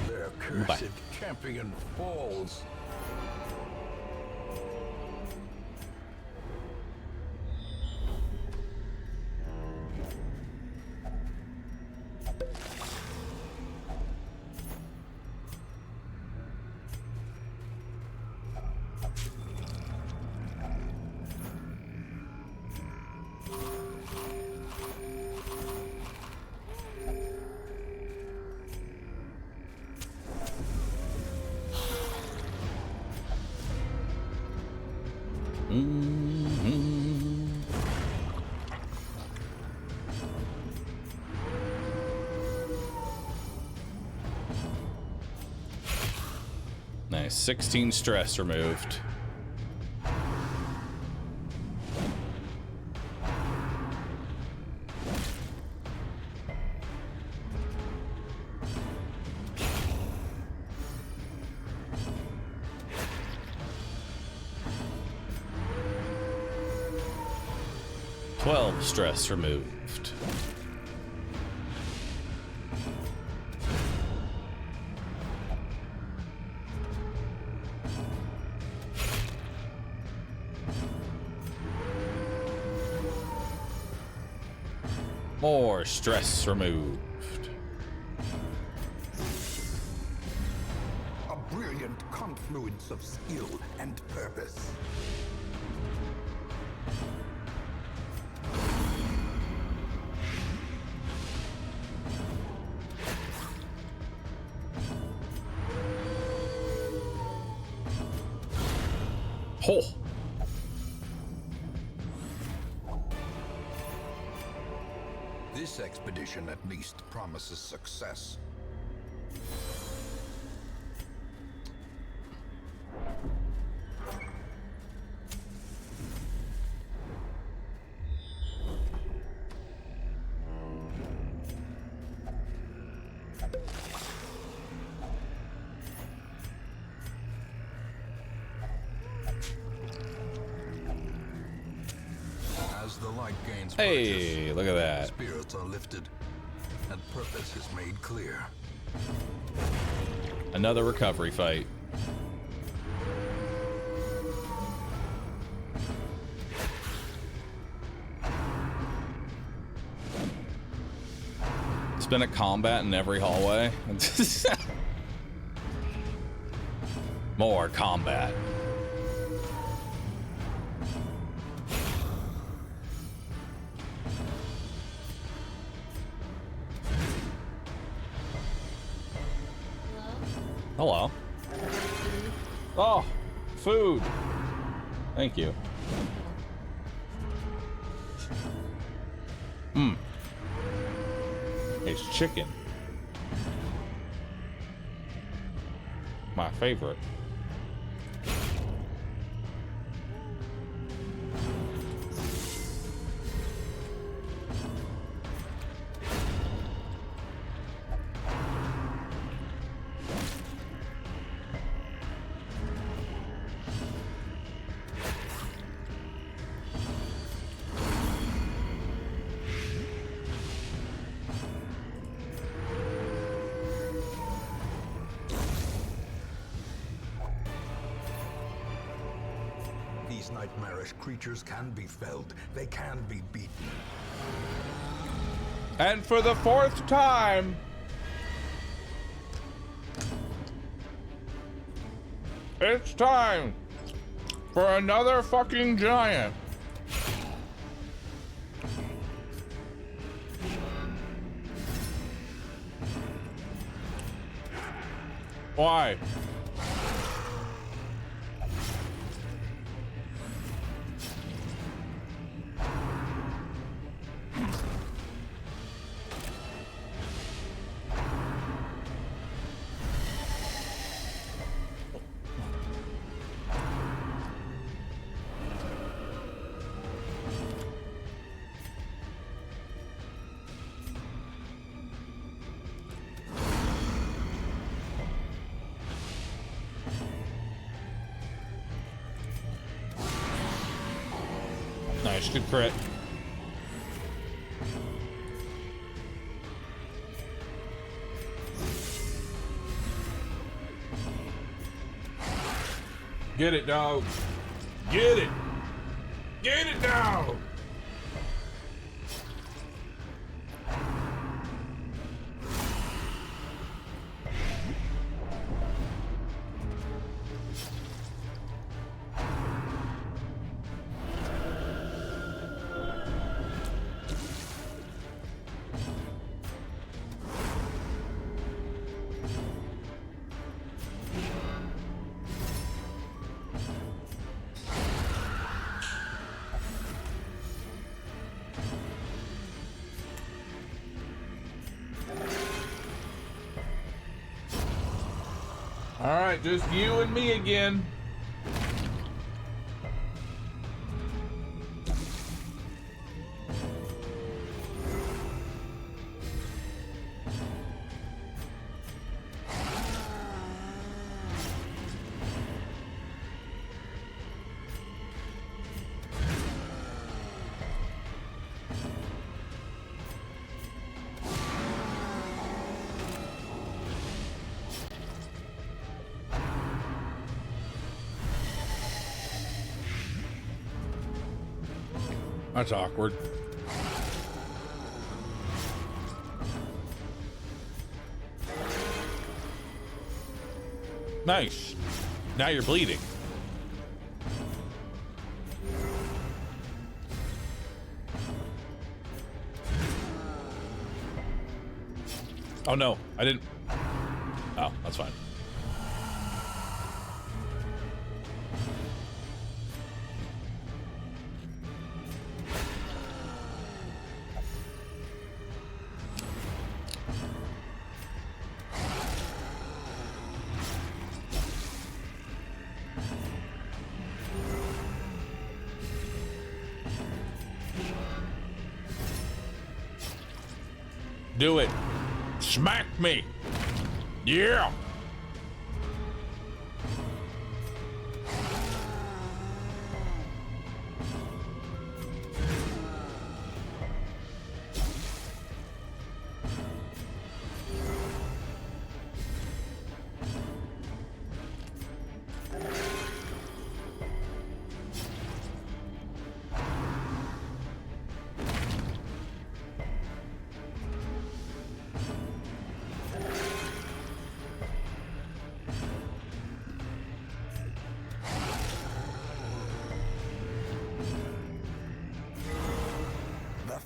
S2: Their cursed champion falls. Nice. 16 stress removed. Stress removed. More stress removed.
S3: A brilliant confluence of skill and purpose.
S1: Oh.
S2: This expedition at least promises success. As the light gains
S1: Hey, look at that.
S2: spirits are lifted, and purpose is made clear.
S1: Another recovery fight. It's been a combat in every hallway. More combat. Hello. Oh, food. Thank you. It's chicken. My favorite.
S3: These nightmarish creatures can be felled. They can be beaten.
S1: And for the 4th time, it's time for another fucking giant. Why? Nice, good crit. Get it, dog. Get it. Get it, dog. All right, just you and me again. That's awkward. Nice. Now you're bleeding. Oh no, I didn't. Oh, that's fine. Do it. Smack me. Yeah.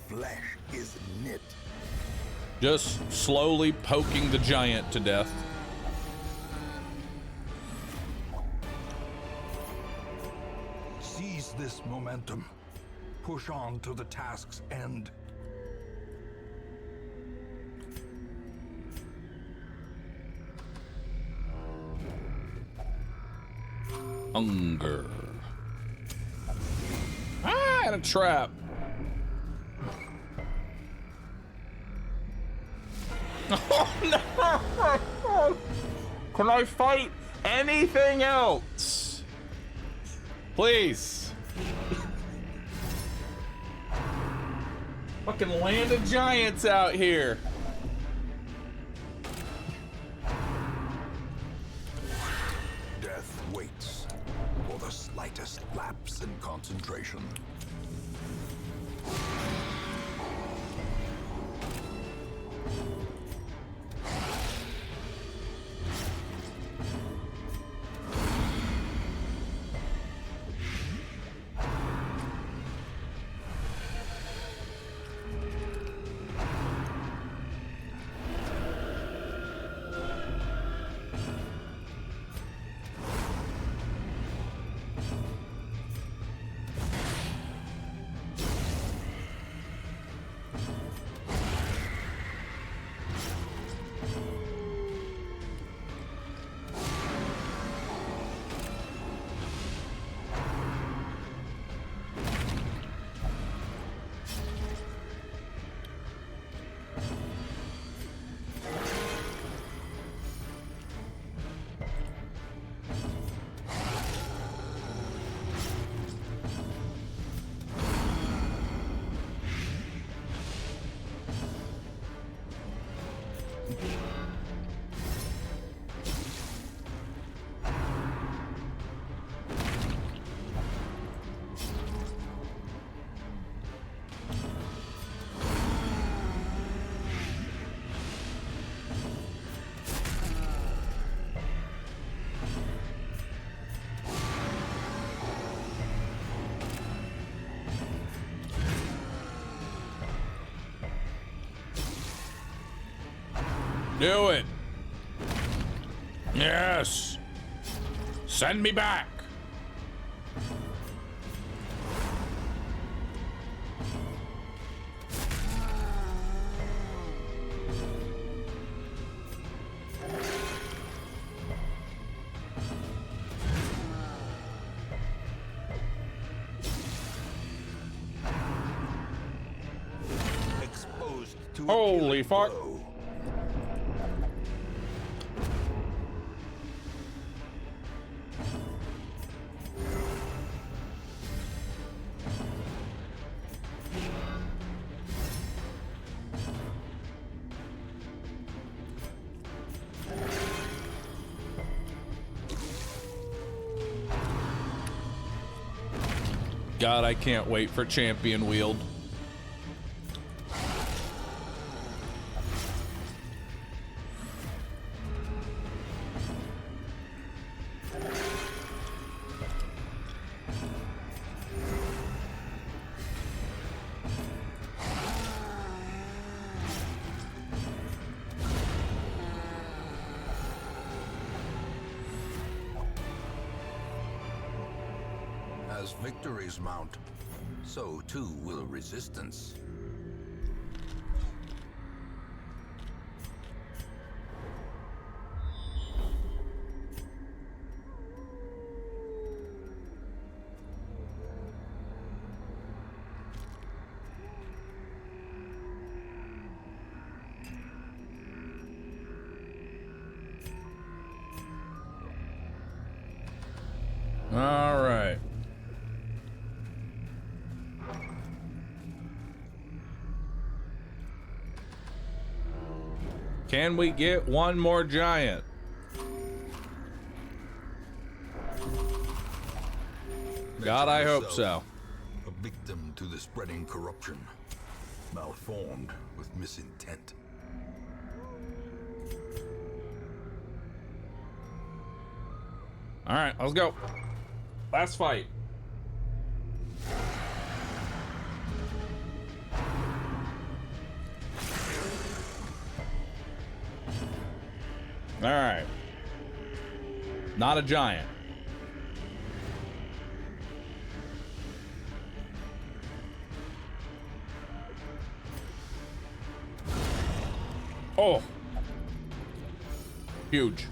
S3: Flesh is knit.
S1: Just slowly poking the giant to death.
S3: this momentum. Push on to the task's end.
S1: Hunger. Ah, and a trap. Oh no! Can I fight anything else? Please. Fucking land of giants out here.
S2: Death waits for the slightest lapse in concentration.
S1: Do it. Yes. Send me back.
S2: Exposed to
S1: Holy
S2: a
S1: fuck.
S2: blow.
S1: God, I can't wait for Champion Wield.
S2: As victories mount, so too will resistance.
S1: All right. Can we get one more giant? God, I hope so.
S2: A victim to the spreading corruption, malformed with misintent.
S1: All right, let's go. Last fight. All right. Not a giant. Oh. Huge.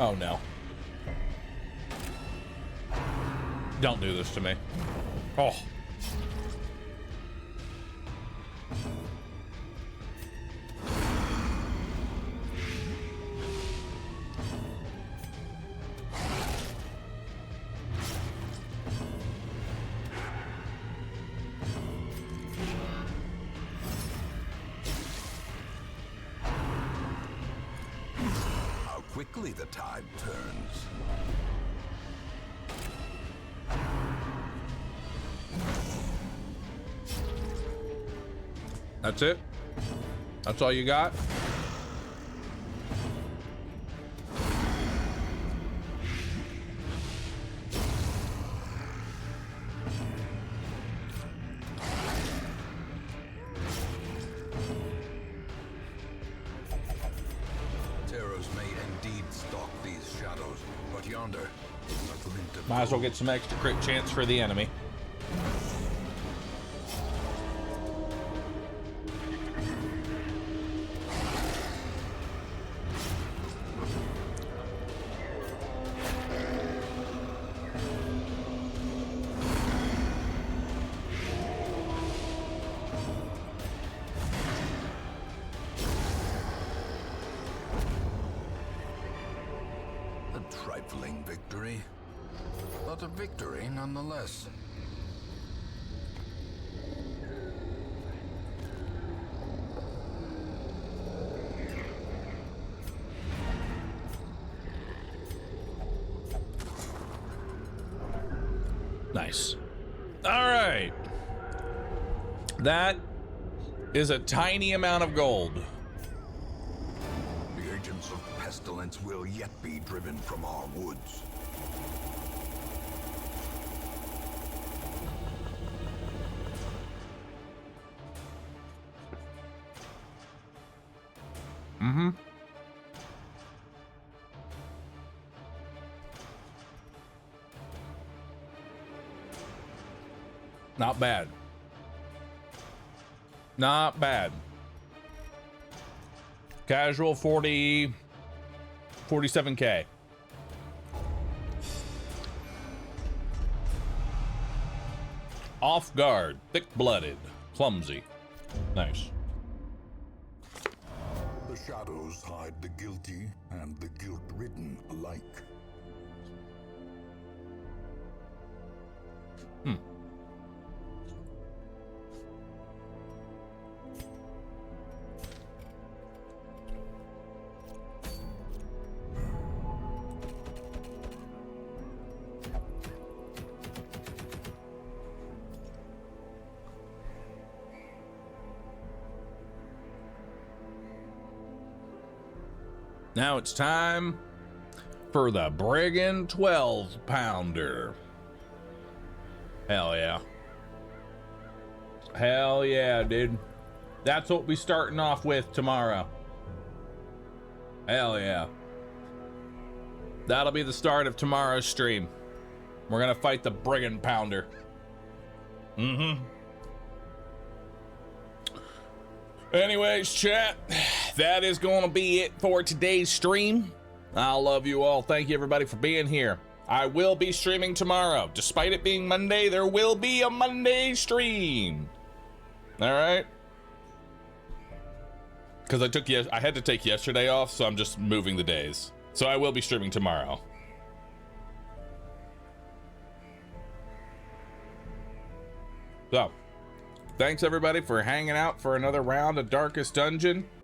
S1: Oh no. Don't do this to me. Oh.
S2: How quickly the tide turns.
S1: That's it? That's all you got?
S2: Terrors may indeed stalk these shadows, but yonder, a glint of
S1: Might as well
S2: gold.
S1: get some extra crit chance for the enemy.
S2: A trifling victory, but a victory nonetheless.
S1: Nice. All right. That is a tiny amount of gold.
S2: The agents of pestilence will yet be driven from our woods.
S1: Mm-hmm. Not bad. Not bad. Casual 47K. Off guard, thick-blooded, clumsy. Nice.
S3: The shadows hide the guilty and the guilt-ridden alike.
S1: Now it's time for the Brigand 12-pounder. Hell yeah. Hell yeah, dude. That's what we're starting off with tomorrow. Hell yeah. That'll be the start of tomorrow's stream. We're gonna fight the Brigand Pounder. Mm-hmm. Anyways, chat, that is going to be it for today's stream. I love you all. Thank you, everybody, for being here. I will be streaming tomorrow. Despite it being Monday, there will be a Monday stream. All right? Because I had to take yesterday off, so I'm just moving the days. So I will be streaming tomorrow. So, thanks everybody for hanging out for another round of Darkest Dungeon.